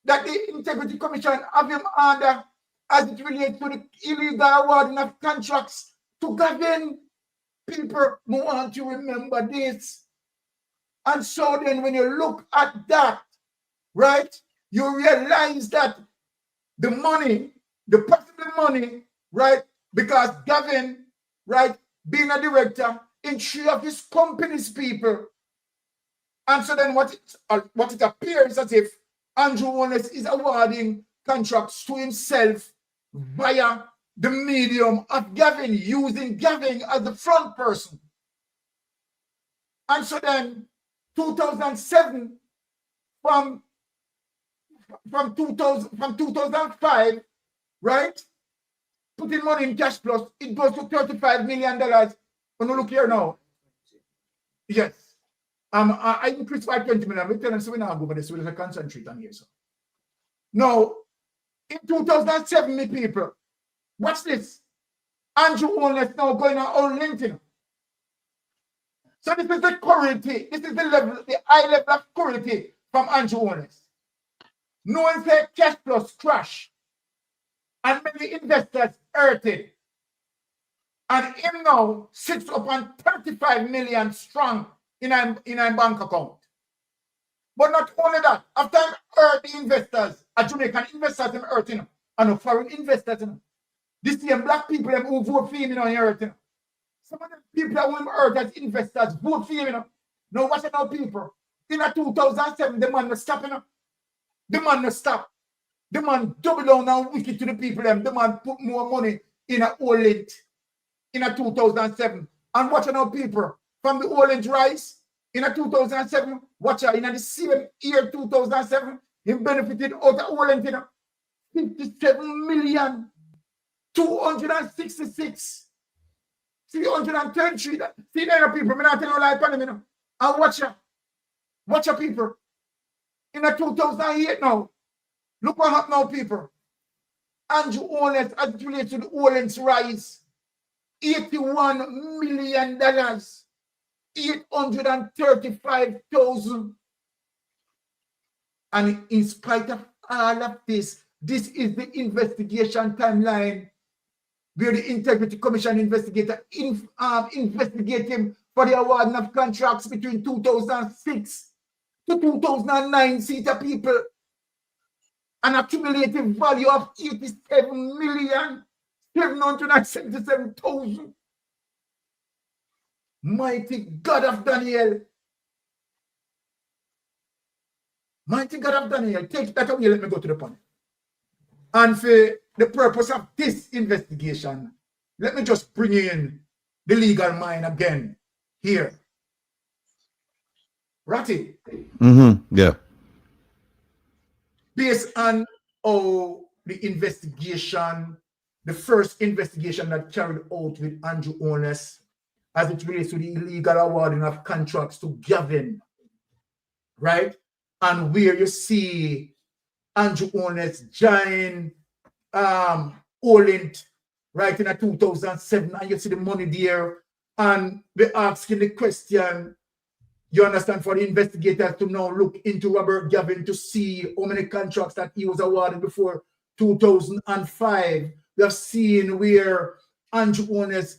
that the Integrity Commission have him under as it relates to the illegal awarding of contracts to Gavin. People want to remember this. And so then when you look at that, right, you realize that the money, the possible money, right, because Gavin, right, being a director in 3 of his company's people. And so then what it appears as if Andrew Holness is awarding contracts to himself via the medium of Gavin, using Gavin as the front person. And so then 2007, from 2005, right? Putting money in cash plus, it goes to $35 million. When you look here now. Yes. I increased by 20 million. We tell them, so we now go over this, so we'll concentrate on here. So. Now, in 2007, me people, watch this. Andrew Holness now going on LinkedIn. So this is the currency, this is the level, the high level of currency from Andrew Holness. No one said cash plus crash. And many investors hurted. And him now sits upon 35 million strong in a bank account. But not only that, after him hurt the investors, Jamaican investors him hurting, and foreign investors him. This same black people them who vote for him, you know, hurting. Some of the people that will hurt as investors vote for him, you know. Now watch it now, people. In 2007, the man was stopping. You know. The man was stop. The man double down and wicked to the people. Them. The man put more money in a wallet in 2007. And watch it now, people. From the orange rise in 2007, watch out, in the same year 2007, he benefited out of orange, you know, 57,266,333. See there, people, I'm not telling you like that, you know. And watch out, people. In 2008 now, look what happened now, people. Andrew Holness, as it relates to the orange rise, $81 million. 835,000. And in spite of all of this, this is the investigation timeline where the Integrity Commission investigator investigate him for the awarding of contracts between 2006 to 2009, CETA people. An accumulative value of 87,777,000. Mighty God of Daniel. Mighty God of Daniel. Take that away. Let me go to the point. And for the purpose of this investigation, let me just bring in the legal mind again here. Ratty. Yeah. Based on the investigation, the first investigation that carried out with Andrew Holness, as it relates to the illegal awarding of contracts to Gavin, right? And where you see Andrew Holness join Olint, right, in 2007, and you see the money there, and they're asking the question, you understand, for the investigators to now look into Robert Gavin to see how many contracts that he was awarded before 2005. We have seen where Andrew Holness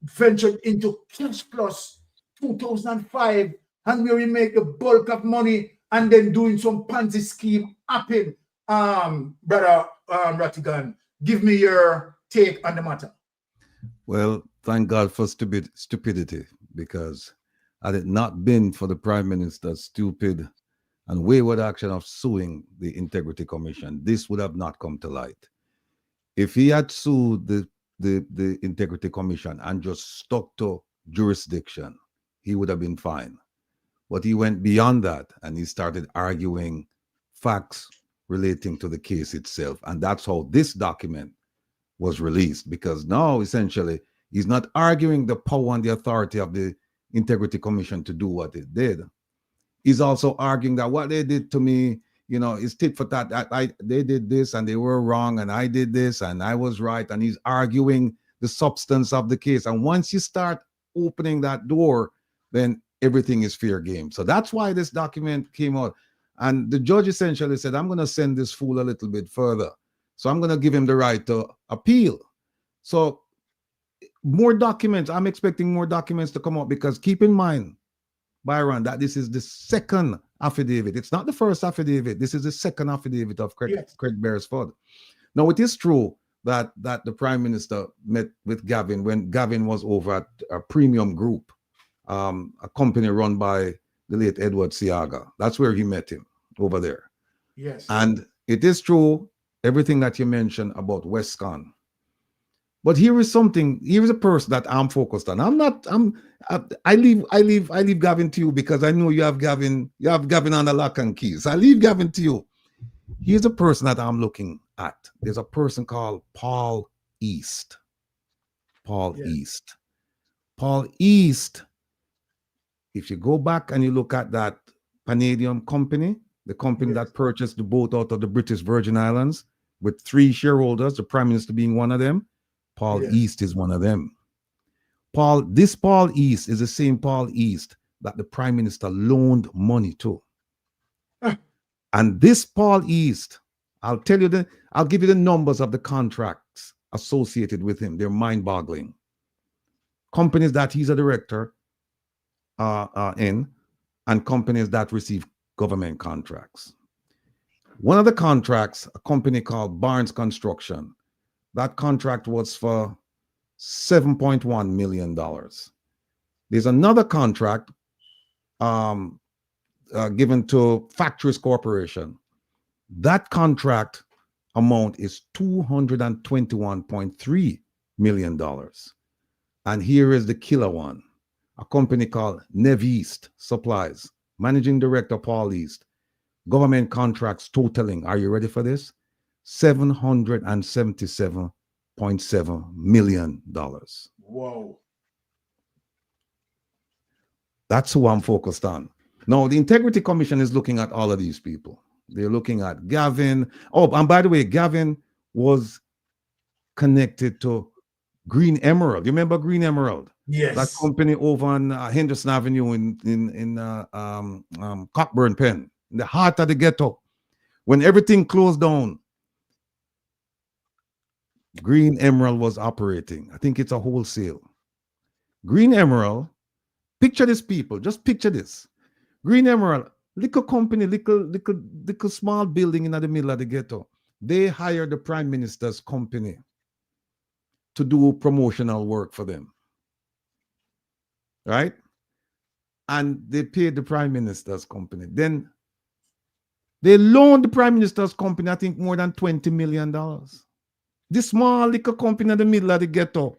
ventured into cash plus 2005, and where we make the bulk of money and then doing some Ponzi scheme happen. Brother Rattigan, give me your take on the matter. Well, thank God for stupidity, because had it not been for the Prime Minister's stupid and wayward action of suing the Integrity Commission, this would have not come to light. If he had sued the Integrity Commission and just stuck to jurisdiction, he would have been fine. But he went beyond that and he started arguing facts relating to the case itself. And that's how this document was released, because now essentially he's not arguing the power and the authority of the Integrity Commission to do what it did. He's also arguing that what they did to me, you know, is tit for tat. They did this and they were wrong, and I did this and I was right. And he's arguing the substance of the case. And once you start opening that door, then everything is fair game. So that's why this document came out. And the judge essentially said, I'm going to send this fool a little bit further. So I'm going to give him the right to appeal. So more documents. I'm expecting more documents to come out, because keep in mind, Byron, that this is the second affidavit. It's not the first affidavit. This is the second affidavit of Craig Berisford. Now, it is true that the Prime Minister met with Gavin when Gavin was over at a Premium Group, a company run by the late Edward Seaga. That's where he met him, over there. Yes. And it is true, everything that you mentioned about Westcon. But here is something. Here is a person that I'm focused on. I leave Gavin to you because I know you have Gavin on the lock and keys. I leave Gavin to you. Here's a person that I'm looking at. There's a person called Paul East. Paul East. Paul East. If you go back and you look at that Panadium company, the company that purchased the boat out of the British Virgin Islands with 3 shareholders, the Prime Minister being one of them, Paul East is one of them. This Paul East is the same Paul East that the Prime Minister loaned money to. And this Paul East, I'll give you the numbers of the contracts associated with him. They're mind-boggling. Companies that he's a director in, and companies that receive government contracts. One of the contracts, a company called Barnes Construction, that contract was for $7.1 million. There's another contract given to Factories Corporation. That contract amount is $221.3 million. And here is the killer one, a company called Nev East Supplies, Managing Director Paul East. Government contracts totaling, are you ready for this? $777.7 million. Whoa. That's who I'm focused on. Now, the Integrity Commission is looking at all of these people. They're looking at Gavin. Oh, and by the way, Gavin was connected to Green Emerald. You remember Green Emerald? Yes. That company over on Henderson Avenue in Cockburn Pen, in the heart of the ghetto. When everything closed down, Green Emerald was operating. I think it's a wholesale. Green Emerald, picture this, people. Just picture this. Green Emerald, little company, little small building in the middle of the ghetto. They hired the Prime Minister's company to do promotional work for them. Right? And they paid the Prime Minister's company. Then they loaned the Prime Minister's company, I think, more than $20 million. This small little company in the middle of the ghetto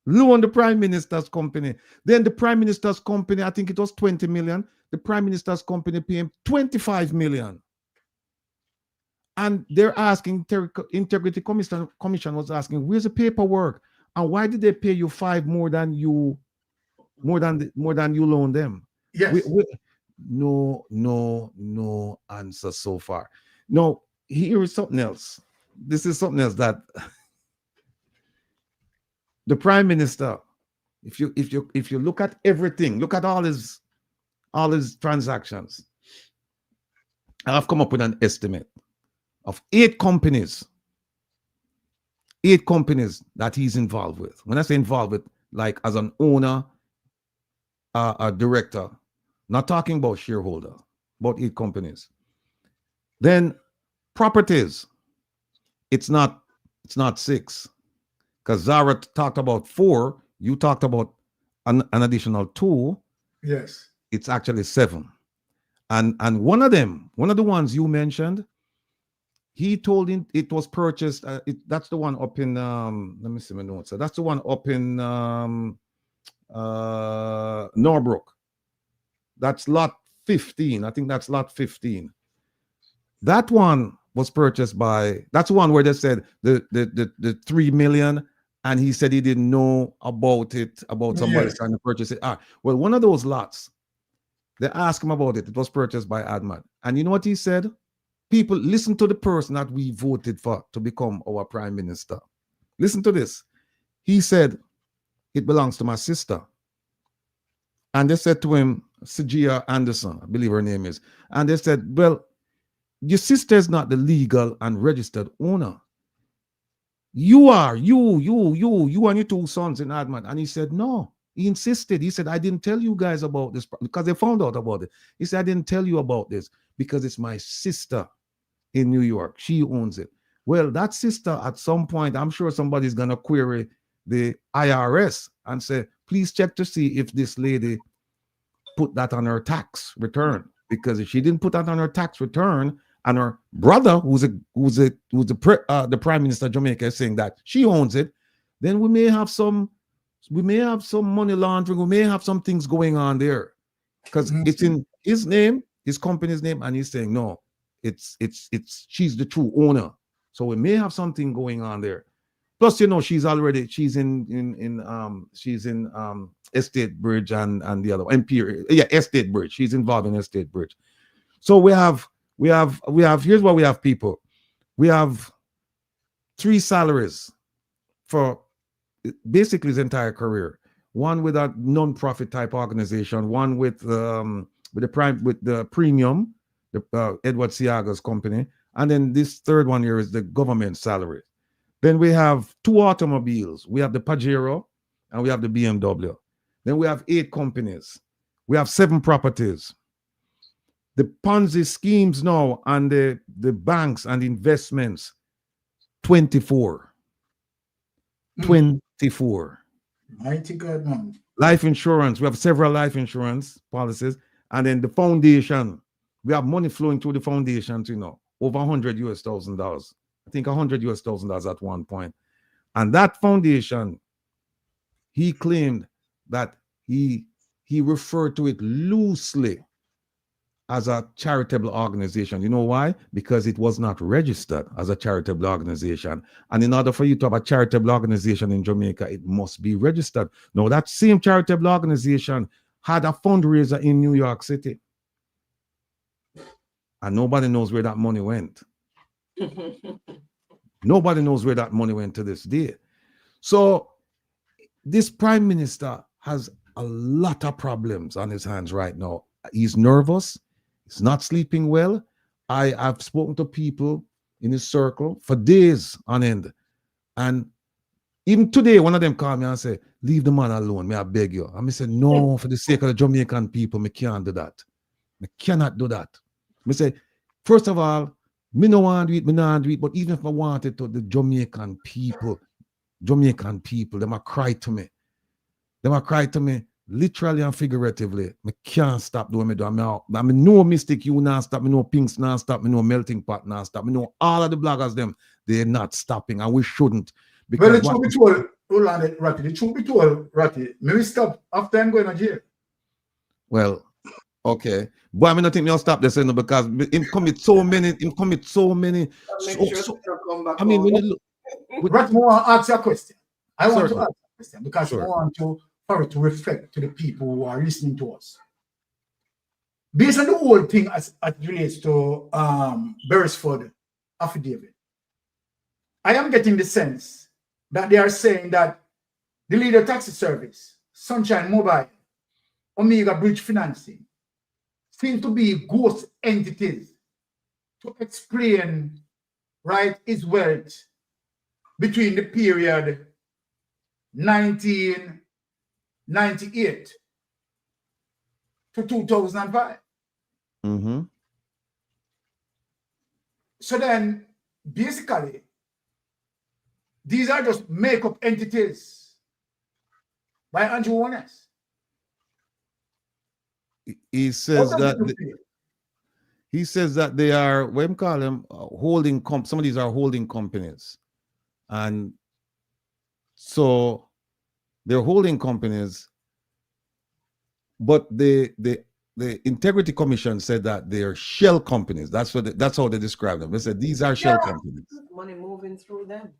loaned the Prime Minister's company. Then the Prime Minister's company, I think it was 20 million. The Prime Minister's company paid him 25 million. And they're asking, Integrity Commission was asking, where's the paperwork? And why did they pay you 5 more than you loaned them? Yes. No answer so far. No, here is something else. This is something else that the Prime Minister, if you look at everything, look at all his transactions, I've come up with an estimate of 8 companies that he's involved with. When I say involved with, like as an owner, a director, not talking about shareholder, about 8 companies. Then properties, it's not 6, because Zara talked about 4, you talked about an additional 2. Yes. It's actually 7. And one of the ones you mentioned, he told him it was purchased. That's the one up in let me see my notes. So that's the one up in Norbrook. That's lot 15. I think that's lot 15. That one was purchased by, that's the one where they said the 3 million, and he said he didn't know about it, about somebody trying to purchase it. Well, one of those lots, they asked him about it. It was purchased by ADMAT. And you know what he said? People, listen to the person that we voted for to become our Prime Minister. Listen to this. He said, it belongs to my sister. And they said to him, Seaga Anderson, I believe her name is. And they said, well, your sister is not the legal and registered owner. You are, you and your 2 sons in ADMAT. And he said, no. He insisted. He said, I didn't tell you guys about this because they found out about it. He said, I didn't tell you about this because it's my sister in New York. She owns it. Well, that sister, at some point, I'm sure somebody's going to query the IRS and say, please check to see if this lady put that on her tax return. Because if she didn't put that on her tax return, and her brother, who's the Prime Minister of Jamaica, is saying that she owns it, then we may have some money laundering, we may have some things going on there. Because it's in his name, his company's name, and he's saying, no, it's she's the true owner. So we may have something going on there. Plus, you know, she's in Estate Bridge and the other Imperial, Estate Bridge. She's involved in Estate Bridge. So we have here's what we have, people. We have 3 salaries for basically his entire career. One with a non-profit type organization, one with the premium, Edward Seaga's company, and then this third one here is the government salary. Then we have 2 automobiles. We have the Pajero and we have the BMW. Then we have 8 companies. We have 7 properties. The Ponzi schemes now and the banks and investments, 24. 24. Mighty God, man. Life insurance. We have several life insurance policies. And then the foundation. We have money flowing through the foundations, you know, over $100,000. I think $100,000 at one point. And that foundation, he claimed that he referred to it loosely as a charitable organization. You know why? Because it was not registered as a charitable organization. And in order for you to have a charitable organization in Jamaica, it must be registered. Now, that same charitable organization had a fundraiser in New York City. And nobody knows where that money went. Nobody knows where that money went to this day. So this prime minister has a lot of problems on his hands right now. He's nervous. He's not sleeping well. I've spoken to people in his circle for days on end. And even today, one of them called me and said, leave the man alone, may I beg you. And I said, no, for the sake of the Jamaican people, me can't do that. Me cannot do that. I say, first of all, me no want to do it, me not do it, but even if I wanted to, the Jamaican people, them a cry to me. Them a cry to me literally and figuratively. Me can't stop doing me do. I mean, no mistake you not stop, me no pinks not stop, me no melting pot not stop. Me know all of the bloggers them, they're not stopping, and we shouldn't. Well, the truth be told, Ratty, the truth be told, Ratty, maybe stop after I'm going to jail. Well, okay. But I mean, I think I'll stop this because him commit so many. I mean, when you look, Ratty, I want to ask you a question. I want to Certainly. ask you a question because Sure. I want for it to reflect to the people who are listening to us. Based on the whole thing as it relates to Berisford affidavit, I am getting the sense that they are saying that the Leader Taxi Service, Sunshine Mobile, Omega Bridge Financing seem to be ghost entities to explain, right, his wealth between the period 1998 to 2005. Mm-hmm. So then, basically, these are just make-up entities by Andrew Holness. He says that they are, what we call them, holding some of these are holding companies, and so they're holding companies, but the Integrity Commission said that they are shell companies. That's how they describe them. They said these are shell companies. Money moving through them.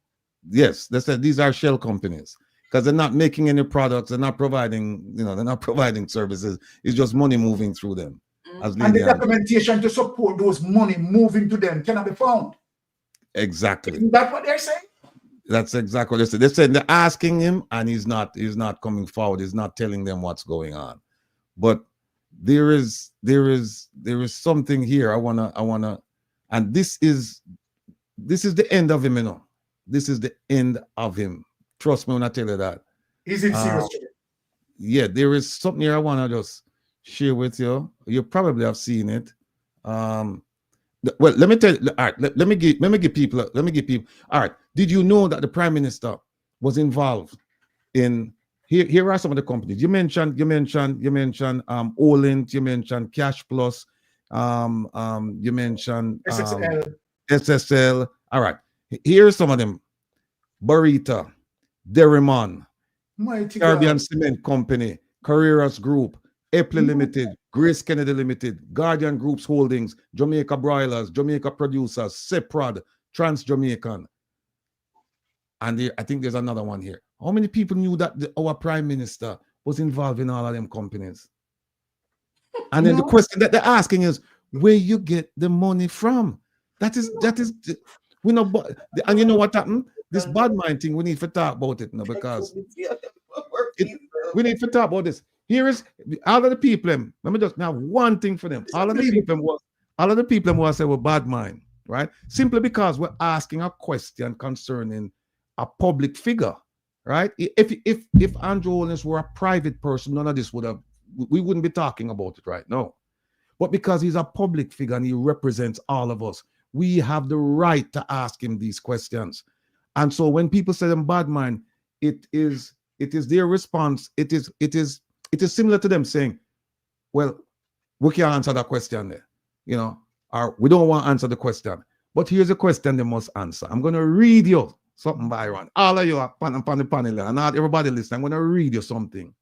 Yes, they said these are shell companies because they're not making any products, they're not providing, they're not providing services. It's just money moving through them. As And the Lady documentation to support those money moving to them cannot be found. Exactly. Isn't that what they're saying? That's exactly what they said. They said they're asking him, and he's not coming forward. He's not telling them what's going on. But there is something here. I wanna, and this is the end of him, This is the end of him. Trust me when I tell you that. Is it serious? Yeah, there is something here I want to just share with you. You probably have seen it. Well, let me tell you. All right, let me give people. All right. Did you know that the Prime Minister was involved in? Here are some of the companies you mentioned. Olint. You mentioned Cash Plus. You mentioned SSL. SSL. All right. Here's some of them. Burrito, Derrimon, Mighty Caribbean God. Cement Company, Carreras Group, Epley Limited, Grace Kennedy Limited, Guardian Groups Holdings, Jamaica Broilers, Jamaica Producers, Seprod, Trans Jamaican. And I think there's another one here. How many people knew that our Prime Minister was involved in all of them companies? And then the question that they're asking is, where you get the money from? That is, we know, and you know what happened? This bad mind thing, we need to talk about it now because we need to talk about this. Here is all of the people. Let me just have one thing for them. All of the people who say we're bad mind, right? Simply because we're asking a question concerning a public figure, right? If Andrew Holness were a private person, none of this we wouldn't be talking about it right now. But because he's a public figure and he represents all of us, we have the right to ask him these questions. And so when people say them bad mind, it is their response. It is similar to them saying, well, we can't answer that question there, you know, or we don't want to answer the question. But here's a question they must answer. I'm going to read you something, Byron. All of you on the panel and not everybody listening. I'm going to read you something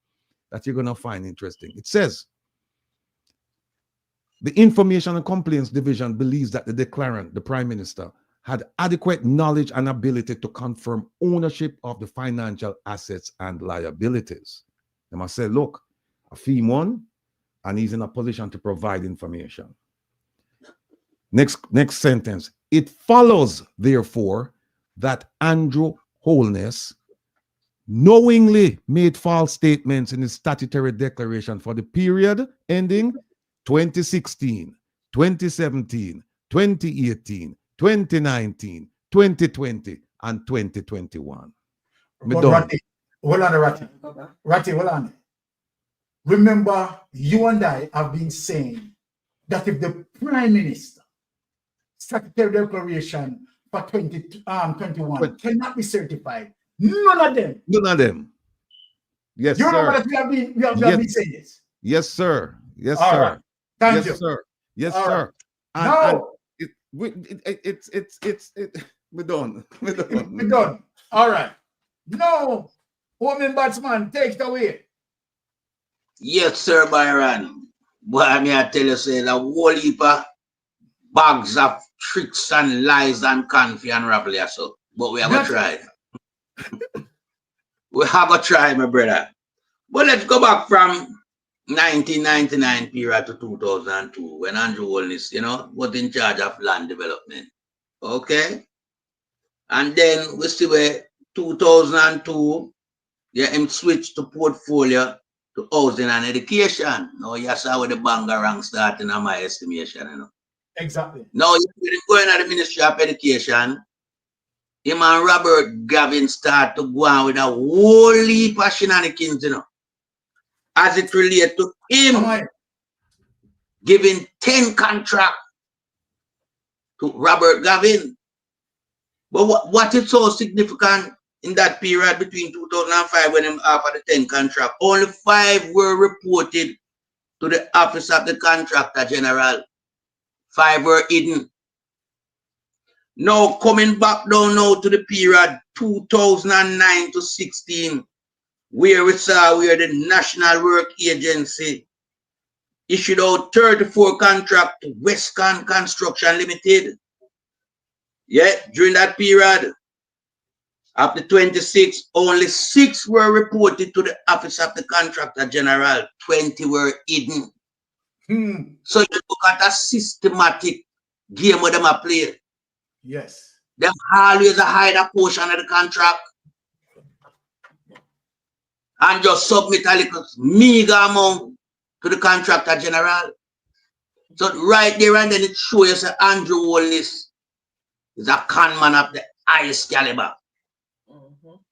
that you're going to find interesting. It says, the Information and Complaints Division believes that the declarant, the Prime Minister, had adequate knowledge and ability to confirm ownership of the financial assets and liabilities. They must say, look, a fee won, and he's in a position to provide information. Next sentence. It follows, therefore, that Andrew Holness knowingly made false statements in his statutory declaration for the period ending 2016, 2017, 2018, 2019, 2020, and 2021. Ratty, hold on. Ratty, hold on. Remember, you and I have been saying that if the Prime Minister statutory declaration for 2021 cannot be certified, none of them. None of them. Yes, you sir. remember that we have been saying this? Yes, sir. Yes, All sir. right. Thank you. Sir. Yes, All sir. right. We're done. We're done. All right. No, woman batsman, take it away. Yes, sir, Byron. Boy, I mean, I tell you, say, the whole heap of bags of tricks and lies and confi and rabble, so. But we have a try. We have a try, my brother. But let's go back from 1999 period to 2002 when Andrew Holness, you know, was in charge of land development. Okay? And then we see where 2002, yeah, him switched to portfolio to housing and education. Now, you saw where the bangarang starting in my estimation, you know. Exactly. Now, you're going at the Ministry of Education, him and Robert Gavin start to go on with a whole heap of shenanigans, you know, as it relates to him giving 10 contracts to Robert Gavin. But what is so significant in that period between 2005 when him offered the 10 contract, only 5 were reported to the Office of the Contractor General. 5 were hidden. Now coming back down now to the period 2009 to 16, where we saw where the National Work Agency issued out 34 contracts to Westcon Construction Limited. Yeah, during that period, of the 26, only 6 were reported to the Office of the Contractor General, 20 were hidden. So you look at a systematic game where them are playing. Yes. They always hide a portion of the contract and just submit a little meager amount to the Contractor General. So right there and then it shows you Andrew Holness is a con man of the highest caliber.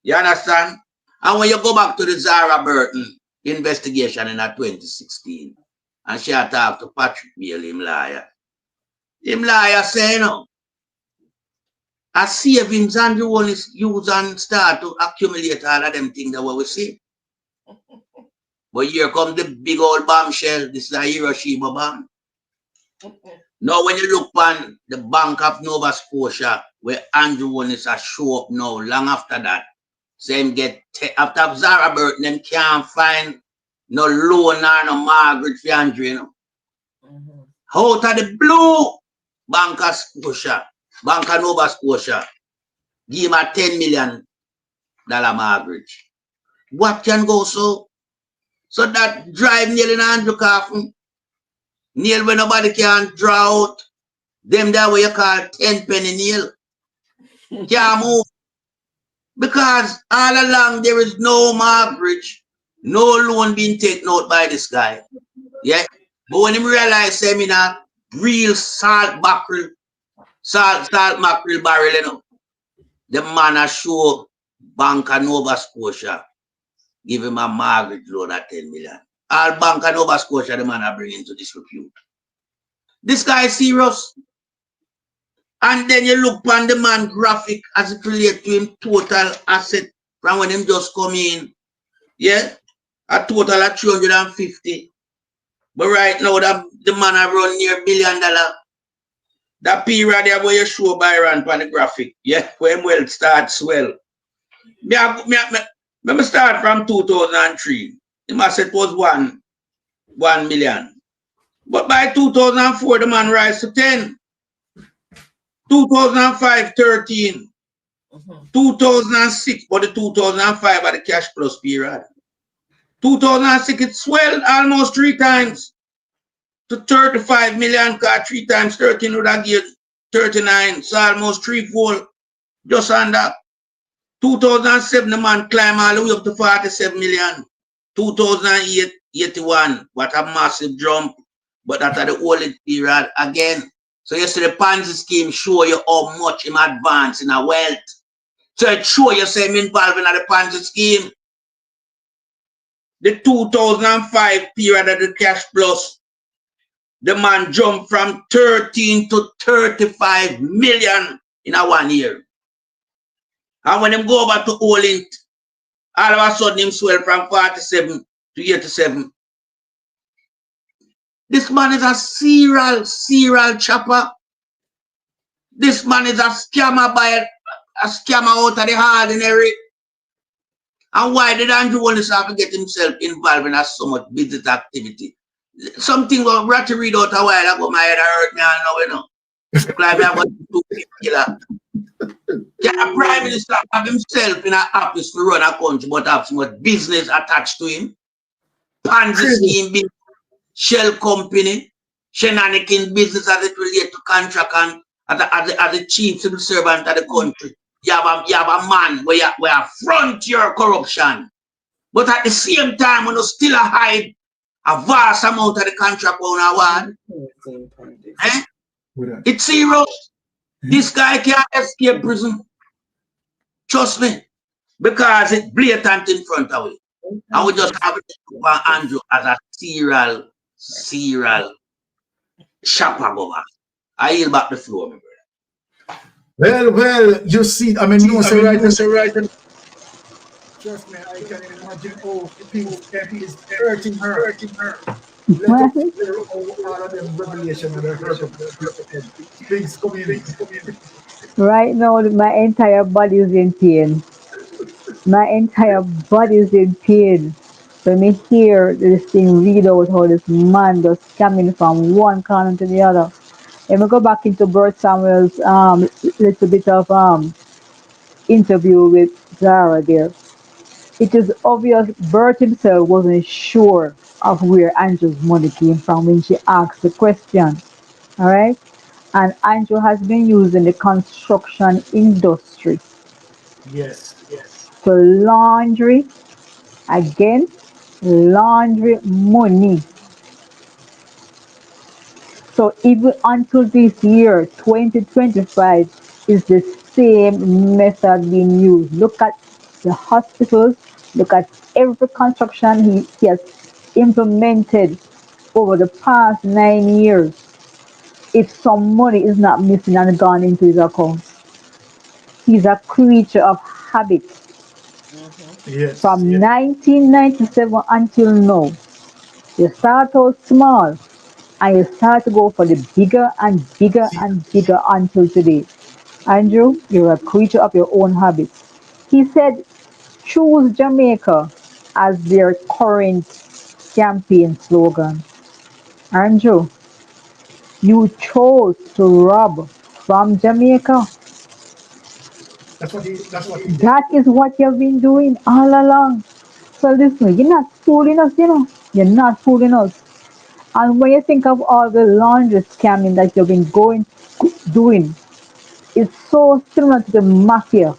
You understand? And when you go back to the Zara Burton investigation in 2016, and she talked to Patrick Beale, him liar. Him liar say, you know, as savings Andrew Holness use and start to accumulate all of them things that we see. But here comes the big old bombshell. This is a Hiroshima bomb. Now, when you look on the Bank of Nova Scotia, where Andrew Holness has show up now, long after that, Same get after Zara Burton, them can't find no loan or no mortgage for Andrew, you know. Out of the blue, Bank of Scotia, Bank of Nova Scotia, give him a $10 million mortgage. What can go so? So that drive nearly in Andrew coffin, nail when nobody can draw out, them that way you call 10 penny nail. Can't move. Because all along there is no mortgage, no loan being taken out by this guy. Yeah. But when he realized say in a real salt mackerel barrel, you know, the man a show Bank of Nova Scotia, give him a mortgage loan at 10 million. All Bank of Nova Scotia, the man a bring into disrepute. This guy is serious. And then you look on the man graphic as it relates to him total asset from when him just come in. Yeah, a total of 350. But right now, the man have run near $1 billion. That period there where you show Byron on the graphic, yeah, when wealth starts swell. Me start from 2003. He must say it was 1 million. But by 2004, the man rise to 10. 2005, 13. 2006, but the 2005 are the cash plus period. 2006, it swelled almost 3 times to 35 million, because 3 times 13 would have given 39, so almost 3-fold, just under. 2007, the man climbed all the way up to 47 million. 2008, 81, what a massive jump, but that's at the old period again. So you see the Ponzi scheme show you how much him advance in a wealth. So it show you say him involved in the Ponzi scheme. The 2005 period of the cash plus, the man jumped from 13 to 35 million in a 1 year. And when him go over to Olint, all of a sudden him swell from 47 to 87. This man is a serial chopper. This man is a scammer a scammer out of the ordinary. And why did Andrew Holness have to get himself involved in so much business activity? Something I had to read out a while ago, my head hurt me now, you know. Like me, I got to killer. Can a prime minister have himself in an office to run a country, but have so much business attached to him? Ponzi scheme, shell company, shenanigan business as it relates to contract and as the chief civil servant of the country. You have a man where you front your corruption. But at the same time, when you still hide a vast amount of the contract on award. Eh? It's serious. This guy can't escape prison. Trust me. Because it's blatant in front of it. And we just have to Andrew as a serial chopper goer. I yield back the floor, my brother. Well, you see, I mean, no, so right. Trust me, I can imagine how things is hurting her. Let us hear all of them revelation and the hurt of things coming in. Right now, my entire body is in pain. My entire body is in pain. When me hear this thing read out how this man just coming from one corner to the other. Let me go back into Bert Samuel's little bit of interview with Zara there. It is obvious Bert himself wasn't sure of where Andrew's money came from when she asked the question. All right? And Andrew has been used in the construction industry Yes. to laundry money. So even until this year, 2025, is the same method being used. Look at the hospitals, look at every construction he has implemented over the past 9 years. If some money is not missing and gone into his account, he's a creature of habit. Yes. From 1997 until now, you start out small and you start to go for the bigger and bigger and bigger until today. Andrew, you're a creature of your own habits. He said choose Jamaica as their current campaign slogan. Andrew, you chose to rob from Jamaica. That is what you've been doing all along. So listen, you're not fooling us, you know. You're not fooling us. And when you think of all the laundry scamming that you've been doing, it's so similar to the mafia,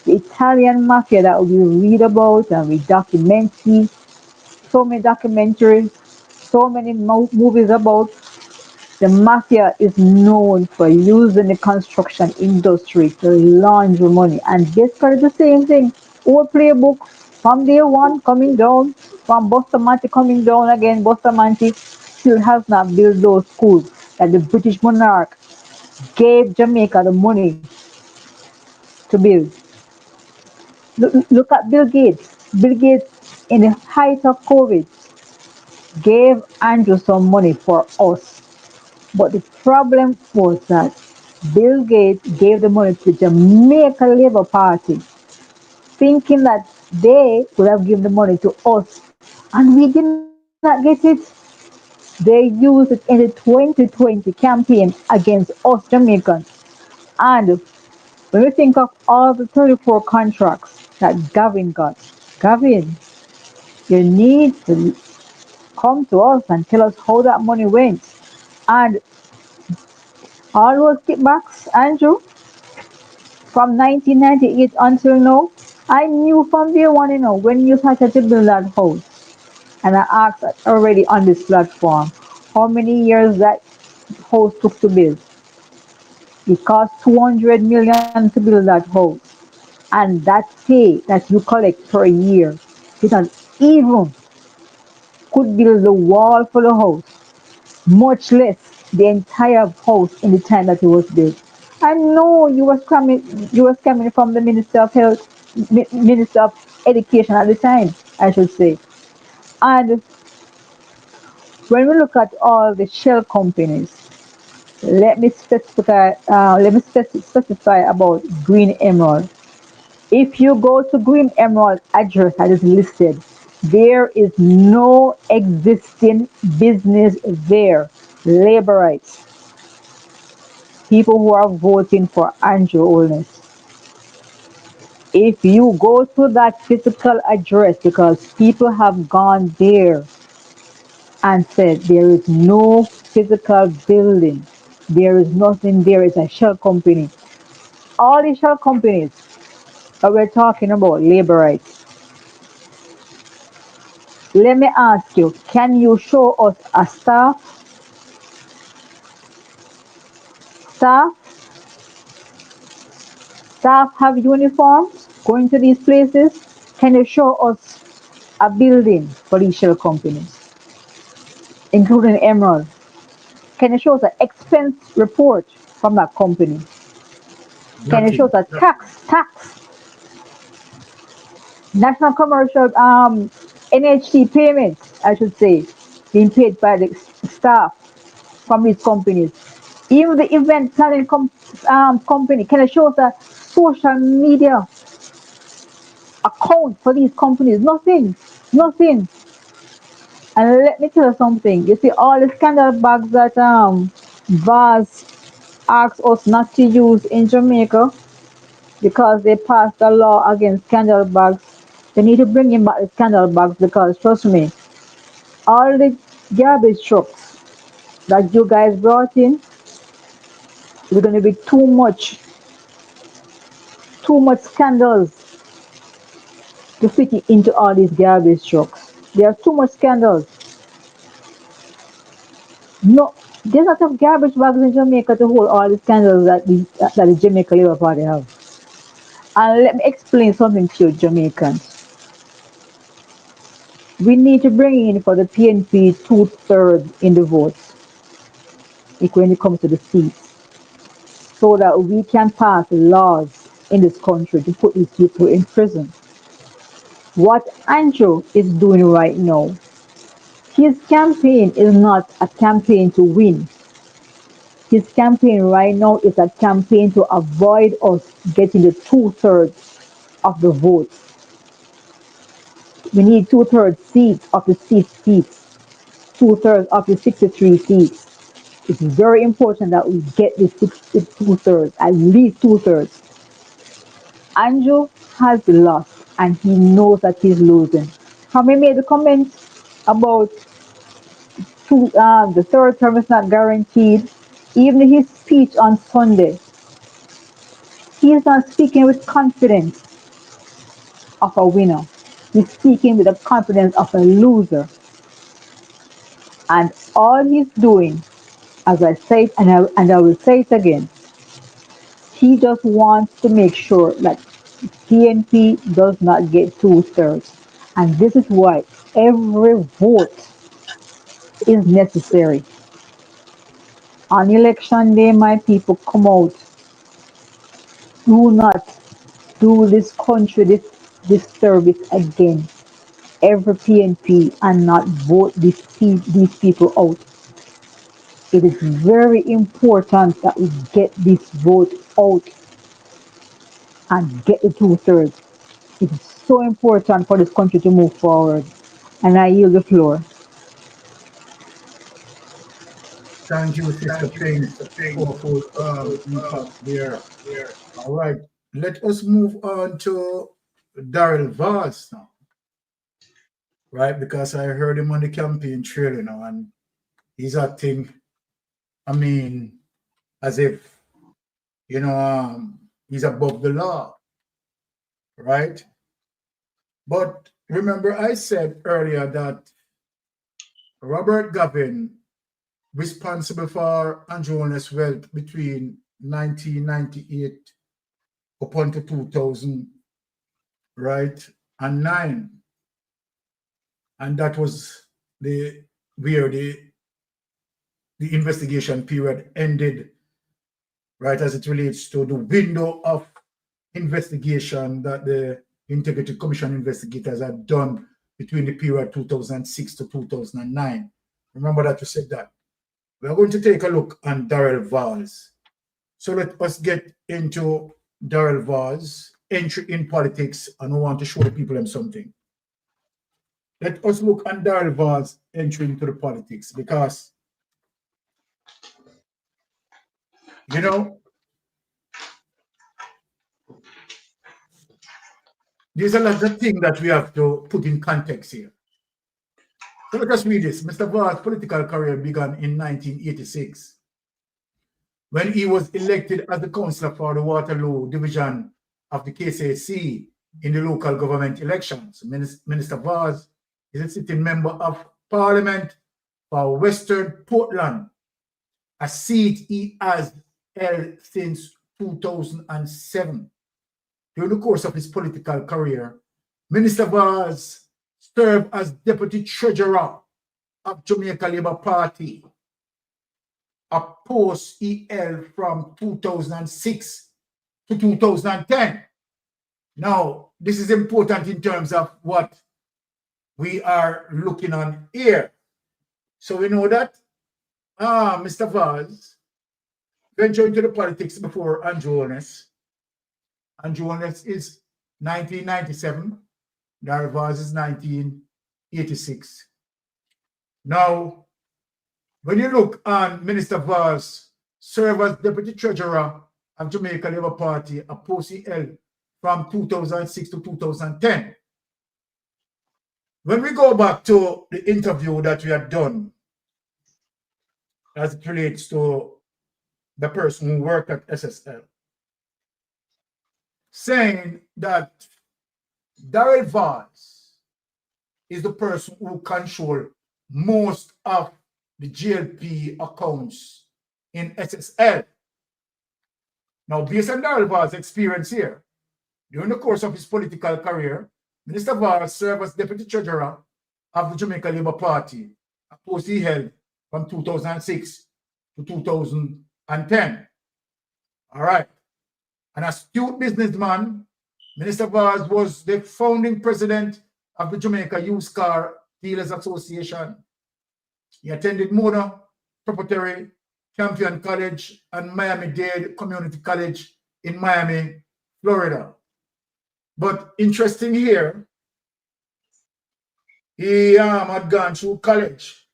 the Italian mafia that we read about and we document, so many documentaries, so many movies about. The mafia is known for using the construction industry to launder money. And Berisford is the same thing. Old playbook from day one coming down, from Bustamante coming down again. Bustamante still has not built those schools that the British monarch gave Jamaica the money to build. Look at Bill Gates. Bill Gates, in the height of COVID, gave Andrew some money for us. But the problem was that Bill Gates gave the money to Jamaica Labour Party, thinking that they would have given the money to us, and we did not get it. They used it in the 2020 campaign against us Jamaicans. And when we think of all the 34 contracts that Gavin got, Gavin, you need to come to us and tell us how that money went. And all those kickbacks, Andrew, from 1998 until now, I knew from day one, you know, when you started to build that house, and I asked already on this platform, how many years that house took to build. It cost 200 million to build that house. And that pay that you collect per year, you not even could build the wall for the house, much less the entire house in the time that it was built. I know you was coming from the Minister of Health, Minister of Education at the time, I should say. And when we look at all the shell companies, let me specify about Green Emerald. If you go to Green Emerald address that is listed, there is no existing business there. Labor rights. People who are voting for Andrew Holness. If you go to that physical address, because people have gone there and said there is no physical building, there is nothing there, it's a shell company. All the shell companies that we're talking about, labor rights. Let me ask you, can you show us a staff have uniforms going to these places? Can you show us a building for these shell companies, including Emerald? Can you show us an expense report from that company? Can you show us a tax, national commercial NHT payments, I should say, being paid by the staff from these companies? Even the event planning company, can you show us a social media account for these companies? Nothing, nothing. And let me tell you something. You see, all the scandal bags that VAS asked us not to use in Jamaica because they passed a law against scandal bags. They need to bring in back the scandal bags because, trust me, all the garbage trucks that you guys brought in is going to be too much scandals to fit it into all these garbage trucks. There are too much scandals. No, there's not enough garbage bags in Jamaica to hold all the scandals that the Jamaica Labour Party have. And let me explain something to you, Jamaicans. We need to bring in for the PNP 2/3 in the votes when it comes to the seats, so that we can pass laws in this country to put these people in prison. What Andrew is doing right now, his campaign is not a campaign to win. His campaign right now is a campaign to avoid us getting the 2/3 of the votes. We need 2/3 seats of the seats, 2/3 of the 63 seats. It's very important that we get this 2/3, at least 2/3. Andrew has lost and he knows that he's losing. Having made the comment about the third term is not guaranteed, even his speech on Sunday, he is not speaking with confidence of a winner. He's speaking with the confidence of a loser. And all he's doing, as I said, and I will say it again, he just wants to make sure that PNP does not get 2/3. And this is why every vote is necessary. On election day, my people, come out. Do not do this country this service again. Every PNP and not vote these people out. It is very important that we get this vote out and get the 2/3. It is so important for this country to move forward. And I yield the floor. Thank you, Sister Pink. Powerful impact there. All right. Let us move on to Daryl Vaz now. Right? Because I heard him on the campaign trail, and he's acting, as if, he's above the law. Right? But remember, I said earlier that Robert Gavin, responsible for Andrew Holness' wealth between 1998 up until 2000, right, and 9, and that was where the investigation period ended, right, as it relates to the window of investigation that the Integrity Commission investigators had done between the period 2006 to 2009. Remember that you said that. We are going to take a look on Daryl Vaz. So let us get into Daryl Vaz, entry in politics, and we want to show the people them something. Let us look on Daryl Vaz entry into the politics, because there's a lot of things that we have to put in context here. So let us read this. Mr. Vaz's political career began in 1986 when he was elected as the councillor for the Waterloo division of the KCC in the local government elections. Minister Vaz is a sitting member of Parliament for Western Portland, a seat he has held since 2007. During the course of his political career, Minister Vaz served as Deputy Treasurer of Jamaica Labour Party, a post he held from 2006 to 2010. Now, this is important in terms of what we are looking on here. So we know that Mr. Vaz ventured into the politics before Andrew Holness. Andrew Holness is 1997. Daryl Vaz is 1986. Now, when you look on Minister Vaz, served as Deputy Treasurer of Jamaica Labour Party, a post he held from 2006 to 2010. When we go back to the interview that we had done, as it relates to the person who worked at SSL, saying that Daryl Vaz is the person who controls most of the GLP accounts in SSL. Now, based on Daryl Vaz's experience here, during the course of his political career, Minister Vaz served as Deputy Treasurer of the Jamaica Labour Party, a post he held from 2006 to 2010. All right. An astute businessman, Minister Vaz was the founding president of the Jamaica Used Car Dealers Association. He attended Mona Preparatory, Campion College, and Miami-Dade Community College in Miami, Florida. But interesting here, he had gone through college,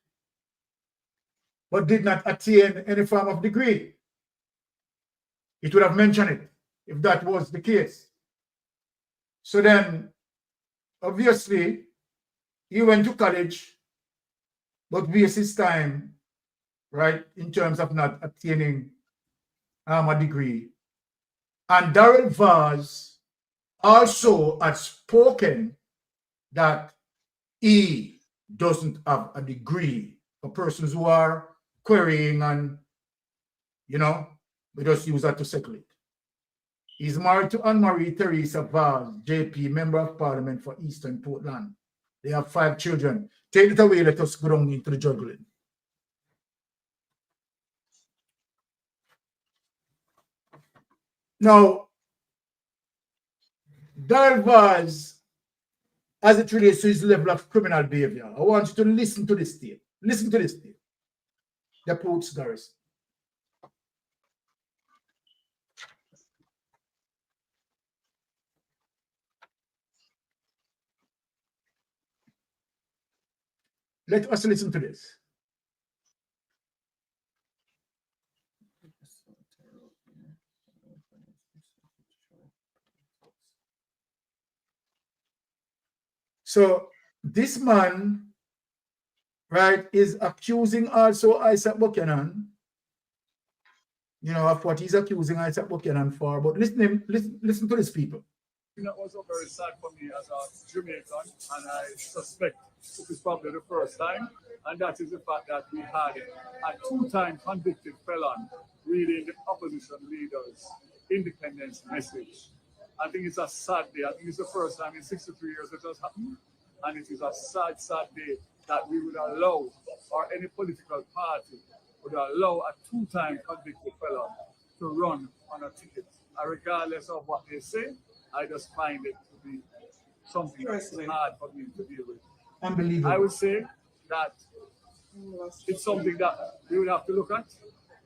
but did not attain any form of degree. It would have mentioned it if that was the case. So then, obviously, he went to college, but wasted his time, right, in terms of not attaining a degree. And Darrell Vaz also had spoken that he doesn't have a degree for persons who are querying and, you know, we just use that to settle it. He's married to Anne-Marie Teresa Vaz, JP, Member of Parliament for Eastern Portland. They have 5 children. Take it away, let us go down into the juggling. Now, Darrell Vaz, as it relates to his level of criminal behavior, I want you to listen to this tape. Listen to this tape. The Ports Garrison. Let us listen to this. So this man, right, is accusing also ISAT Buchanan, you know, of what he's accusing ISAT Buchanan for. But listen to these people. That was very sad for me as a Jamaican, and I suspect this is probably the first time, and that is the fact that we had a 2-time convicted felon reading the opposition leaders' independence message. I think it's a sad day. I think it's the first time in 63 years it has happened, and it is a sad, sad day that we would allow, or any political party would allow a 2-time convicted felon to run on a ticket. Regardless of what they say, I just find it to be something that's hard for me to deal with. Unbelievable. I would say that it's something that we would have to look at,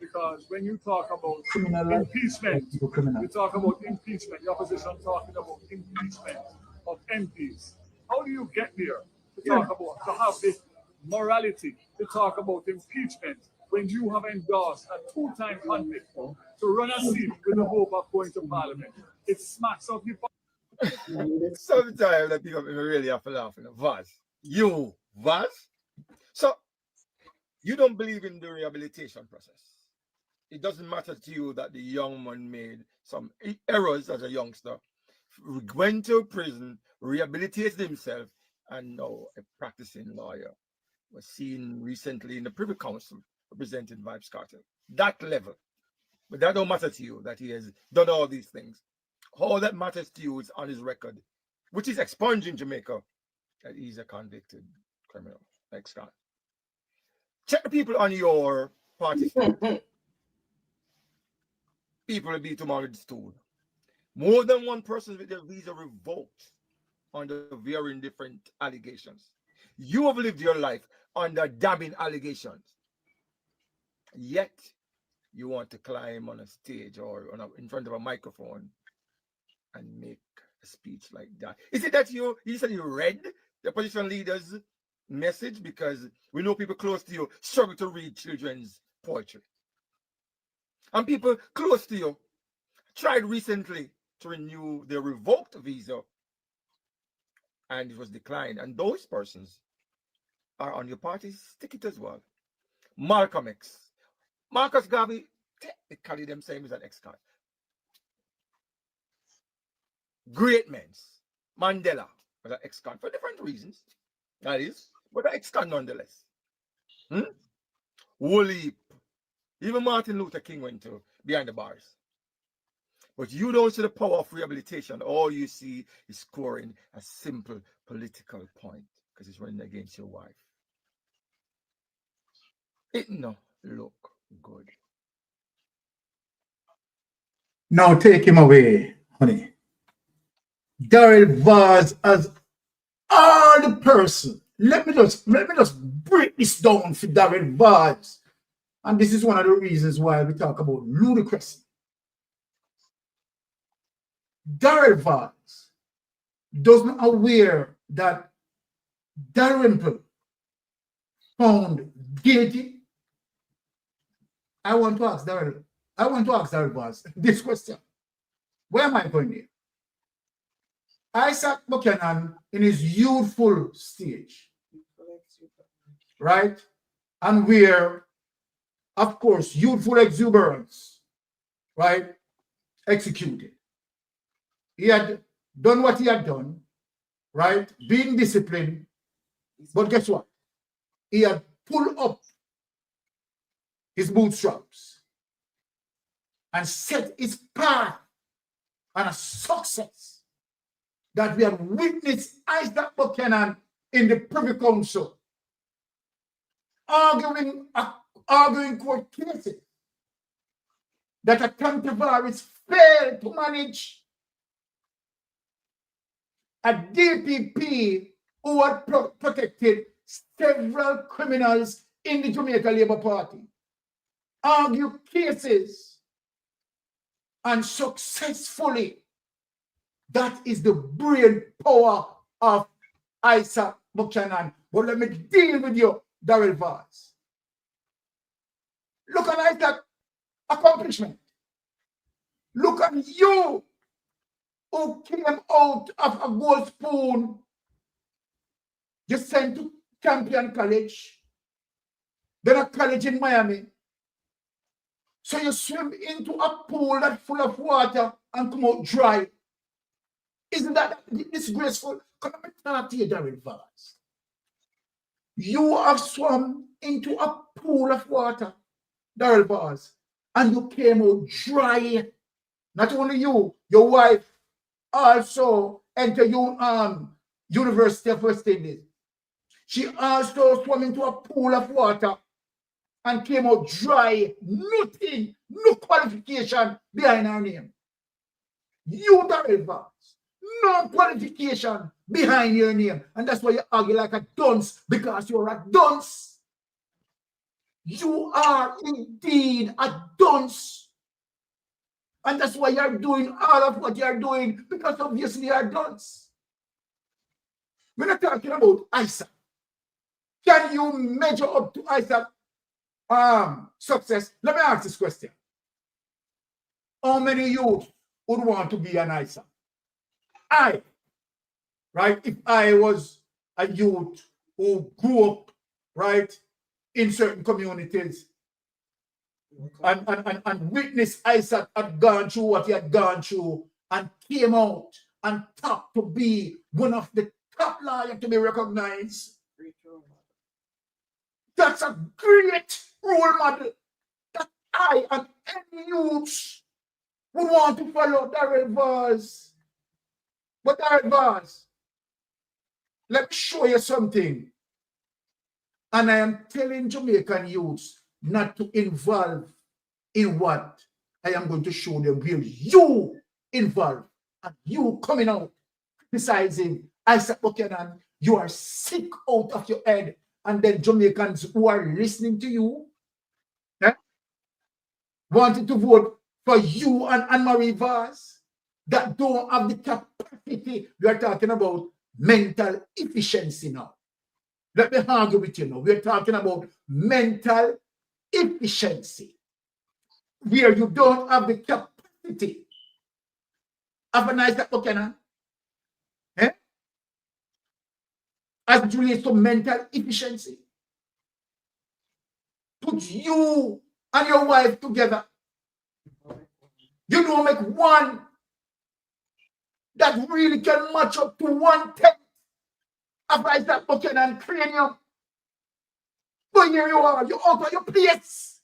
because when you talk about impeachment, you talk about impeachment, the opposition talking about impeachment of MPs. How do you get there to talk about, to have the morality to talk about impeachment when you have endorsed a 2-time convict to run a seat with the hope of going to Parliament? It smacks of you. Sometimes that people really have to laugh in a Vaz. You, Vaz? So, you don't believe in the rehabilitation process. It doesn't matter to you that the young man made some errors as a youngster, went to prison, rehabilitated himself, and now a practicing lawyer. Was seen recently in the Privy Council representing Vibes Cartel. That level. But that don't matter to you that he has done all these things. All that matters to you is on his record, which is expunged in Jamaica, that he's a convicted criminal. Next Scott. Check the people on your party. People will be tomorrow stool. More than one person with their visa revoked under varying different allegations. You have lived your life under damning allegations. Yet, you want to climb on a stage or in front of a microphone and make a speech like that. Is it that you said you read the opposition leaders' message? Because we know people close to you struggle to read children's poetry. And people close to you tried recently to renew their revoked visa, and it was declined. And those persons are on your party's ticket as well. Malcolm X. Marcus Garvey, technically them same as an ex-con. Great men. Mandela was an ex-con for different reasons. That is, but an ex-con nonetheless. Woolly. Even Martin Luther King went to behind the bars. But you don't see the power of rehabilitation. All you see is scoring a simple political point because it's running against your wife. It no look good. Now take him away, honey. Darrell Vaz as all the person. Let me just break this down for Darrell Vaz. And this is one of the reasons why we talk about ludicrous. Darrell Vaz doesn't aware that Dalrymple found guilty. I want to ask Dalrymple this question. Where am I going here? ISAT Buchanan in his youthful stage, right? And where, of course, youthful exuberance, right, executed. He had done what he had done, right, being disciplined, but guess what? He had pulled up his bootstraps and set his path on a success that we have witnessed Isaac Buchanan in the Privy Council arguing court cases that a Canterbury's failed to manage, a DPP who had protected several criminals in the Jamaica Labour Party, argue cases and successfully. That is the brain power of Isaac Buchanan. But let me deal with you, Darrell Vaz. Look at Isaac's accomplishment. Look at you who came out of a gold spoon. You sent to Campion College, then a college in Miami. So you swim into a pool that's full of water and come out dry. Isn't that disgraceful? Come and talk to you, Darrell Vaz. You have swum into a pool of water, Darrell Vaz, and you came out dry. Not only you, your wife also entered University of West Indies. She also swam into a pool of water and came out dry, nothing, no qualification behind her name. You, Darrell Vaz, no qualification behind your name. And that's why you argue like a dunce, because you're a dunce. You are indeed a dunce. And that's why you're doing all of what you're doing, because obviously you're a dunce. We're not talking about Isaac. Can you measure up to Isaac success? Let me ask this question. How many youth would want to be an Isaac? Right? If I was a youth who grew up, right, in certain communities and witnessed Isaac had gone through what he had gone through and came out and top to be one of the top lawyers to be recognized. That's a great role model that I and any youth would want to follow Darrell Vaz. But Darrell Vaz, let me show you something. And I am telling Jamaican youths not to involve in what I am going to show them. Where you involve and you coming out criticizing Isaac Buchanan, you are sick out of your head. And then Jamaicans who are listening to you, wanted to vote for you and Anne-Marie Vaz that don't have the capacity. We are talking about mental efficiency now. Let me argue with you now. We're talking about mental efficiency, where you don't have the capacity of an Isaac Buchanan. As it relates to mental efficiency. Put you and your wife together. You don't make one that really can match up to 1/10 of Isaac Buchanan cranium. But here you are, you're out of your place.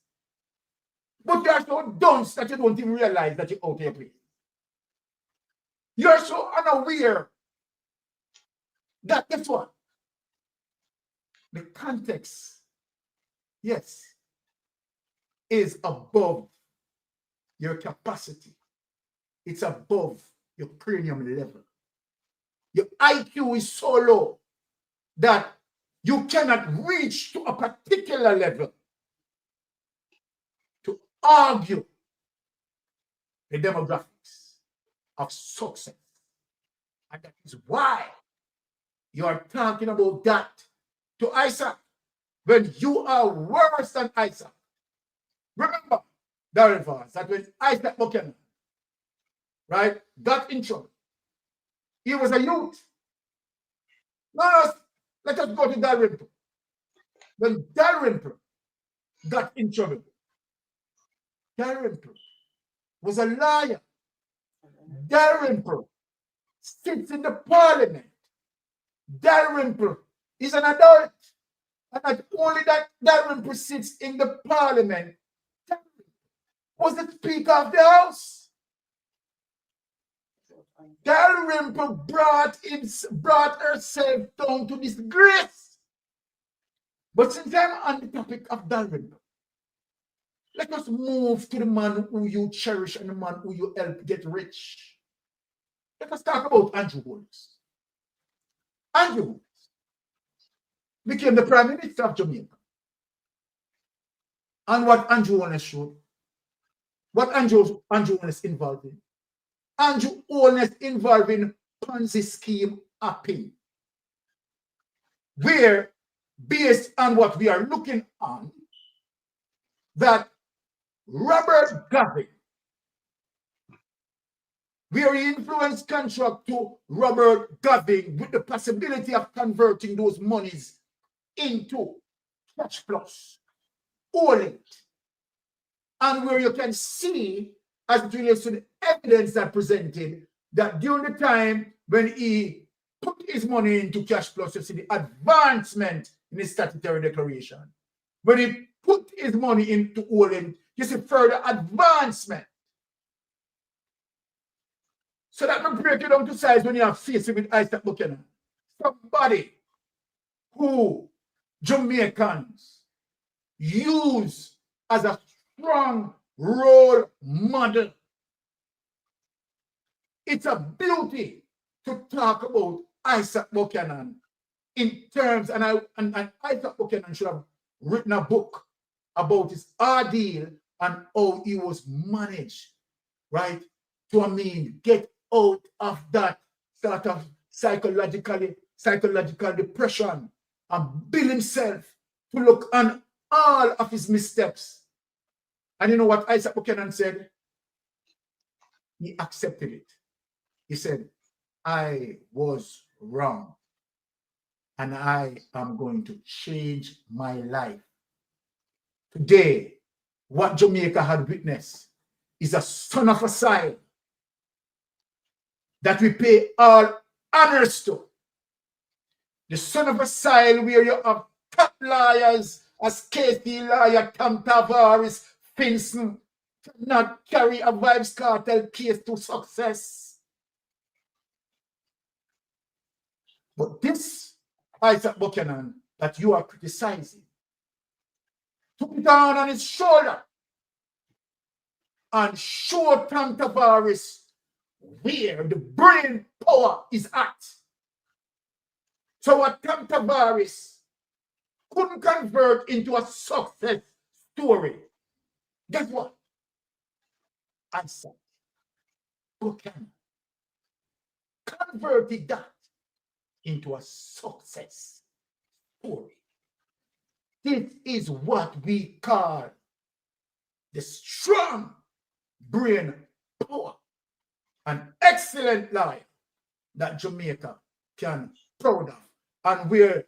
But you're so dunce that you don't even realize that you're out of your place. You're so unaware that, guess what? The context, yes, is above your capacity. It's above your cranium level. Your IQ is so low that you cannot reach to a particular level to argue the demographics of success. And that is why you are talking about that to ISAT when you are worse than ISAT. Remember, Darren Vance, that when ISAT Buchanan, right, got in trouble, he was a youth. Now, let us go to Dalrymple. When Dalrymple got in trouble, Dalrymple was a liar. Dalrymple sits in the parliament. Dalrymple is an adult. And not only that, Dalrymple sits in the parliament. Dalrymple was the Speaker of the House. Dalrymple brought herself down to disgrace. But since I'm on the topic of Dalrymple, let us move to the man who you cherish and the man who you help get rich. Let us talk about Andrew Holness. Andrew Holness became the Prime Minister of Jamaica. And what Andrew Holness showed, what Andrew Holness involved in. Andrew Holness involved in Ponzi scheme upping, where, based on what we are looking on, that Robert Gavin, where he influenced contract to Robert Gavin with the possibility of converting those monies into cash plus, audit, and where you can see, as it relates to the evidence that presented, that during the time when he put his money into cash plus, you see the advancement in his statutory declaration. When he put his money into audit, you see further advancement. So that will break it down to size when you have faced with ISAT Buchanan. Somebody who Jamaicans use as a strong role model. It's a beauty to talk about ISAT Buchanan in terms, and ISAT Buchanan should have written a book about his ordeal and how he was managed, right? To get out of that sort of psychological depression and build himself to look on all of his missteps. And you know what ISAT Buchanan said? He accepted it. He said, I was wrong and I am going to change my life. Today, what Jamaica had witnessed is a son of a side that we pay all honors to. The son of a side where you have top lawyers as Casey lawyer, Tom Tavares, Finson, not carry a Vibes Cartel case to success. But this ISAT Buchanan that you are criticizing took it down on his shoulder and showed Tom Tavares where the brain power is at. So what Tom Tavares couldn't convert into a success story, guess what? ISAT Buchanan converted that into a success story. This is what we call the strong brain power, an excellent life that Jamaica can proud of, and where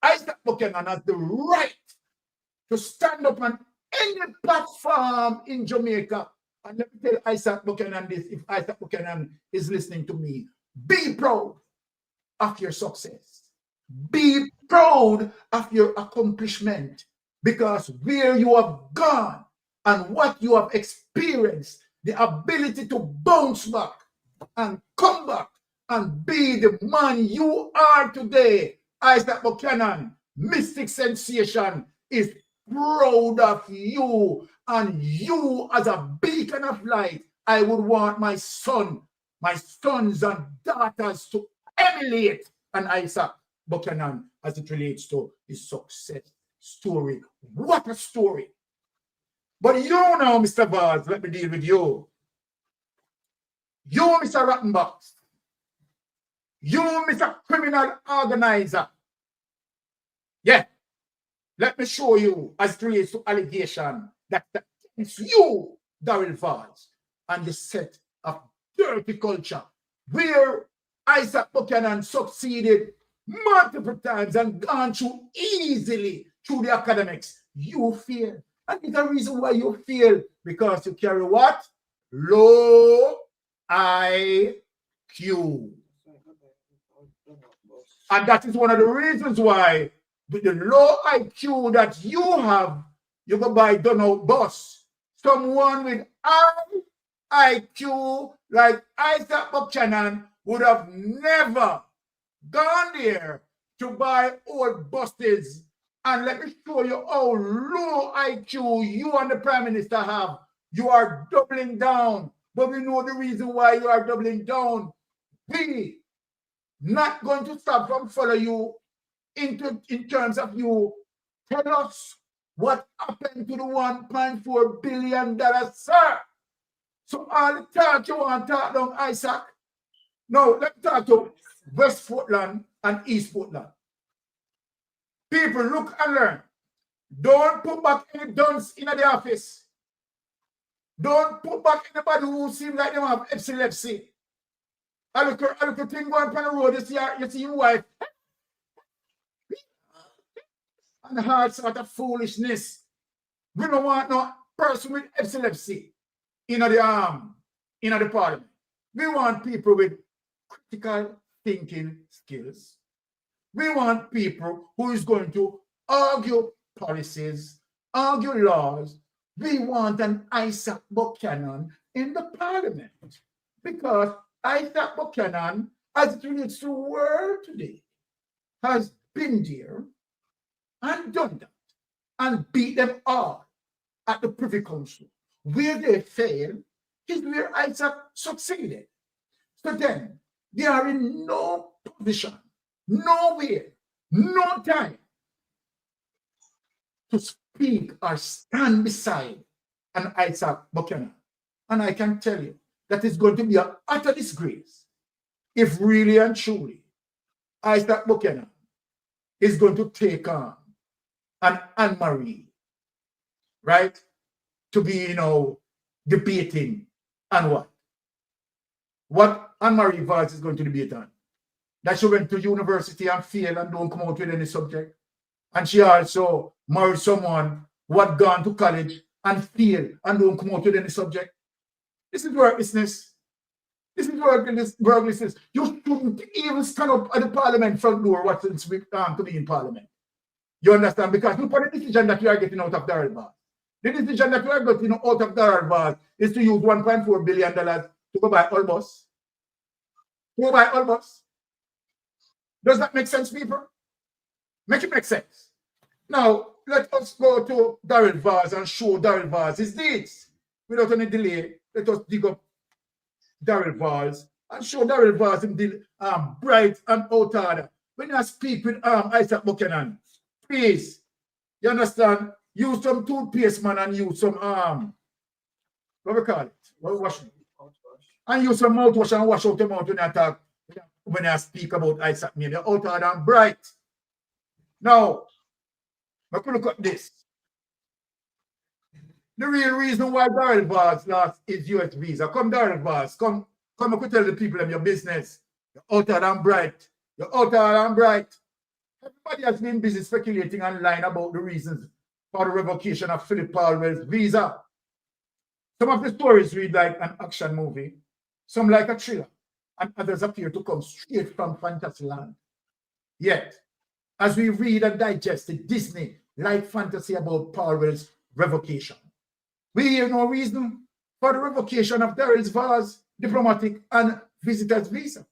ISAT Buchanan has the right to stand up on any platform in Jamaica. And let me tell ISAT Buchanan this, if ISAT Buchanan is listening to me, be proud of your success. Be proud of your accomplishment, because where you have gone and what you have experienced, the ability to bounce back and come back and be the man you are today, ISAT Buchanan, Mystic Sensation, is proud of you, and you as a beacon of light. I would want my sons and daughters to emulate an ISAT Buchanan as it relates to his success story. What a story. But you now, Mr. Vaz, let me deal with you. You, Mr. Rattenbox, You, Mr. Criminal Organizer. Yeah. Let me show you, as it relates to allegation, that it's you, Darrell Vaz, and the set of dirty culture where ISAT Buchanan succeeded multiple times and gone through easily through the academics. You fail. And it's the reason why you fail, because you carry what? Low IQ. And that is one of the reasons why, with the low IQ that you have, you go buy Donald Boss. Someone with high IQ like Isaac Buchanan would have never gone there to buy old buses. And let me show you how low IQ you and the Prime Minister have. You are doubling down. But we know the reason why you are doubling down. We not going to stop from follow you in terms of you tell us what happened to the $1.4 billion, sir. So all the talk you want to talk down Isaac. Now let's talk to West Portland and East Portland. People, look and learn. Don't put back any dunce in the office. Don't put back anybody who seems like they have epilepsy. I look at thing going on the road, you see your wife. And the hard sort of foolishness. We don't want no person with epilepsy in the parliament. We want people with critical thinking skills. We want people who is going to argue policies, argue laws. We want an Isaac Buchanan in the parliament, because Isaac Buchanan, as it relates to the world today, has been there and done that and beat them all at the Privy Council. Where they failed is where Isaac succeeded. So then, they are in no position, nowhere, no time to speak or stand beside an Isaac Buchanan. And I can tell you that it's going to be an utter disgrace if really and truly Isaac Buchanan is going to take on an Anne-Marie, right? To be, debating on what? What Anne-Marie Vaz is going to debate on? That she went to university and failed and don't come out with any subject. And she also married someone who had gone to college and failed and don't come out with any subject. This is worthlessness. This is worthlessness. You shouldn't even stand up at the parliament front door to be in parliament. You understand? Because look at the decision that you are getting out of Darrell Vaz. The decision that you are getting out of Darrell Vaz is to use $1.4 billion to go buy all bus. To go buy all bus. Does that make sense, people? Make it make sense. Now, let us go to Darrell Vaz and show Darrell Vaz his deeds. Without any delay, let us dig up Darrell Vaz and show Darrell Vaz him bright and out order. When you speak with Isaac Buchanan, please, you understand? Use some toothpaste, man, and use some what we call it? Wash. And use some mouthwash and wash out your mouth when you talk, when I speak about Isaac Mean. You're out order and bright. Now, I could look at this. The real reason why Darrell Vaz lost his US visa. Come, Darrell Vaz, come, I could tell the people in your business. You're out order and bright. You're out order and bright. Everybody has been busy speculating online about the reasons for the revocation of Philip Palmer's visa. Some of the stories read like an action movie, some like a thriller, and others appear to come straight from Fantasyland. Yet, as we read and digest the Disney-like fantasy about Palmer's revocation, we hear no reason for the revocation of Darrell Vaz's diplomatic and visitor's visa.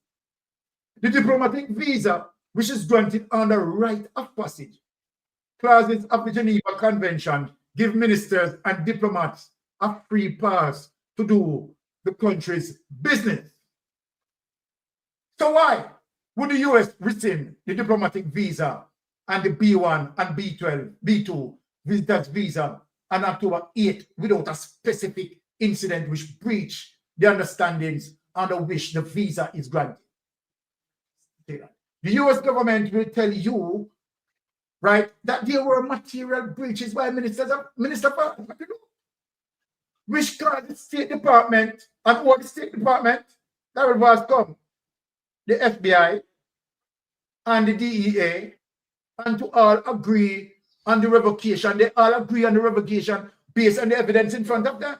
The diplomatic visa, which is granted under right of passage, clauses of the Geneva Convention give ministers and diplomats a free pass to do the country's business. So why would the US rescind the diplomatic visa and the B1 and B12, B2 visitors visa on October 8th without a specific incident which breach the understandings under which the visa is granted? say that. The US government will tell you, right, that there were material breaches by Minister Vaz. What to do? Which caused the State Department and what the State Department that was come, the FBI and the DEA, and to all agree on the revocation. They all agree on the revocation based on the evidence in front of them,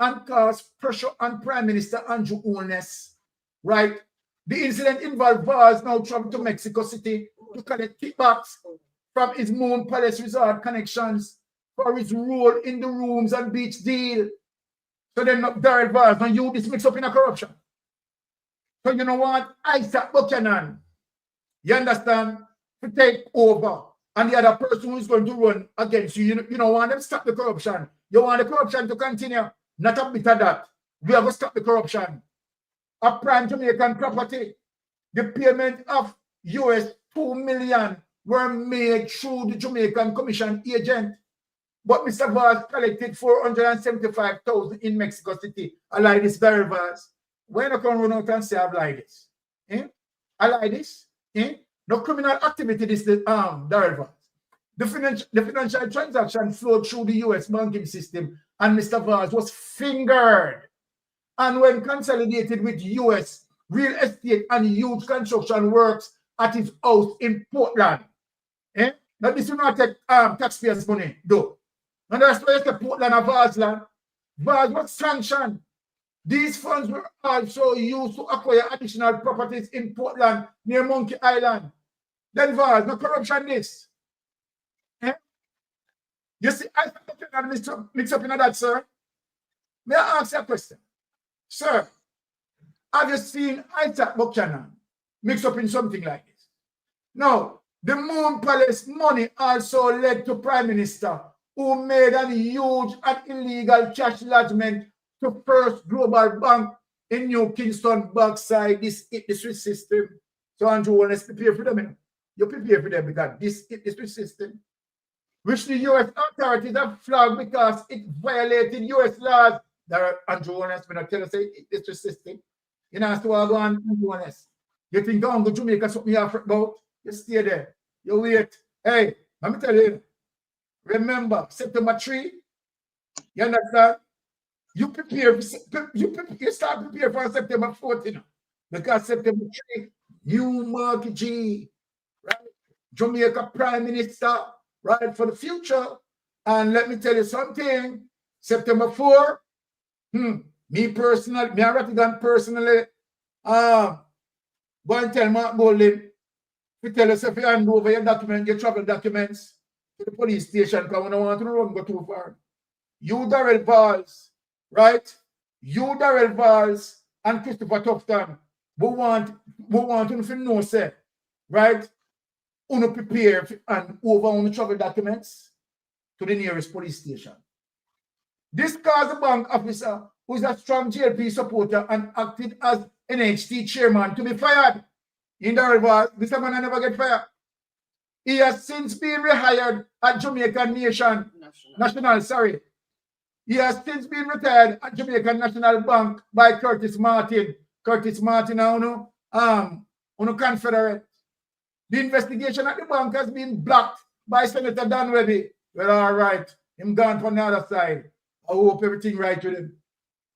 and cause pressure on Prime Minister Andrew Holness, right? The incident involved Vaz now traveled to Mexico City to collect kickbacks from his Moon Palace Resort connections for his role in the rooms and beach deal. So then Darrell Vaz, now you this mix up in a corruption. So you know what? ISAT Buchanan, you understand, to take over, and the other person who is going to run against you, you don't want them to stop the corruption. You want the corruption to continue. Not a bit of that. We are going to stop the corruption. A prime Jamaican property, the payment of US $2 million were made through the Jamaican Commission agent. But Mr. Vaz collected $475,000 in Mexico City. I like this very Vaz. When I can run out and say I like this? I like this. No criminal activity, this Darrell Vaz. The financial transaction flowed through the US banking system, and Mr. Vaz was fingered. And when consolidated with US real estate and huge construction works at his house in Portland. Now this will not take taxpayers' money, though. And that's why it's the Portland of Vazland. Vaz was sanctioned. These funds were also used to acquire additional properties in Portland near Monkey Island. Then Vaz, no corruption this. You see, I mix up in that, sir. May I ask you a question? Sir, have you seen ISAT Buchanan mix up in something like this? No, the Moon Palace money also led to Prime Minister who made a huge and illegal cash lodgement to First Global Bank in New Kingston, backside this Swiss system. So Andrew Holness prepare for them. You prepare for them because this Swiss system, which the US authorities have flagged because it violated US laws. Andrew Holness, when I tell you, say it's the system. You know, so I go on, Andrew Holness. You think I'm going to Jamaica something you have about? You stay there. You wait. Hey, let me tell you. Remember, September 3, you understand? You prepare, you start preparing for September 14. Because September 3, new Mark G, right? Jamaica Prime Minister, right, for the future. And let me tell you something. September 4, me personally, me and Rattigan personally, go and tell Mark Golding to tell us if you hand over your document, your travel documents to the police station, because we don't want to run go too far. You, Darrell Vaz, right? You, Darrell Vaz, and Christopher Tufton, we want you to know, say, right? You prepare and over on the travel documents to the nearest police station. This caused the bank officer, who is a strong JLP supporter and acted as NHT chairman, to be fired. In Darrell Vaz, this man never get fired. He has since been rehired at Jamaican National. He has since been retired at Jamaican National Bank by Curtis Martin. Curtis Martin, Confederate. The investigation at the bank has been blocked by Senator Dan Webby. Well, all right. Him gone from the other side. I hope everything right with him.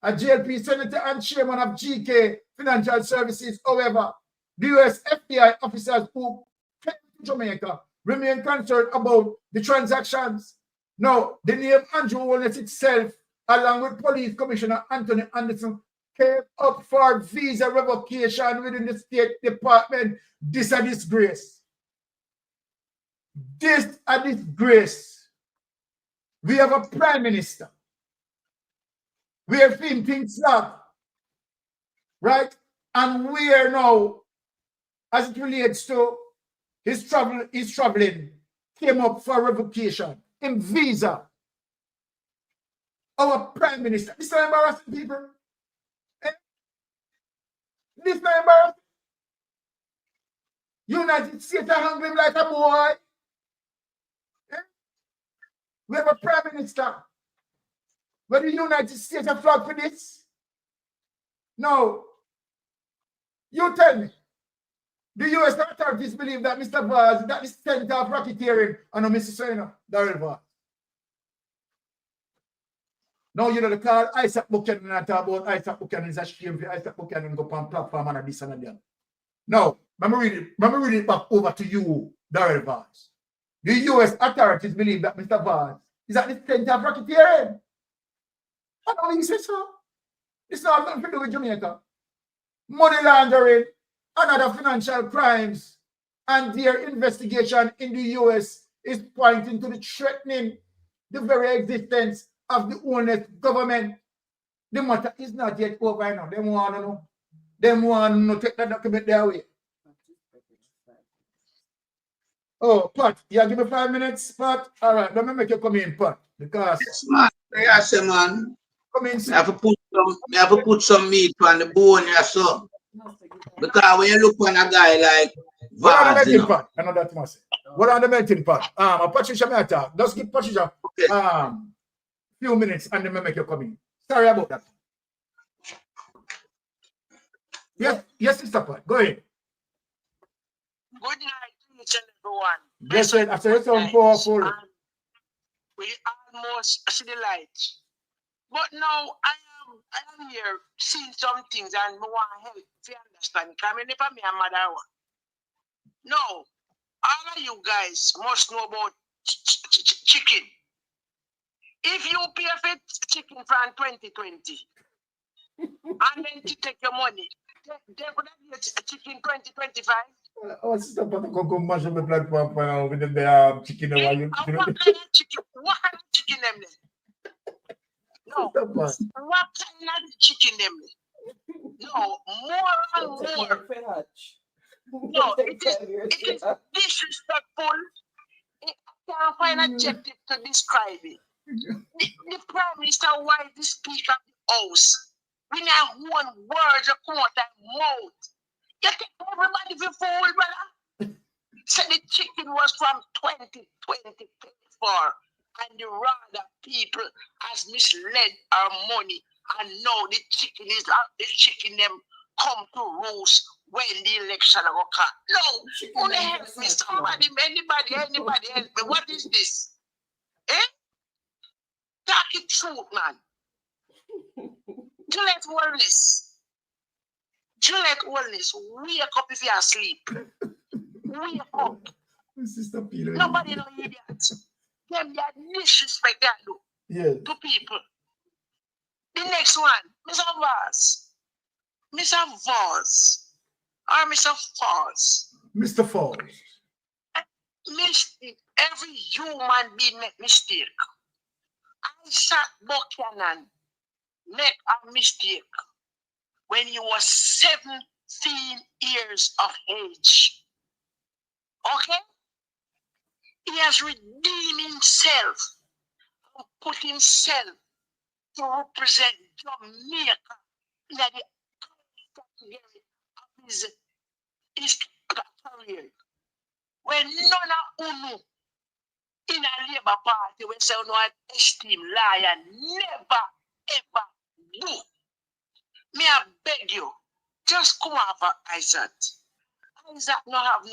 A JLP Senator and Chairman of GK Financial Services, however, the US FBI officers who came to Jamaica remain concerned about the transactions. Now, the name Andrew Holness itself, along with Police Commissioner Anthony Anderson, came up for visa revocation within the State Department. This is a disgrace. This is a disgrace. We have a Prime Minister. We have seen things up, right? And we are now, as it relates to his traveling, came up for revocation in visa. Our Prime Minister. This is not embarrassing, people. This is not embarrassing. United States are hungry like a boy. We have a Prime Minister. But the United States have flagged for this? No. You tell me. The US authorities believe that Mr. Vaz, that is center of racketeering, and Mr. Serena, Daryl Vaz. Now, you know, the call ISAT Buchanan, and I talk about ISAT Buchanan is a shame for ISAT Buchanan go on platform and this and that. Now, let me read it back over to you, Daryl Vaz. The US authorities believe that Mr. Vaz is at the center of racketeering. I don't think he says so. It's not nothing to do with Jamaica. Money laundering and other financial crimes, and their investigation in the US is pointing to the threatening the very existence of the honest government. The matter is not yet over now. Them want to know. Them want to take that document their way. Oh, Pat, you give me 5 minutes, Pat? All right, let me make you come in, Pat, because... Yes, man. Yes, man. Come in, I have to put some meat on the bone, yeah, so. Because when you look on a guy like what are the Vaz, melting pot? I know that must say. What are the melting pot? Patricia may talk. Just give Patricia few minutes and then make you come in. Sorry about that. Yes, Sister Pat. Go ahead. Good night to each and everyone. Blessed, after you sound powerful. We almost see the light. But now I am here seeing some things and I want to help you understand. Because I never me a mother one. No, all of you guys must know about chicken. If you pay for chicken from 2020 and then to take your money, they would have get chicken 2025. Oh, Sister Pat, come mash up the platform with the chicken. What kind of chicken? What kind of chicken them then? No. What kind of chicken them? No, more and more. No, it is disrespectful. I can't find an adjective to describe it. The Prime Minister, why the Speaker of the House? We now one word to come out and mouth. You take everybody for fool, brother. So the chicken was from 2024. And the rather people has misled our money, and now the chicken is out. The chicken them come to roost when the election occur. No, only help me. Somebody, anybody help me. What is this? Eh? Talk it truth, man. Gillette Wellness. Gillette Wellness. Wake up if you are asleep. Wake up. Nobody know idiot. Them that disrespect that do to people. The next one, Mr. Vaz. Mr. Vaz. Or Mr. Falls. Mr. Falls. Every human being make mistake. ISAT Buchanan make a mistake when he was 17 years of age. Okay? He has redeemed himself and put himself to represent Jamaica in the category of his career. When none of UNU in a Labour Party when say no esteem liar never ever do. Me I beg you, just come off of ISAT. ISAT no have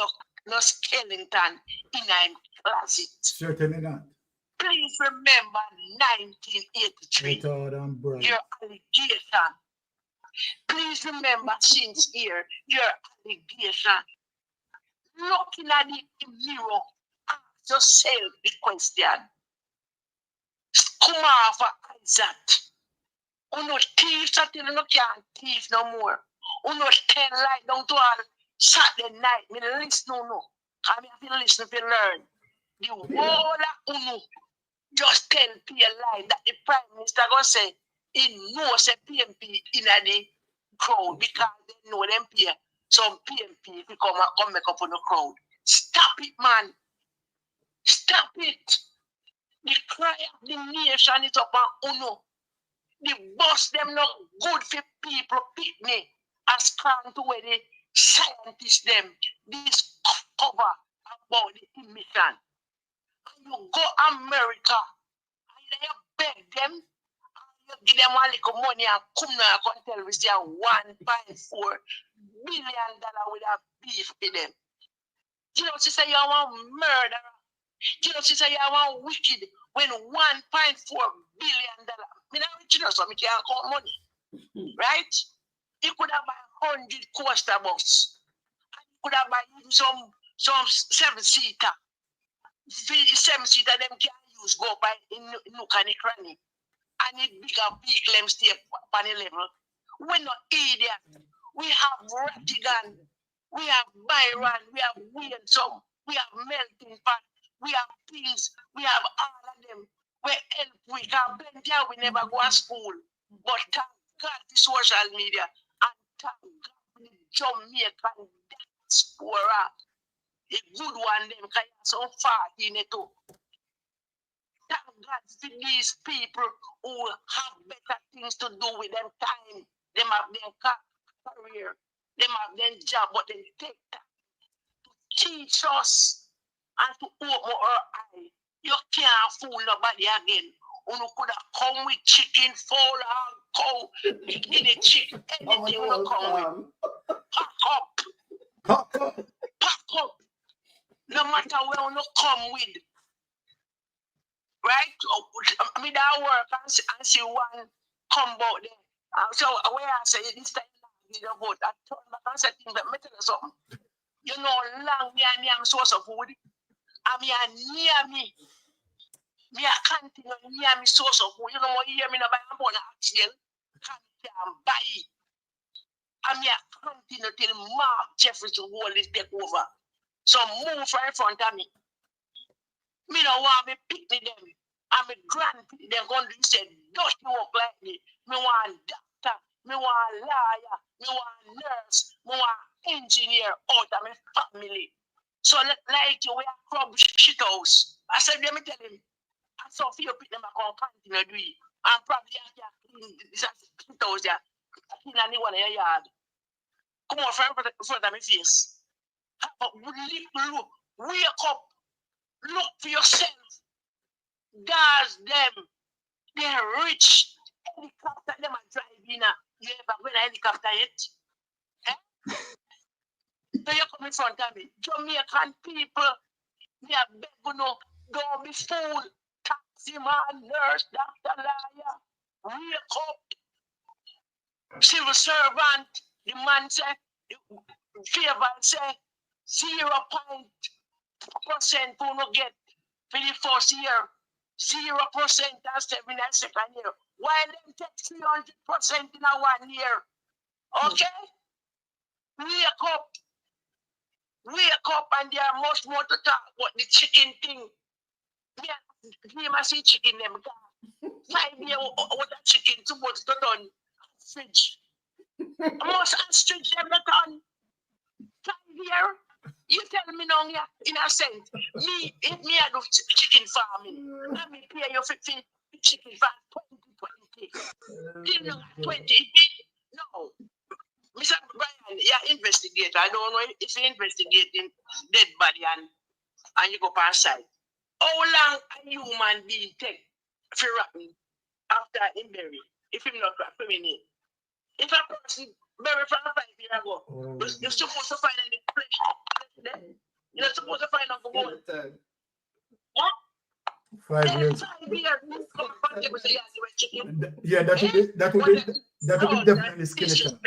no skeleton in a closet. Certainly not. Please remember 1983. Your allegation. Please remember since here your allegation. Looking at the mirror, ask yourself the question. Come off of ISAT. Uno thief until you can't thief no more. Uno tell lie down to all Saturday night. Me listen no. I mean, if you listen, if you learn. The whole of Uno just tell a lie that the Prime Minister gonna say he knows a PMP in the crowd because they know them peer. Some PMP if you come make up on the crowd. Stop it, man. Stop it. The cry of the nation is up on Uno. The boss them not good for people picnic as come to where the scientists them discover about the emission. And you go America and you beg them, and you give them a little money and come now and tell me say 1.4 billion with a beef with them. You know, she say you want murder. You know, she say you want wicked when $1.4 billion. Me not rich enough, so me can't count money. Right? You could have buy 100 coaster bus. You could have buy even some 7-seater. 7-seater them can use go by in nook and cranny. And it bigger vehicle them stay on the level. We're not idiots. We have Rattigan, we have Byron, we have Williamson, we have Melting Pot, we have things, we have all of them. We help, we can blend here, we never go to school. But thank God the social media and thank God the Jamaican diaspora. A good one them can have some fart in it too. Thank God for these people who have better things to do with them time. Them have their career, them have their job, but they take time to teach us and to open our eye. You can't fool nobody again. You could have come with chicken, fowl, and cow, guinea chicken, anything you come with. Pack up. Pack up. No matter where you come with. Right? I mean, that work and see one come out there. So, where I say this time, you know, but I turn back and say things that matter or something. You know, long near source of food. I mean, near me. Me a continue near me source of food. You know, you hear me now, I'm going to actually can buy it. I mean, I continue till Mark Jefferson will take over. So, move right in front of me. Me don't want me pick them. I'm a grand they're going to say, don't you walk like me. Me want doctor, me want lawyer, me want nurse, me want engineer out of my family. So like you, we are crop shit house. I said, let me tell him. I saw few pick them, I can't continue to do it. I'm probably out here clean this shit house there. Clean anyone in your yard. Come on, front of my face. Wake up. Look for yourself. Guys, them. They're rich. Helicopter, them are driving. You ever go in a helicopter yet? Eh? So you come in front of me. Jamaican people, they are beg you know, don't be fool. Taxi man, nurse, doctor, lawyer. Wake up. Civil servant, the man say, favor say, 0.% who no get for the first year. 0% and 7 and second year. While them take 300% in a 1 year. Okay? Wake up. Wake up, and there are much more to talk about the chicken thing. Me must see chicken them. 5 years what a chicken supposed to turn fridge. Must ostrich them to turn 5 years. You tell me now, in a sense, me, if me I do chicken farming, let me pay you 50 chicken farm 2020. You know, 20. No. Mr. Brian, you're investigator. I don't know if you're investigating dead body and you go past side. How long a human being take for rapping after him bury? If him not criminal. If a person buried from 5 years ago, you're supposed to find any flesh there. You're not supposed to find out the bone. What? 5 years. 5 years. Yeah, that would be definitely skeleton.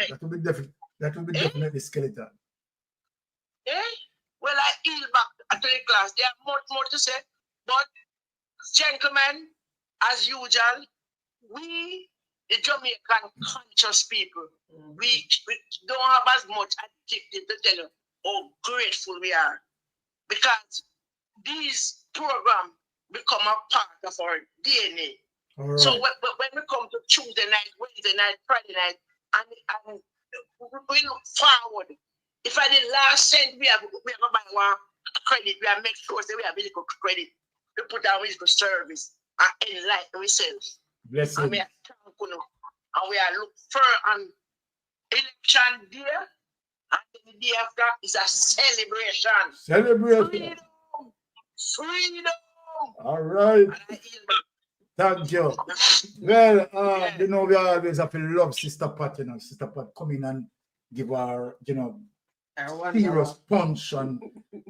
That would be definitely skeleton. Eh? Well, I yield back to the class. There are much more to say, but gentlemen, as usual, we, the Jamaican conscious people, we don't have as much adjective to tell you how grateful we are, because these programs become a part of our DNA. Right. So when we come to Tuesday night, Wednesday night, Friday night, and we look forward. If I did last cent, we are going to buy one credit. We are make sure that we have a little credit to put our physical service and enlighten ourselves. Bless you. And we are thankful, and we are look for an election day, and then the day after is a celebration. Celebration. Freedom. All right. Thank you. Well, you know, we always have to love Sister Pat, you know. Sister Pat come in and give her, serious punch and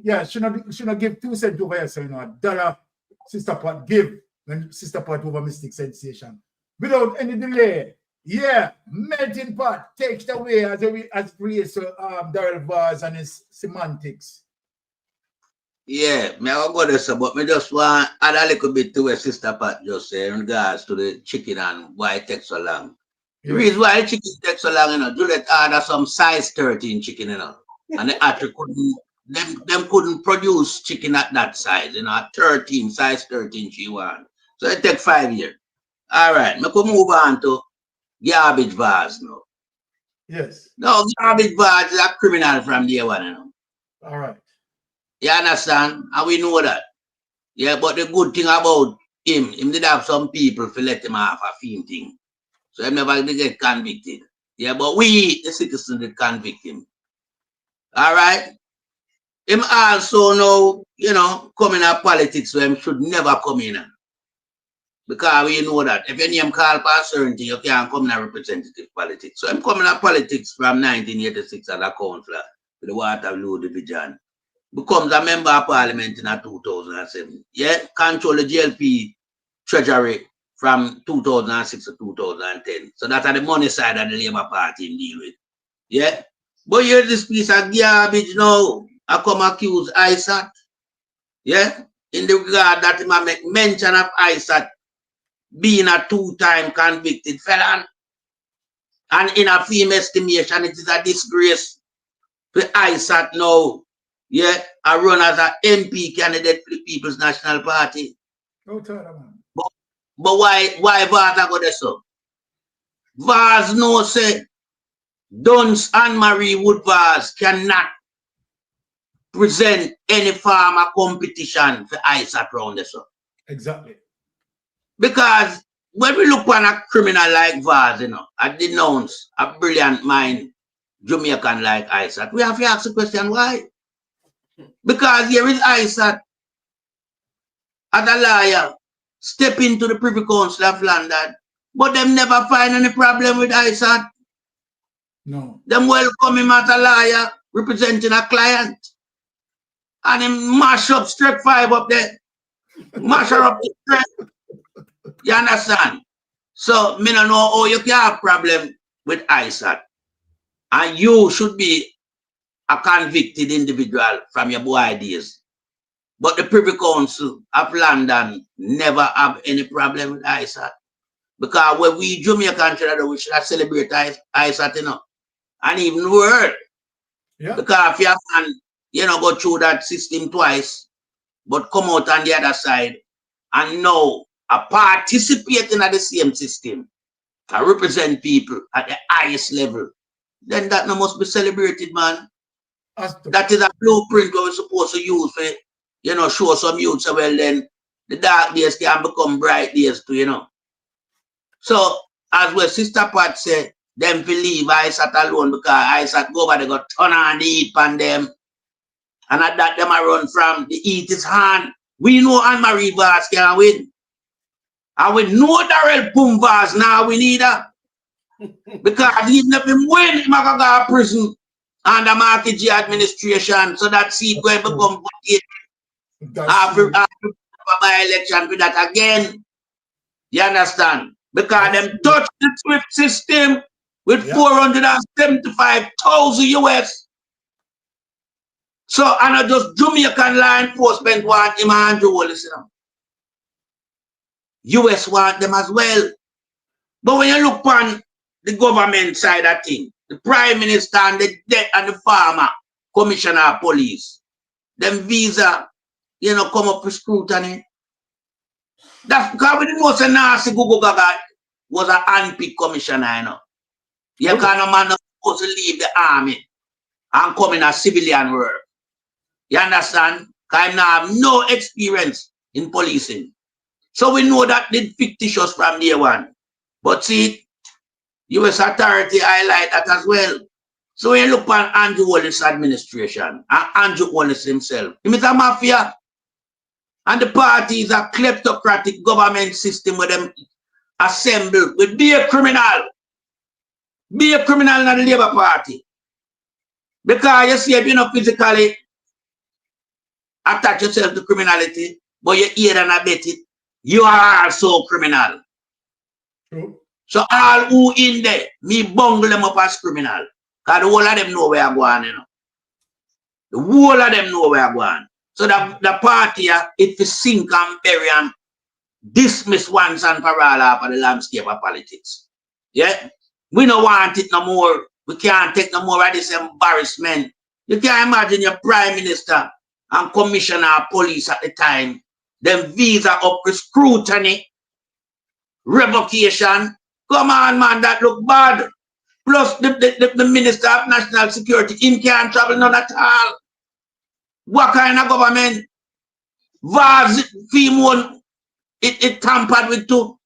yeah, she not give 2 cents over here, so $1 Sister Pat give when Sister Pat over Mystic Sensation. Without any delay. Yeah, Melting Pot takes it away as creates Daryl Vaz and his semantics. Yeah, me I go there, but me just want add a little bit to what Sister Pat just said in regards to the chicken and why it takes so long. The reason why the chicken takes so long, Juliet order some size 13 chicken, and the actually couldn't them couldn't produce chicken at that size, 13, size 13 she want. So it take 5 years. All right, me could move on to garbage vase now. Yes. No, garbage vase is a criminal from day one, All right. You understand? And we know that. Yeah, but the good thing about him did have some people to let him off a fee thing. So he never did get convicted. Yeah, but we, the citizens, did convict him. All right? Him also now, come in politics where him should never come in. Because we know that if your name called for a certain thing, you can't come in representative politics. So him coming in politics from 1986 as a councillor with the Waterloo Division. Becomes a member of parliament in 2007. Yeah, control the GLP treasury from 2006 to 2010. So that's the money side of the Labour Party in deal with. Yeah. But here's this piece of garbage now. I come accuse ISAT. Yeah. In the regard that I make mention of ISAT being a 2-time convicted felon. And in a female estimation, it is a disgrace for ISAT now. Yeah, I run as an MP candidate for the People's National Party. Go tell them. But why Vaz go there so? Vaz no say Duns and Marie Wood Vaz cannot present any form of competition for ISAT round there so. Exactly. Because when we look on a criminal like Vaz, I denounce a brilliant mind Jamaican like ISAT, we have to ask the question why. Because here is ISAT as a lawyer step into the Privy Council of London, but them never find any problem with ISAT. No. Them welcome him as a lawyer representing a client. And him mash up straight 5 up there. Mash her up straight. You understand? So me don't know how you can have problem with ISAT. And you should be a convicted individual from your boy days. But the Privy Council of London never have any problem with ISAT. Because when we Jamaican we should celebrate ISAT, and even the world. Yeah. Because if you can, go through that system twice, but come out on the other side and now participate in the same system, and represent people at the highest level, then that must be celebrated, man. That is a blueprint we're supposed to use for, show some youth so well then the dark days can become bright days too, So as well, Sister Pat said, them believe ISAT alone because ISAT go over, they got turn on the heat on them. And at that them I run from the heat is hand. We know Anne-Marie Vaz can win. And we know Darrell Pum Vaz now we need her. Because even if him win, he might go to prison under Market G administration. So that seat going to become after by election for that again. You understand? Because them touch the SWIFT system with 475,000 US. So and just Jamaican law enforcement want him and Andrew Holness. US want them as well. But when you look on the government side of things, the Prime Minister and the farmer, Commissioner of Police, them visa, come up with scrutiny. That's because we didn't know say Nasi Gugu Gaga was an unpicked commissioner, You can't man not supposed to leave the army and come in a civilian world. You understand? Because I have no experience in policing. So we know that did fictitious from day one. But see, US authority highlight that as well. So when you look at Andrew Holness administration, and Andrew Holness himself, he is a mafia. And the party is a kleptocratic government system where them assemble with be a criminal in the Labour Party. Because you see, if you not physically attach yourself to criminality, but you aid and abet it, you are also criminal. True. So all who in there, me bungle them up as criminal. Because the whole of them know where I'm going, you know. The whole of them know where I'm going. So the party, it will sink and bury and dismiss once and for all off of the landscape of politics. Yeah? We don't want it no more. We can't take no more of this embarrassment. You can't imagine your prime minister and commissioner of police at the time, them visa up with scrutiny, revocation. Come on, man, that look bad. Plus the minister of national security, him can't travel none at all. What kind of government? Vaz Fimon, it tampered with too.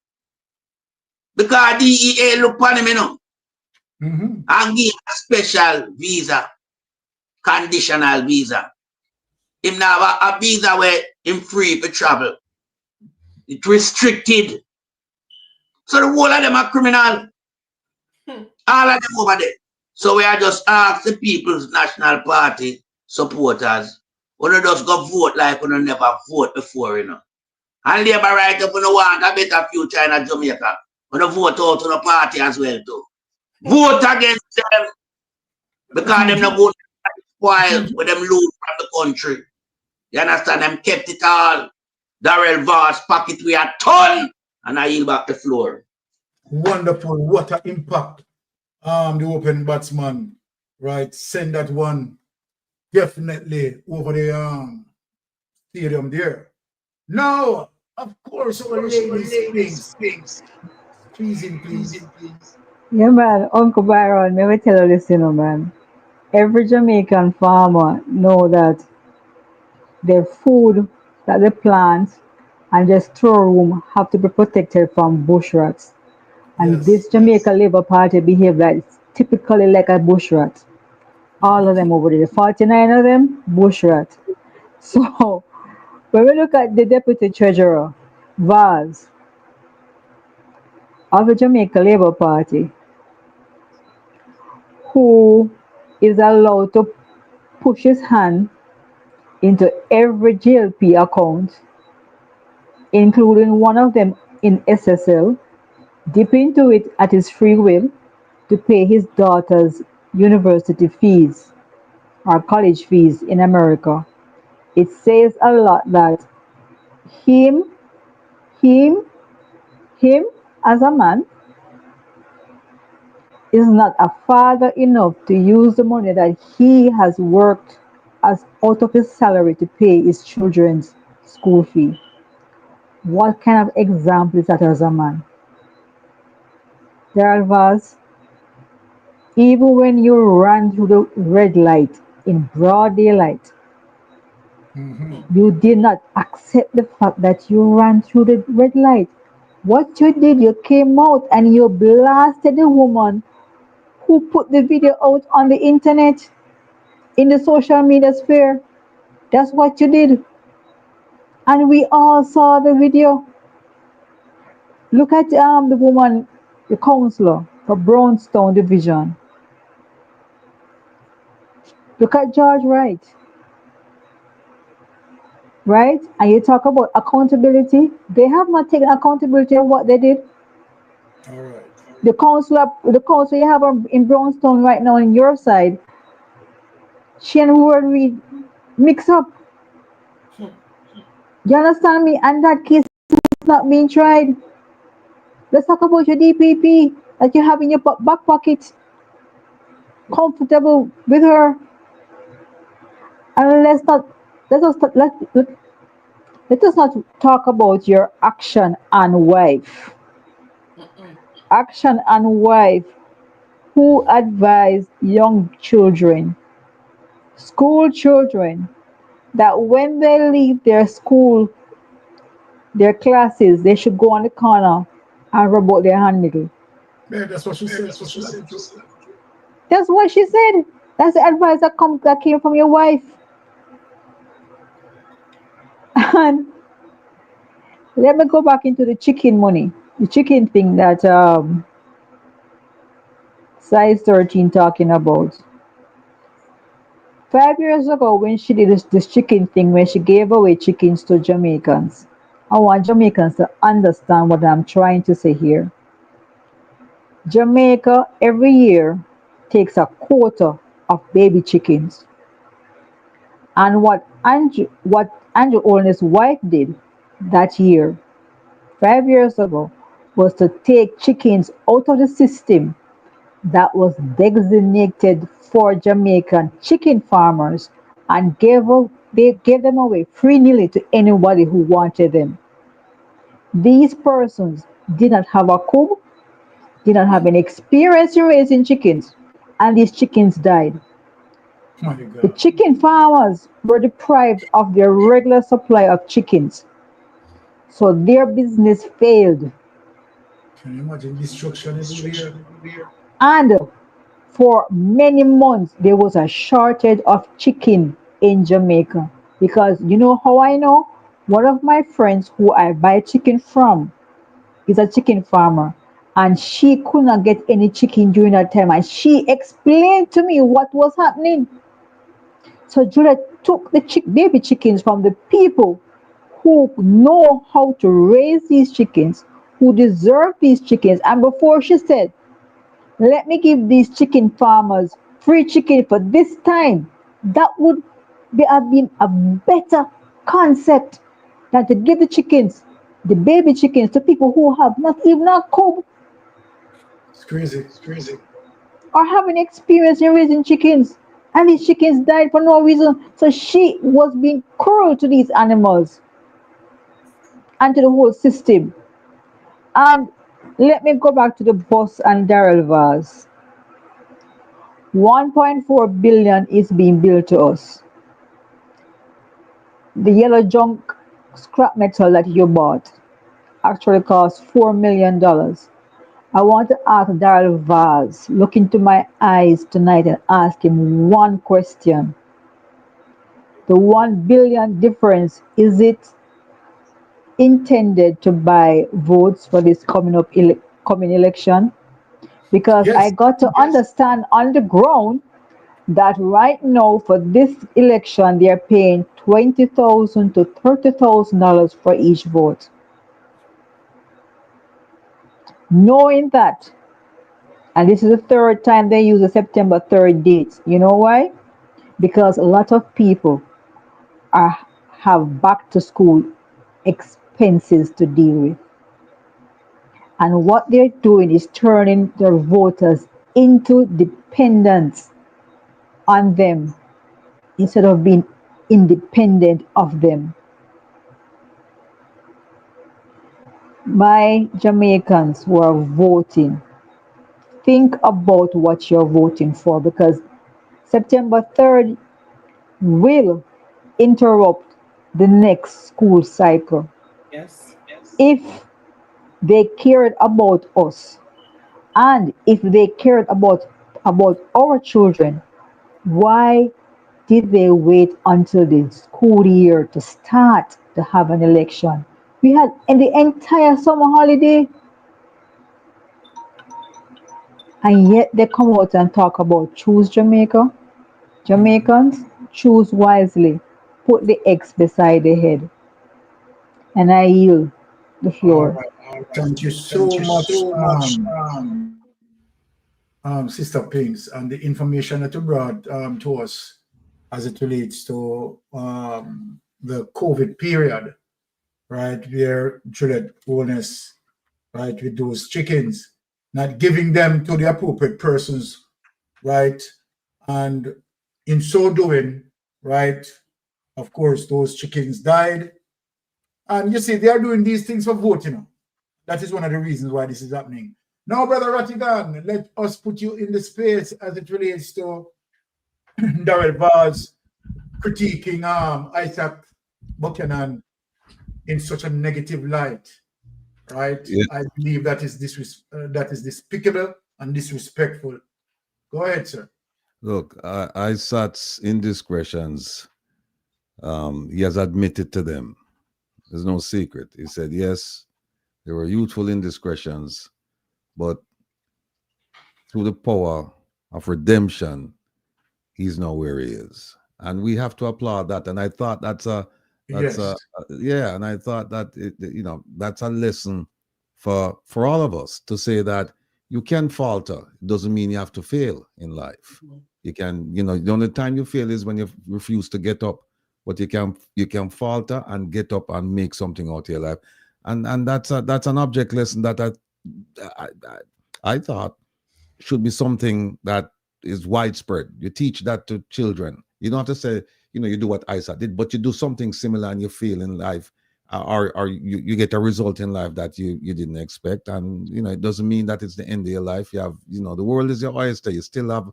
Because DEA look upon him, you know, and give a special visa, conditional visa. Him now have a visa where him free to travel. It restricted. So the whole of them are criminal. All of them over there. So we are just ask the People's National Party supporters, when you just go vote like when you never vote before, you know. And Labour right up when you want a better future in Jamaica. When you vote out on the party as well too. Vote against them because them not going to spoil when them lose from the country. You understand? Them kept it all. Darrell Voss pocket we a ton and I yield back the floor. Wonderful. What an impact. The open batsman, right? Send that one definitely over the stadium there. Now, of course, our ladies, please. Please. Yeah, man, Uncle Byron, let me tell you this, you know, man. Every Jamaican farmer know that their food that they plant and their storeroom have to be protected from bush rats. And this Jamaica Labour Party behave like typically like a bush rat. All of them over there, 49 of them, bush rat. So when we look at the Deputy Treasurer, Vaz, of the Jamaica Labour Party, who is allowed to push his hand into every GLP account, including one of them in SSL, dip into it at his free will to pay his daughter's university fees or college fees in America. It says a lot that him, him, him as a man is not a father enough to use the money that he has worked as out of his salary to pay his children's school fee. What kind of example is that as a man? There was, even when you ran through the red light in broad daylight, you did not accept the fact that you ran through the red light. What you did, you came out and you blasted the woman who put the video out on the internet, in the social media sphere. That's what you did. And we all saw the video. Look at the woman, the councillor for Brownstown Division. Look at George Wright. Right? And you talk about accountability. They have not taken accountability of what they did. All right. The councillor you have in Brownstown right now on your side, she and Ward Reed mix up. You understand me? And that case is not being tried. Let's talk about your DPP that you have in your back pocket. Comfortable with her. And let us not talk about your action and wife. Action and wife who advise young children, school children, that when they leave their school, their classes, they should go on the corner and rub out their hand middle. Yeah, that's what she said. That's what she said. That's the advice that came from your wife. And let me go back into the chicken money, the chicken thing that size 13 talking about. 5 years ago, when she did this chicken thing, when she gave away chickens to Jamaicans, I want Jamaicans to understand what I'm trying to say here. Jamaica every year takes a quota of baby chickens. And what Andrew Holness' wife did that year, 5 years ago, was to take chickens out of the system that was designated for Jamaican chicken farmers and they gave them away free-nilly to anybody who wanted them. These persons did not have a coop, did not have any experience in raising chickens, and these chickens died. My The God. chicken farmers were deprived of their regular supply of chickens, so their business failed. Can you imagine destruction everywhere? And for many months, there was a shortage of chicken in Jamaica. Because you know how I know? One of my friends who I buy chicken from is a chicken farmer. And she could not get any chicken during that time. And she explained to me what was happening. So Juliet took the baby chickens from the people who know how to raise these chickens, who deserve these chickens. And before she said, let me give these chicken farmers free chicken for this time, that would have been a better concept than to give the chickens, the baby chickens, to people who have not even a coop It's crazy. or have any experience in raising chickens. And these chickens died for no reason. So she was being cruel to these animals and to the whole system. And let me go back to the boss and Daryl Vaz. 1.4 billion is being billed to us. The yellow junk scrap metal that you bought actually cost $4 million. I want to ask Daryl Vaz, look into my eyes tonight and ask him one question. The 1 billion difference, is it intended to buy votes for this coming election? Because I Yes. got to understand on the ground that right now for this election they're paying $20,000 to $30,000 for each vote. Knowing that, and this is the third time they use the September 3rd date. You know why? Because a lot of people are have back to school expenses to deal with. And what they're doing is turning their voters into dependents on them instead of being independent of them. My Jamaicans who are voting, think about what you're voting for, because September 3rd will interrupt the next school cycle. Yes. If they cared about us and if they cared about our children, why did they wait until the school year to start to have an election? We had in the entire summer holiday, and yet they come out and talk about choose Jamaica. Jamaicans, choose wisely. Put the X beside the head. And I yield the All floor. right. Thank you so much, Sister Pinks, and the information that you brought to us as it relates to the COVID period, right? Where Juliet Wellness, right, with those chickens, not giving them to the appropriate persons, right? And in so doing, right, of course, those chickens died. And you see, they are doing these things for voting. That is one of the reasons why this is happening. Now, Brother Rattigan, let us put you in the space as it relates to Darrell Vaz critiquing ISAT Buchanan in such a negative light, right? Yeah. I believe that is despicable and disrespectful. Go ahead, sir. Look, ISAT's indiscretions, he has admitted to them. There's no secret. He said, yes, there were youthful indiscretions, but through the power of redemption, he's now where he is. and we have to applaud that. And I thought that's a yeah, and I thought that that's a lesson for all of us to say that you can falter. It doesn't mean you have to fail in life. You can, the only time you fail is when you refuse to get up. But you can falter and get up and make something out of your life, and that's an object lesson that I thought should be something that is widespread. You teach that to children. You don't have to say, you do what ISAT did, but you do something similar and you fail in life, or you get a result in life that you didn't expect. And, it doesn't mean that it's the end of your life. You have, the world is your oyster. You still have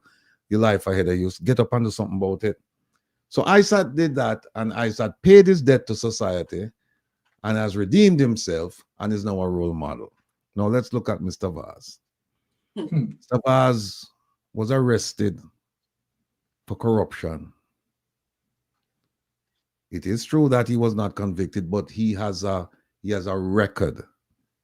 your life ahead of you. So get up and do something about it. So ISAT did that, and ISAT paid his debt to society and has redeemed himself and is now a role model. Now let's look at Mr. Vaz. Mr. Vaz was arrested for corruption. It is true that he was not convicted, but he has a record.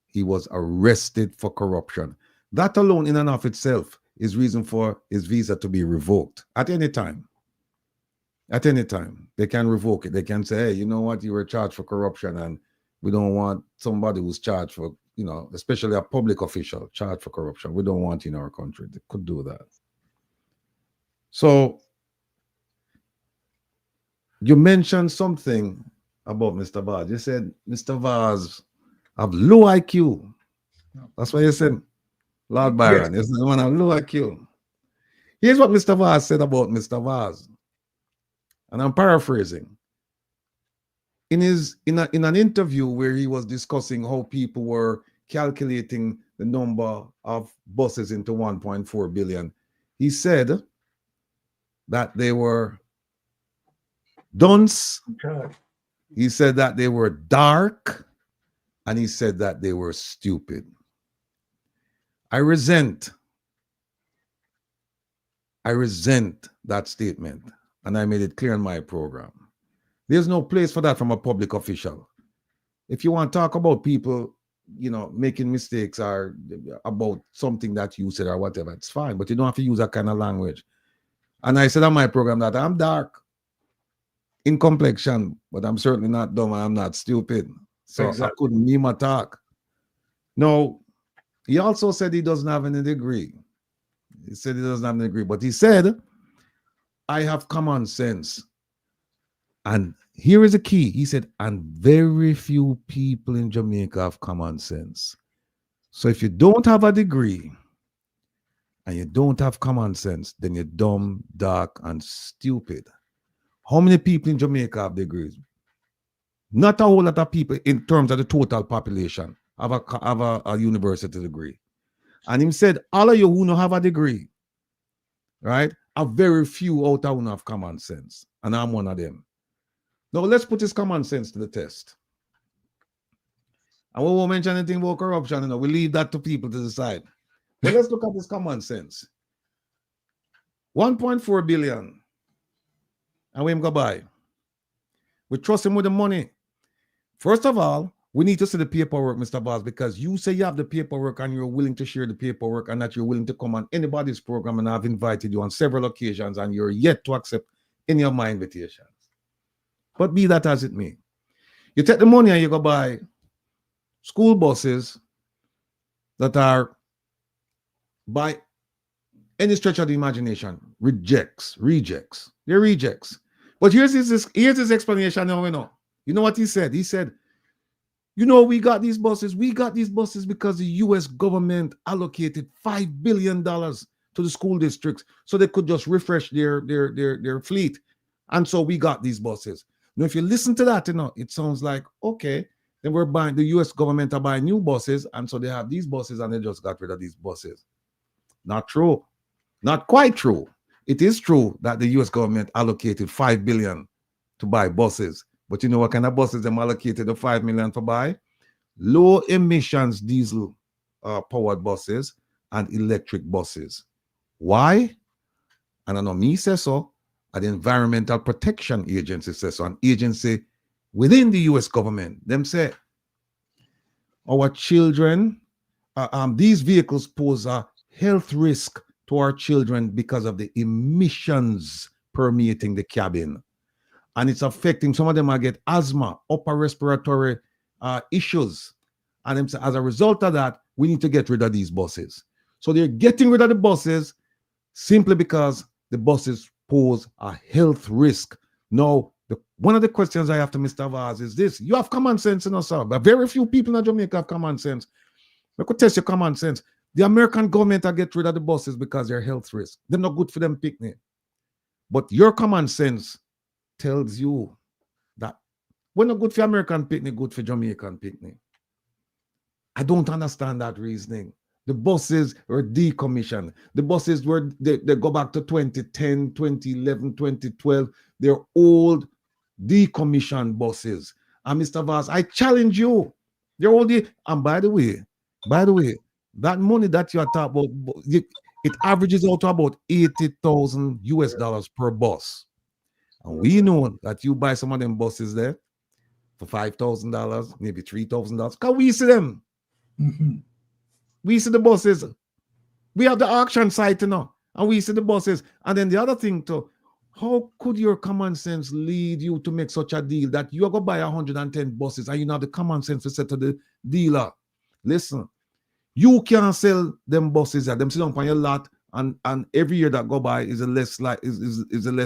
He was arrested for corruption. That alone in and of itself is reason for his visa to be revoked at any time. At any time, they can revoke it. They can say, hey, you know what, you were charged for corruption and we don't want somebody who's charged for, especially a public official charged for corruption. We don't want in our country. They could do that. So you mentioned something about Mr. Vaz. You said Mr. Vaz have low IQ. That's what you said, Lord Byron. Yes. You said one have low IQ. Here's what Mr. Vaz said about Mr. Vaz. And I'm paraphrasing. In an interview where he was discussing how people were calculating the number of buses into 1.4 billion, he said that they were dunce. He said that they were dark, and he said that they were stupid. I resent that statement. And I made it clear in my program. There's no place for that from a public official. If you want to talk about people, making mistakes or about something that you said or whatever, it's fine. But you don't have to use that kind of language. And I said on my program that I'm dark in complexion, but I'm certainly not dumb and I'm not stupid. So I couldn't meme a talk. No, he also said he doesn't have any degree. He said he doesn't have any degree, but he said, I have common sense. And here is the key. He said, and very few people in Jamaica have common sense. So if you don't have a degree and you don't have common sense, then you're dumb, dark, and stupid. How many people in Jamaica have degrees? Not a whole lot of people in terms of the total population have a university degree. And he said, all of you who don't have a degree, right, are very few out of who have common sense. And I'm one of them. Now let's put this common sense to the test. And we won't mention anything about corruption, we leave that to people to decide. But let's look at this common sense. 1.4 billion. And we go buy. We trust him with the money. First of all, we need to see the paperwork, Mr. Vaz, because you say you have the paperwork and you're willing to share the paperwork and that you're willing to come on anybody's program, and I've invited you on several occasions and you're yet to accept any of my invitations. But be that as it may, you take the money and you go buy school buses that are, by any stretch of the imagination, rejects. They're rejects. But here's his explanation now. You know what he said? He said, we got these buses. We got these buses because the U.S. government allocated $5 billion to the school districts so they could just refresh their fleet. And so we got these buses. Now, if you listen to that, it sounds like, okay, then the U.S. government are buying new buses, and so they have these buses and they just got rid of these buses. Not true. Not quite true. It is true that the U.S. government allocated $5 billion to buy buses. But you know what kind of buses them allocated the $5 million to buy? Low emissions diesel powered buses and electric buses. Why? And I know me say so, and the Environmental Protection Agency says so, an agency within the U.S. government. Them say, our children, these vehicles pose a health risk to our children because of the emissions permeating the cabin. And it's affecting, some of them are get asthma, upper respiratory issues. And as a result of that, we need to get rid of these buses. So they're getting rid of the buses simply because the buses pose a health risk. Now, one of the questions I have to Mr. Vaz is this. You have common sense in us, sir. But very few people in Jamaica have common sense. I could test your common sense. The American government are get rid of the buses because they're health risk. They're not good for them picnic. But your common sense tells you that we're not good for American picnic, good for Jamaican picnic. I don't understand that reasoning. The buses were decommissioned. The buses were, they go back to 2010, 2011, 2012. They're old, decommissioned buses. And Mr. Vaz, I challenge you. They're all and by the way, that money that you are talking about, it averages out to about $80,000 per bus. And we know that you buy some of them buses there for $5,000, maybe $3,000. Can we see them? We see the buses. We have the auction site, you know, and we see the buses. And then the other thing too, how could your common sense lead you to make such a deal that you are going to buy 110 buses and you don't have the common sense to say to the dealer, listen, you can't sell them buses at them sit down on your lot, and every year that go by is a less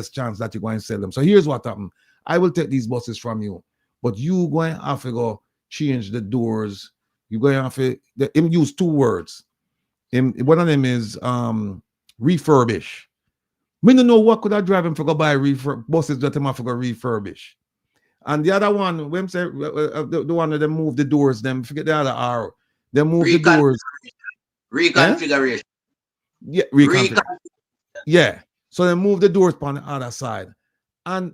chance that you're going to sell them. So here's what happened. I will take these buses from you, but you going to have to go change the doors. You're going to have to use two words. One of them is refurbish. We don't know what could I drive him for go buy buses that him have to go refurbish. And the other one, when say the one that they move the doors, them forget the other R. They move the doors. Reconfiguration. Yeah, reconfiguration. Yeah. So they move the doors on the other side. And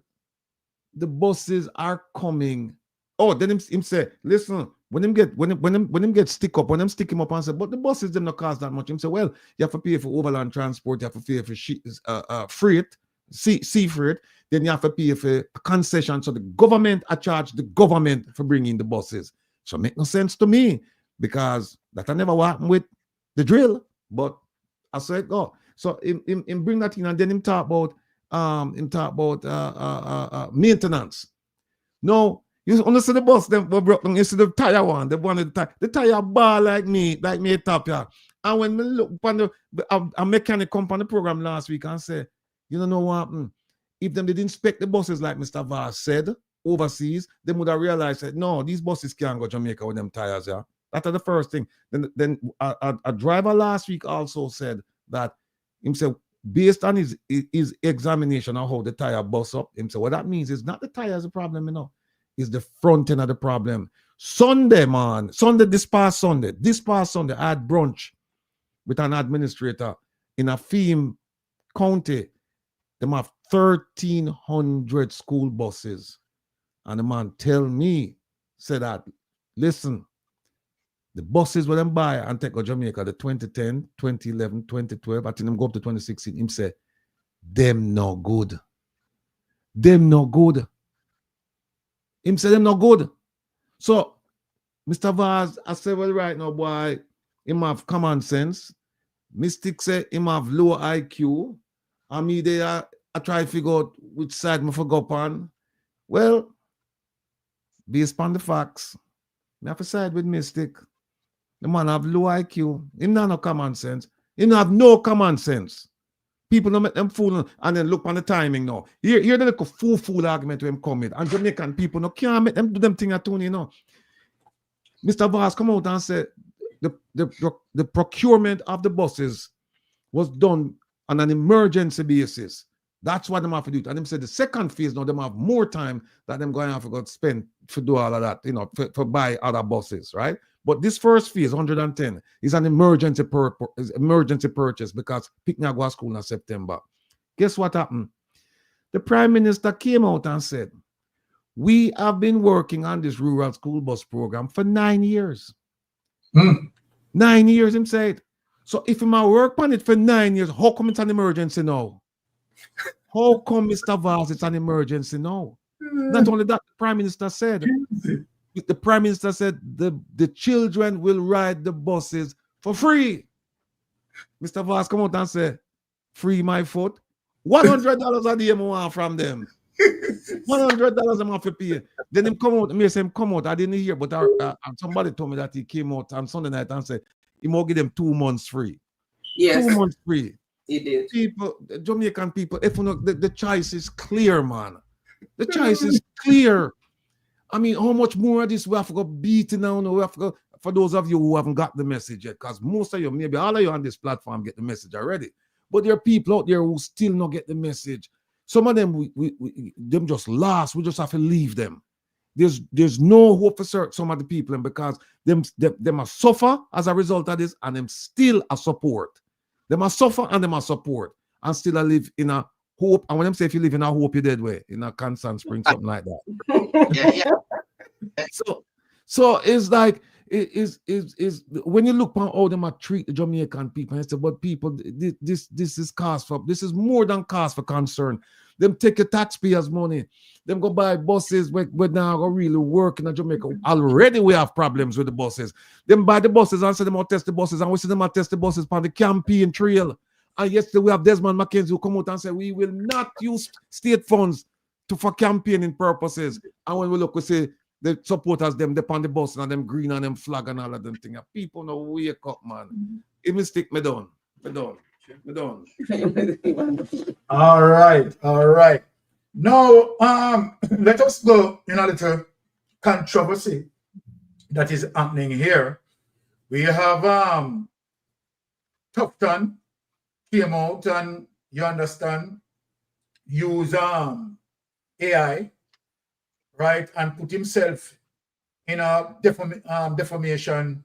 the buses are coming. Oh, then him say, listen, when them get stick up, when them stick him up and say, but the buses them not cost that much. Him say, well, you have to pay for overland transport, you have to pay for freight, sea freight, then you have to pay for concession. So the government are charged the government for bringing the buses. So it make no sense to me because that I never worked with the drill. But I said, oh, so him bring that in, and then him talk about maintenance. No. You understand the bus, them were broken. You see the tire one, the one of the tire bar like me top here. And when me look upon a mechanic come on the program last week and say, you don't know what happened? If them didn't inspect the buses like Mr. Vaz said overseas, they would have realized that no, these buses can't go Jamaica with them tires, yeah. That's the first thing. Then a driver last week also said that himself, based on his examination of how the tire bust up, himself, what that means is not the tire is the problem, you know. Is the front end of the problem. This past Sunday, I had brunch with an administrator in a Feme county. They have 1,300 school buses. And the man tell me, said that, listen, the buses when them buy and take to Jamaica, the 2010, 2011, 2012, I think them go up to 2016, him say, them no good. Them no good. Him say them not good. So, Mr. Vaz, I say, well, right now, boy, him have common sense. Mystic say him have low IQ. And me there, I try to figure out which side I forgot upon. Well, based upon the facts, I have to side with Mystic. The man have low IQ. Him not no common sense. Him have no common sense. People don't make them fool and then look on the timing now. Here they look a fool argument when come with. And Jamaican people no can't make them do them thing at all, you know. Mr. Vaz come out and say the procurement of the buses was done on an emergency basis. That's what them have to do. And them said the second phase now them have more time that them going to have to go spend to do all of that, you know, for buy other buses, right? But this first phase, 110, is an emergency purchase because Picnic go to school in September. Guess what happened? The Prime Minister came out and said, we have been working on this rural school bus program for 9 years. 9 years, him said. So if him work on it for 9 years, how come it's an emergency now? How come, Mr. Vaz, it's an emergency now? Not only that, the Prime Minister said, the Prime Minister said the children will ride the buses for free. Mr. Vaz come out and say, free my foot. $100 a day I want from them. $100 I'm have to pay. Then him come out, me say him come out. I didn't hear, but somebody told me that he came out on Sunday night and said he will give them 2 months free. Yes. 2 months free. He did. People, Jamaican people, if you know, the choice is clear, man. The choice is clear. I mean, how much more of this we have to go beating down? We have to go, for those of you who haven't got the message yet, because most of you, maybe all of you on this platform get the message already. But there are people out there who still not get the message. Some of them, them just lost. We just have to leave them. There's no hope for some of the people, and because them must suffer as a result of this, and them still a support. They must suffer and they must support, and still live in a hope. And when them say if you live in a hope, you're dead way, in a Constant Spring, something like that. So it's like it is when you look on how they might treat the Jamaican people, and say, but people, this is cause for, this is more than cause for concern. Them take your taxpayers' money, them go buy buses where now go really work in Jamaica. Already we have problems with the buses. Them buy the buses and say them out test the buses, and we see them out test the buses on the campaign trail. And yesterday we have Desmond McKenzie who come out and say we will not use state funds for campaigning purposes. And when we look, we say the supporters them on the bus and them green and them flag and all of them things. People no wake up, man. If me stick me done. All right. Now, let us go in a little controversy that is happening here. We have Tufton came out and, you understand, use AI, right, and put himself in a defamation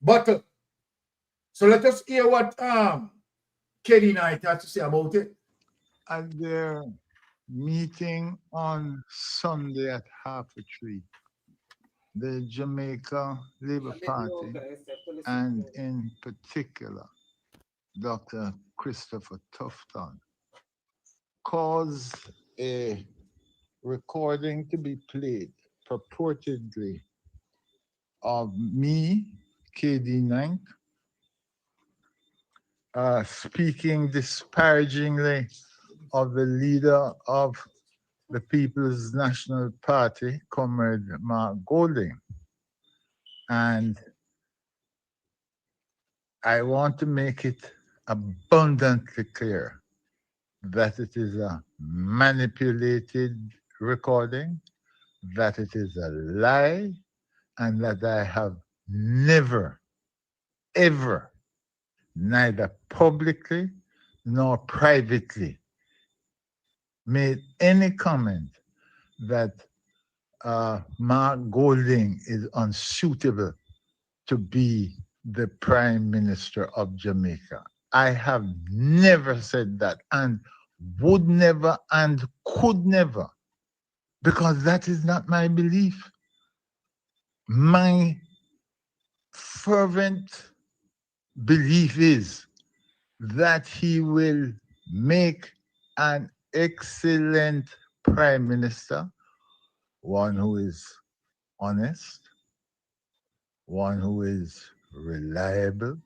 battle. So let us hear what Kelly Knight had to say about it. At their meeting on Sunday at 3:30, the Jamaica Labour Party, and in particular, Dr. Christopher Tufton, caused a recording to be played, purportedly, of me, KD Knight, speaking disparagingly of the leader of the People's National Party, Comrade Mark Golding. And I want to make it abundantly clear that it is a manipulated recording, that it is a lie, and that I have never, ever, neither publicly nor privately, made any comment that Mark Golding is unsuitable to be the Prime Minister of Jamaica. I have never said that, and would never and could never, because that is not my belief. My fervent belief is that he will make an excellent Prime Minister, one who is honest, one who is reliable,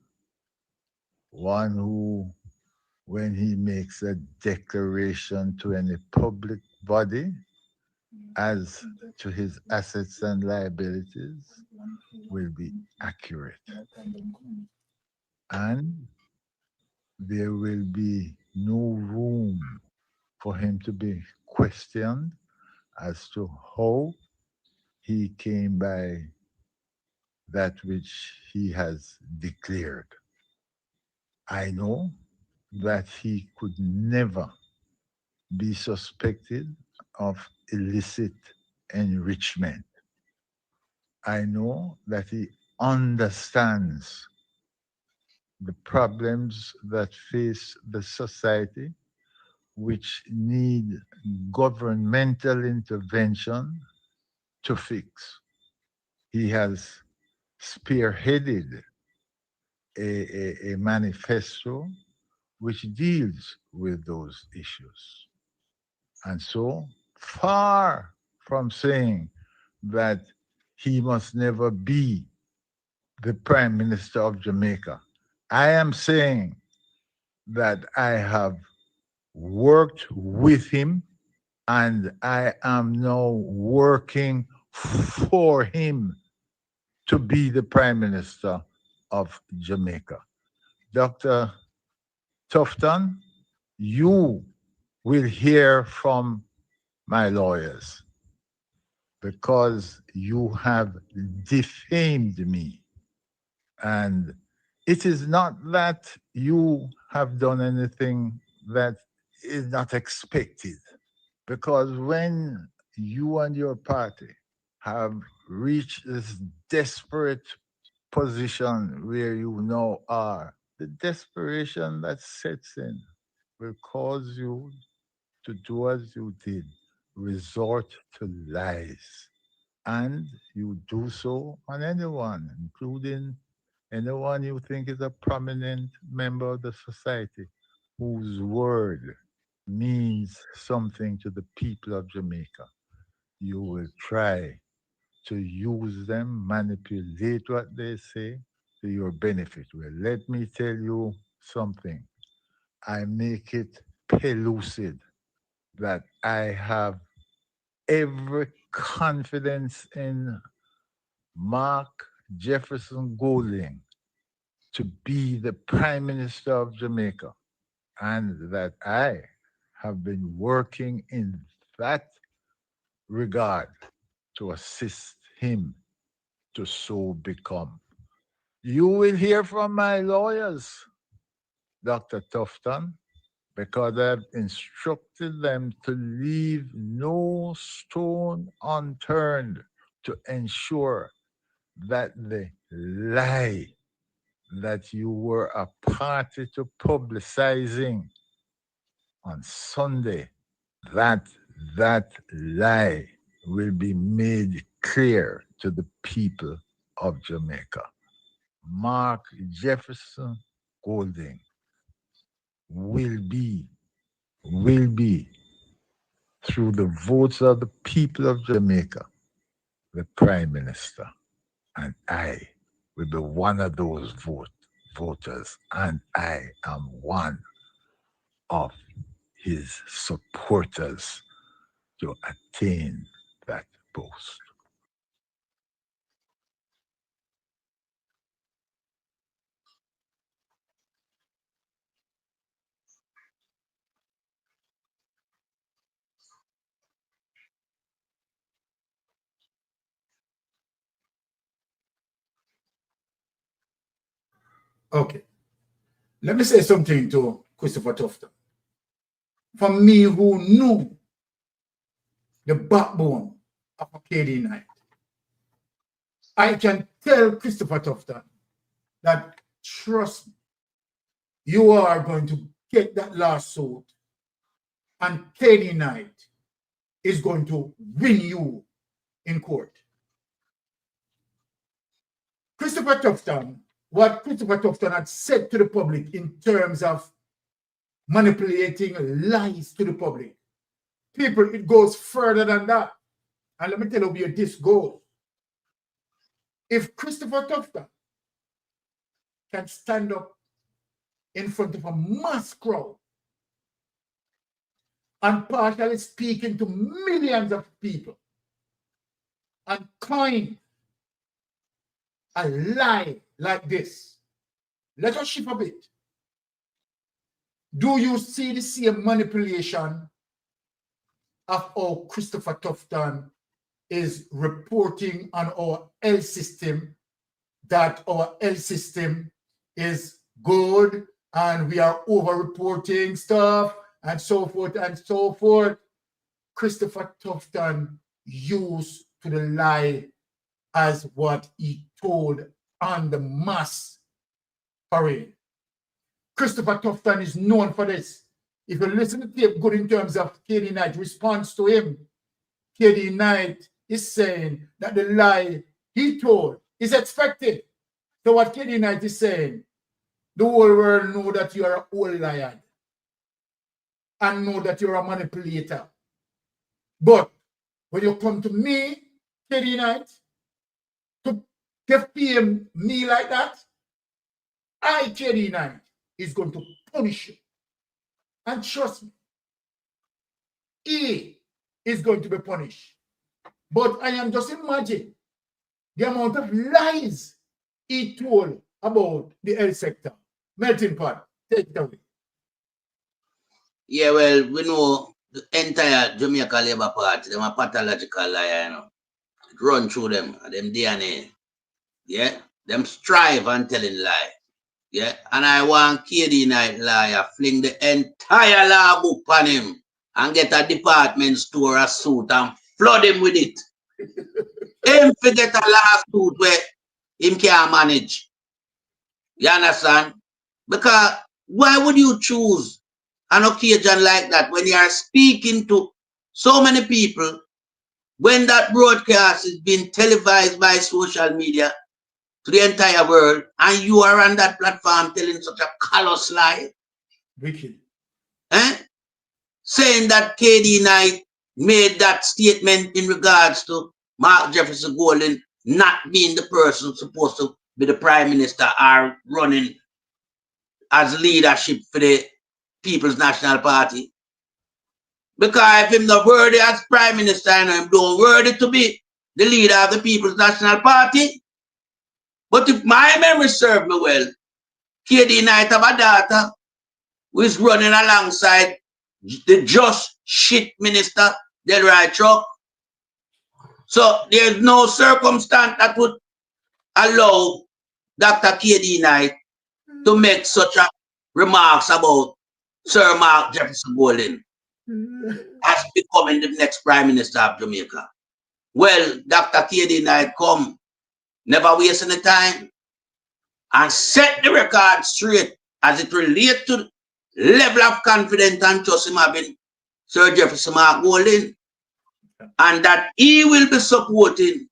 one who, when he makes a declaration to any public body as to his assets and liabilities, will be accurate. And there will be no room for him to be questioned as to how he came by that which he has declared. I know that he could never be suspected of illicit enrichment. I know that he understands the problems that face the society, which need governmental intervention to fix. He has spearheaded a manifesto which deals with those issues. And so, far from saying that he must never be the Prime Minister of Jamaica, I am saying that I have worked with him, and I am now working for him to be the Prime Minister of Jamaica. Dr. Tufton, you will hear from my lawyers because you have defamed me. And it is not that you have done anything that is not expected, because when you and your party have reached this desperate position where you now are, the desperation that sets in will cause you to do as you did, resort to lies. And you do so on anyone, including anyone you think is a prominent member of the society whose word means something to the people of Jamaica. You will try to use them, manipulate what they say to your benefit. Well, let me tell you something. I make it pellucid that I have every confidence in Mark Jefferson Golding to be the Prime Minister of Jamaica, and that I have been working in that regard to assist him to so become. You will hear from my lawyers, Dr. Tufton, because I've instructed them to leave no stone unturned to ensure that the lie that you were a party to publicizing on Sunday, that lie will be made clear to the people of Jamaica. Mark Jefferson Golding will be, through the votes of the people of Jamaica, the Prime Minister. And I will be one of those voters, and I am one of his supporters to attain that post. Okay. Let me say something to Christopher Tufton. For me, who knew the backbone of a KD Knight, I can tell Christopher Tufton that, trust me, you are going to get that lawsuit, and KD Knight is going to win you in court. Christopher Tufton, what Christopher Tufton had said to the public in terms of manipulating lies to the public, people, it goes further than that. And let me tell you where this goes. If Christopher Tufton can stand up in front of a mass crowd and partially speaking to millions of people and coin a lie like this, let us shift a bit. Do you see the same manipulation of how Christopher Tufton is reporting on our health system, that our health system is good and we are over-reporting stuff and so forth and so forth? Christopher Tufton used to the lie as what he told on the mass parade. Christopher Tufton is known for this. If you listen to tape good in terms of KD Knight's response to him, KD Knight is saying that the lie he told is expected. So what KD Knight is saying, the whole world know that you are a whole liar and know that you're a manipulator. But when you come to me, KD Knight, to defame me like that, I, KD Knight, is going to punish you. And trust me, he is going to be punished. But I am just imagining the amount of lies he told about the health sector. Melting pot, take it away. Yeah, well, we know the entire Jamaica Labour Party, them a pathological liar, you know. It run through them, them DNA. Yeah, them strive and telling lie. Yeah, and I want KD Knight liar fling the entire law book on him and get a department store a suit and flood him with it. Him forget a lawsuit where him can't manage. You understand? Because why would you choose an occasion like that when you are speaking to so many people, when that broadcast is being televised by social media to the entire world, and you are on that platform telling such a callous lie? Wicked. Saying that KD Knight made that statement in regards to Mark Jefferson Golden not being the person supposed to be the prime minister or running as leadership for the People's National Party. Because if him not worthy as prime minister, and him don't worthy to be the leader of the People's National Party. But if my memory serves me well, KD Knight have a daughter who is running alongside the just shit minister, Delroy Chuck. So there's no circumstance that would allow Dr. KD Knight to make such a remarks about Sir Mark Jefferson Golden as becoming the next Prime Minister of Jamaica. Well, Dr. KD Knight come, never waste any time, and set the record straight as it relates to the level of confidence and trust him having Sir Jefferson Mark Golden, and that he will be supporting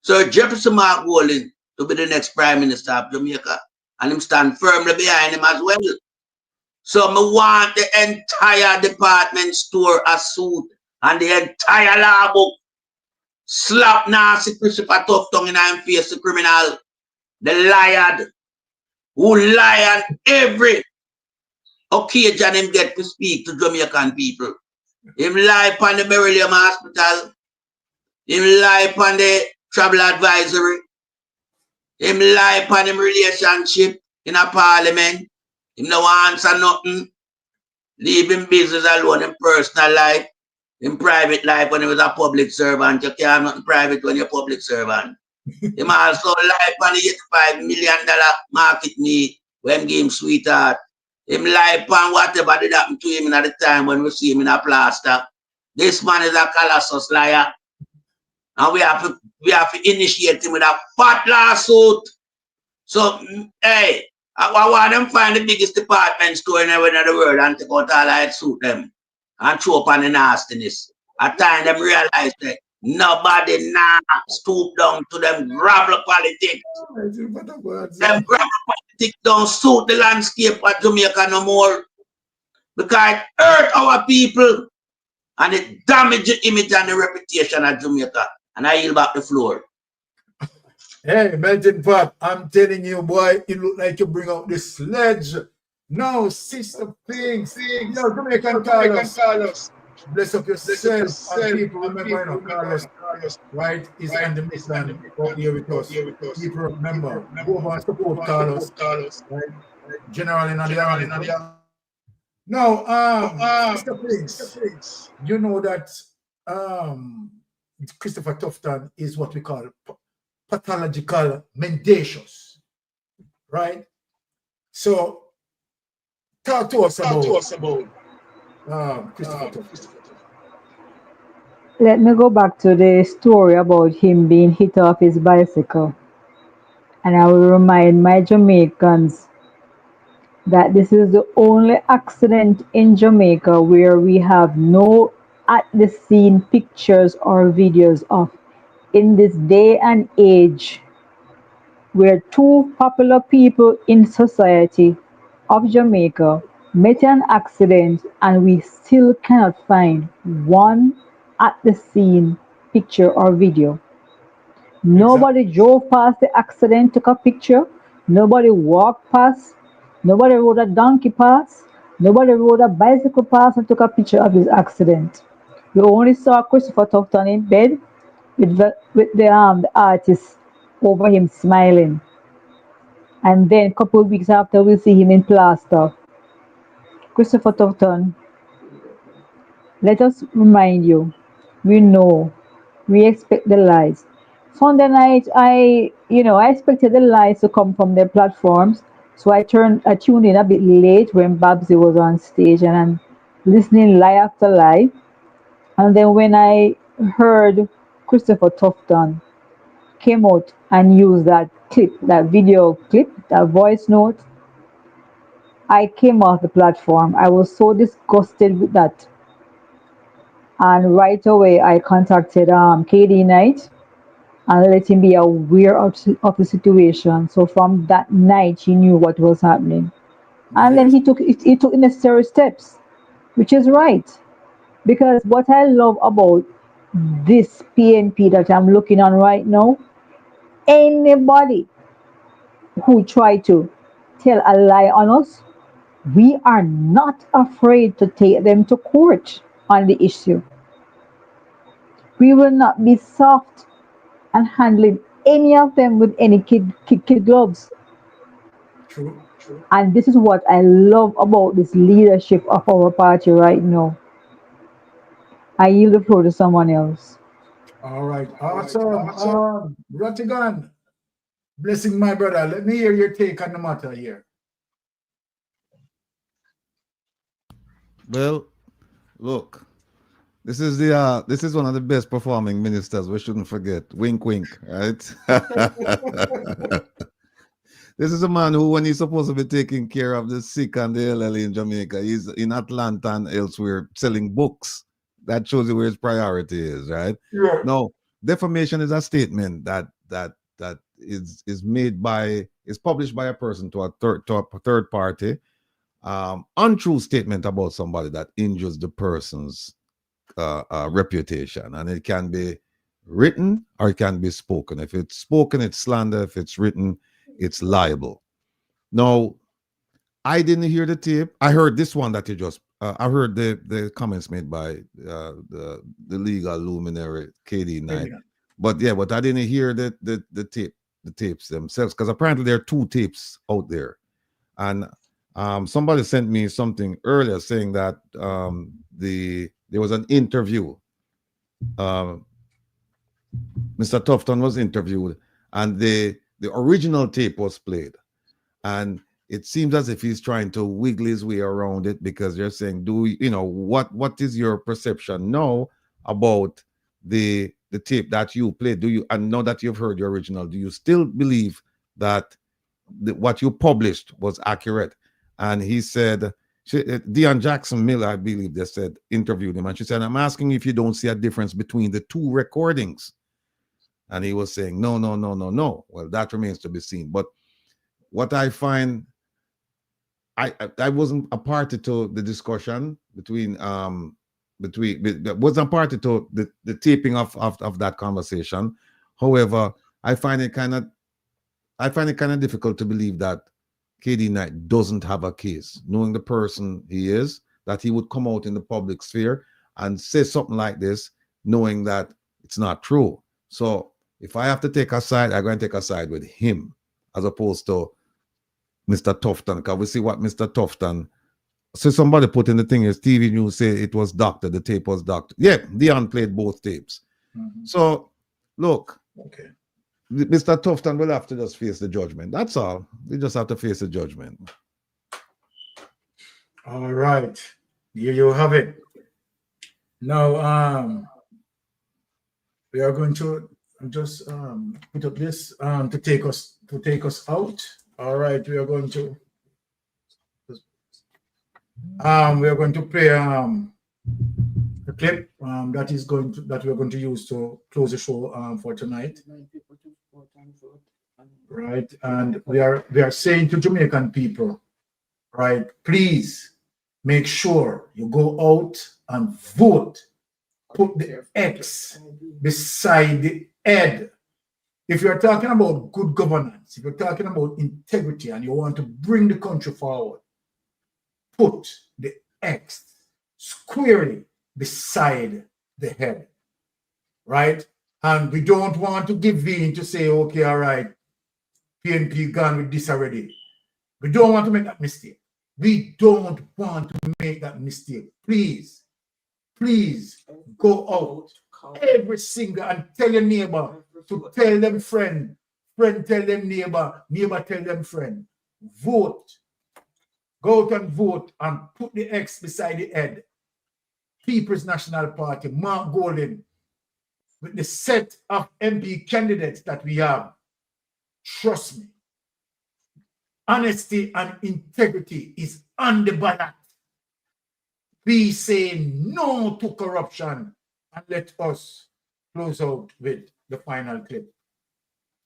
Sir Jefferson Mark Golden to be the next Prime Minister of Jamaica, and him stand firmly behind him as well. So I want the entire department store a suit and the entire law book slap nasty Christopher Tough tongue in him face, the criminal, the liar, who lie on every occasion him get to speak to Jamaican people. Him lie upon the Berisford Hospital, him lie upon the travel advisory, him lie upon him relationship in a parliament. Him no answer nothing. Leave him business alone, in personal life, in private life when he was a public servant. You can't have nothing private when you're a public servant. Him also lie upon the $85 million market me when give him sweetheart. Him lie upon whatever did happen to him at the time when we see him in a plaster. This man is a colossal liar. And we have to initiate him with a fat lawsuit. So, hey, I want them find the biggest department store in the world and take out all that suit them and throw up on the nastiness. At times them realize that nobody now stoop down to them gravel politics. Them gravel politics don't suit the landscape of Jamaica no more. Because it hurt our people and it damage the image and the reputation of Jamaica. And I yield back the floor. Hey, Melting Pot, I'm telling you, boy, it look like you bring out the sledge. No, sister things. No, Jamaican Carlos. Bless up yourself. And people remember, Carlos, right, is on the mission out here with us. People remember, go over and support Carlos, right? General in the army. Now, sister things, you know that Christopher Tufton is what we call pathological mendacious, right? So, talk to us about Christopher Tufton. Let me go back to the story about him being hit off his bicycle. And I will remind my Jamaicans that this is the only accident in Jamaica where we have no at the scene pictures or videos of. In this day and age, where two popular people in society of Jamaica met in an accident and we still cannot find one at the scene picture or video. Nobody drove past the accident, took a picture. Nobody walked past. Nobody rode a donkey past. Nobody rode a bicycle past and took a picture of his accident. You only saw Christopher Tufton in bed with the artist over him smiling. And then a couple of weeks after, we see him in plaster. Christopher Tufton, let us remind you, we know, we expect the lies. Sunday night, I expected the lies to come from their platforms. So I tuned in a bit late when Babsy was on stage and I'm listening lie after lie. And then when I heard Christopher Tufton came out and used that clip, that video clip, that voice note, I came off the platform. I was so disgusted with that. And right away, I contacted KD Knight and let him be aware of the situation. So from that night, he knew what was happening. And then he took necessary steps, which is right. Because what I love about this PNP that I'm looking on right now, anybody who try to tell a lie on us, we are not afraid to take them to court on the issue. We will not be soft and handling any of them with any kid gloves. True. And this is what I love about this leadership of our party right now. I yield the floor to someone else. All right. Awesome. Ratigan, blessing my brother. Let me hear your take on the matter here. Well, look, this is one of the best performing ministers. We shouldn't forget. Wink, wink, right? This is a man who, when he's supposed to be taking care of the sick and the elderly in Jamaica, he's in Atlanta and elsewhere selling books. That shows you where his priority is, right? Yeah. Now, defamation is a statement that is made by, is published by a person to a third party, untrue statement about somebody that injures the person's reputation, and it can be written or it can be spoken. If it's spoken, it's slander. If it's written, it's liable. Now, I didn't hear the tape. I heard this one that you just. I heard the comments made by the legal luminary KD Knight, but I didn't hear the tapes themselves, because apparently there are 2 tapes out there, and somebody sent me something earlier saying that there was an interview. Mr. Tufton was interviewed, and the original tape was played, and it seems as if he's trying to wiggle his way around it, because they're saying, what is your perception now about the tape that you played? Do you, and now that you've heard the original, do you still believe that what you published was accurate? And he said, Dion Jackson Miller, I believe they said, interviewed him, and she said, I'm asking if you don't see a difference between the 2 recordings. And he was saying, no. Well, that remains to be seen. But what I find, I wasn't a party to the discussion wasn't a party to the taping of that conversation. However, I find it kind of difficult to believe that KD Knight doesn't have a case, knowing the person he is, that he would come out in the public sphere and say something like this, knowing that it's not true. So if I have to take a side, I'm going to take a side with him, as opposed to Mr. Tufton, because we see what Mr. Tufton. So somebody put in the thing is TV News say it was doctored, the tape was doctored. Yeah, Dion played both tapes. So look, okay, Mr. Tufton will have to just face the judgment. That's all. We just have to face the judgment. All right, here you have it. Now, we are going to just put up this to take us out. All right, we are going to play the clip that we're going to use to close the show for tonight. Right, and we are saying to Jamaican people, right, please make sure you go out and vote. Put the X beside the ed. If you're talking about good governance, if you're talking about integrity and you want to bring the country forward, put the X squarely beside the head, right? And we don't want to give in to say, okay, all right, PNP gone with this already. We don't want to make that mistake. We don't want to make that mistake. Please, please go out every single and tell your neighbor to tell them friend, friend tell them neighbor, neighbor tell them friend. Vote. Go out and vote and put the X beside the head. People's National Party, Mark Golden, with the set of MP candidates that we have, trust me, honesty and integrity is on the ballot. We say no to corruption, and let us close out with the final clip,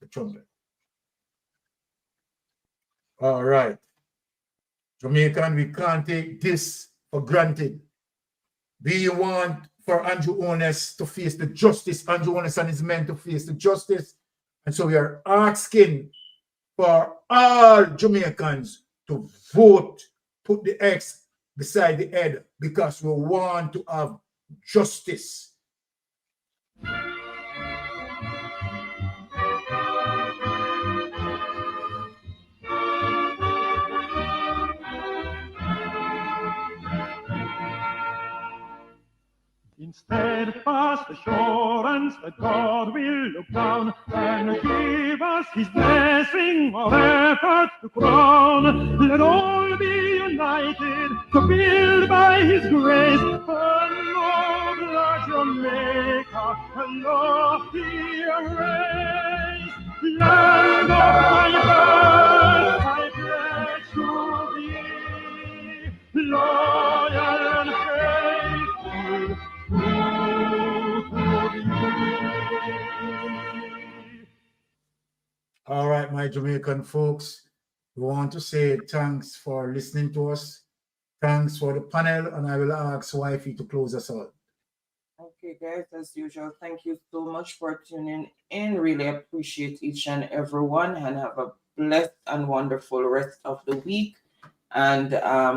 the trumpet. All right. Jamaican, we can't take this for granted. We want for Andrew Holness to face the justice, Andrew Holness and his men to face the justice. And so we are asking for all Jamaicans to vote, put the X beside the head, because we want to have justice. In steadfast assurance that God will look down and give us his blessing of effort to crown. Let all be united to build by his grace a nobler Jamaica, a loftier race. Land of my birth, I pledge to thee, loyal and faithful. All right, my Jamaican folks, we want to say thanks for listening to us. Thanks for the panel, and I will ask Wifey to close us out. Okay, guys, as usual, thank you so much for tuning in. Really appreciate each and every one, and have a blessed and wonderful rest of the week. And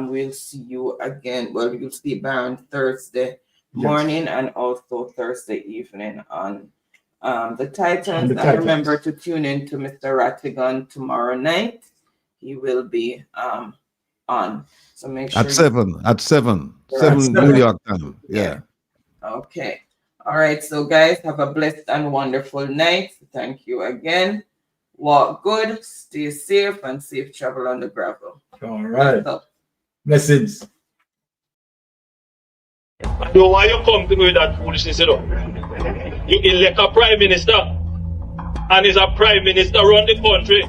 we'll see you again. Well, you'll see Baron Thursday morning and also Thursday evening on the Titans. And remember to tune in to Mr. Rattigan tomorrow night. He will be on. So make sure at 7 New York time. Yeah. Okay. All right. So guys, have a blessed and wonderful night. Thank you again. Walk good, stay safe, and safe travel on the gravel. All right. Blessings. I don't know why you come to me with that foolishness, you know. You elect a prime minister, and is a prime minister run the country.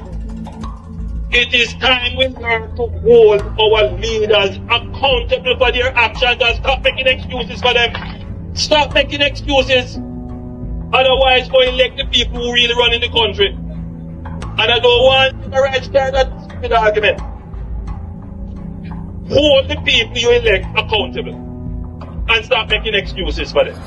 It is time we learn to hold our leaders accountable for their actions and stop making excuses for them. Stop making excuses. Otherwise, go elect the people who really run in the country. And I don't want the right side of that stupid argument. Hold the people you elect accountable and stop making excuses for them.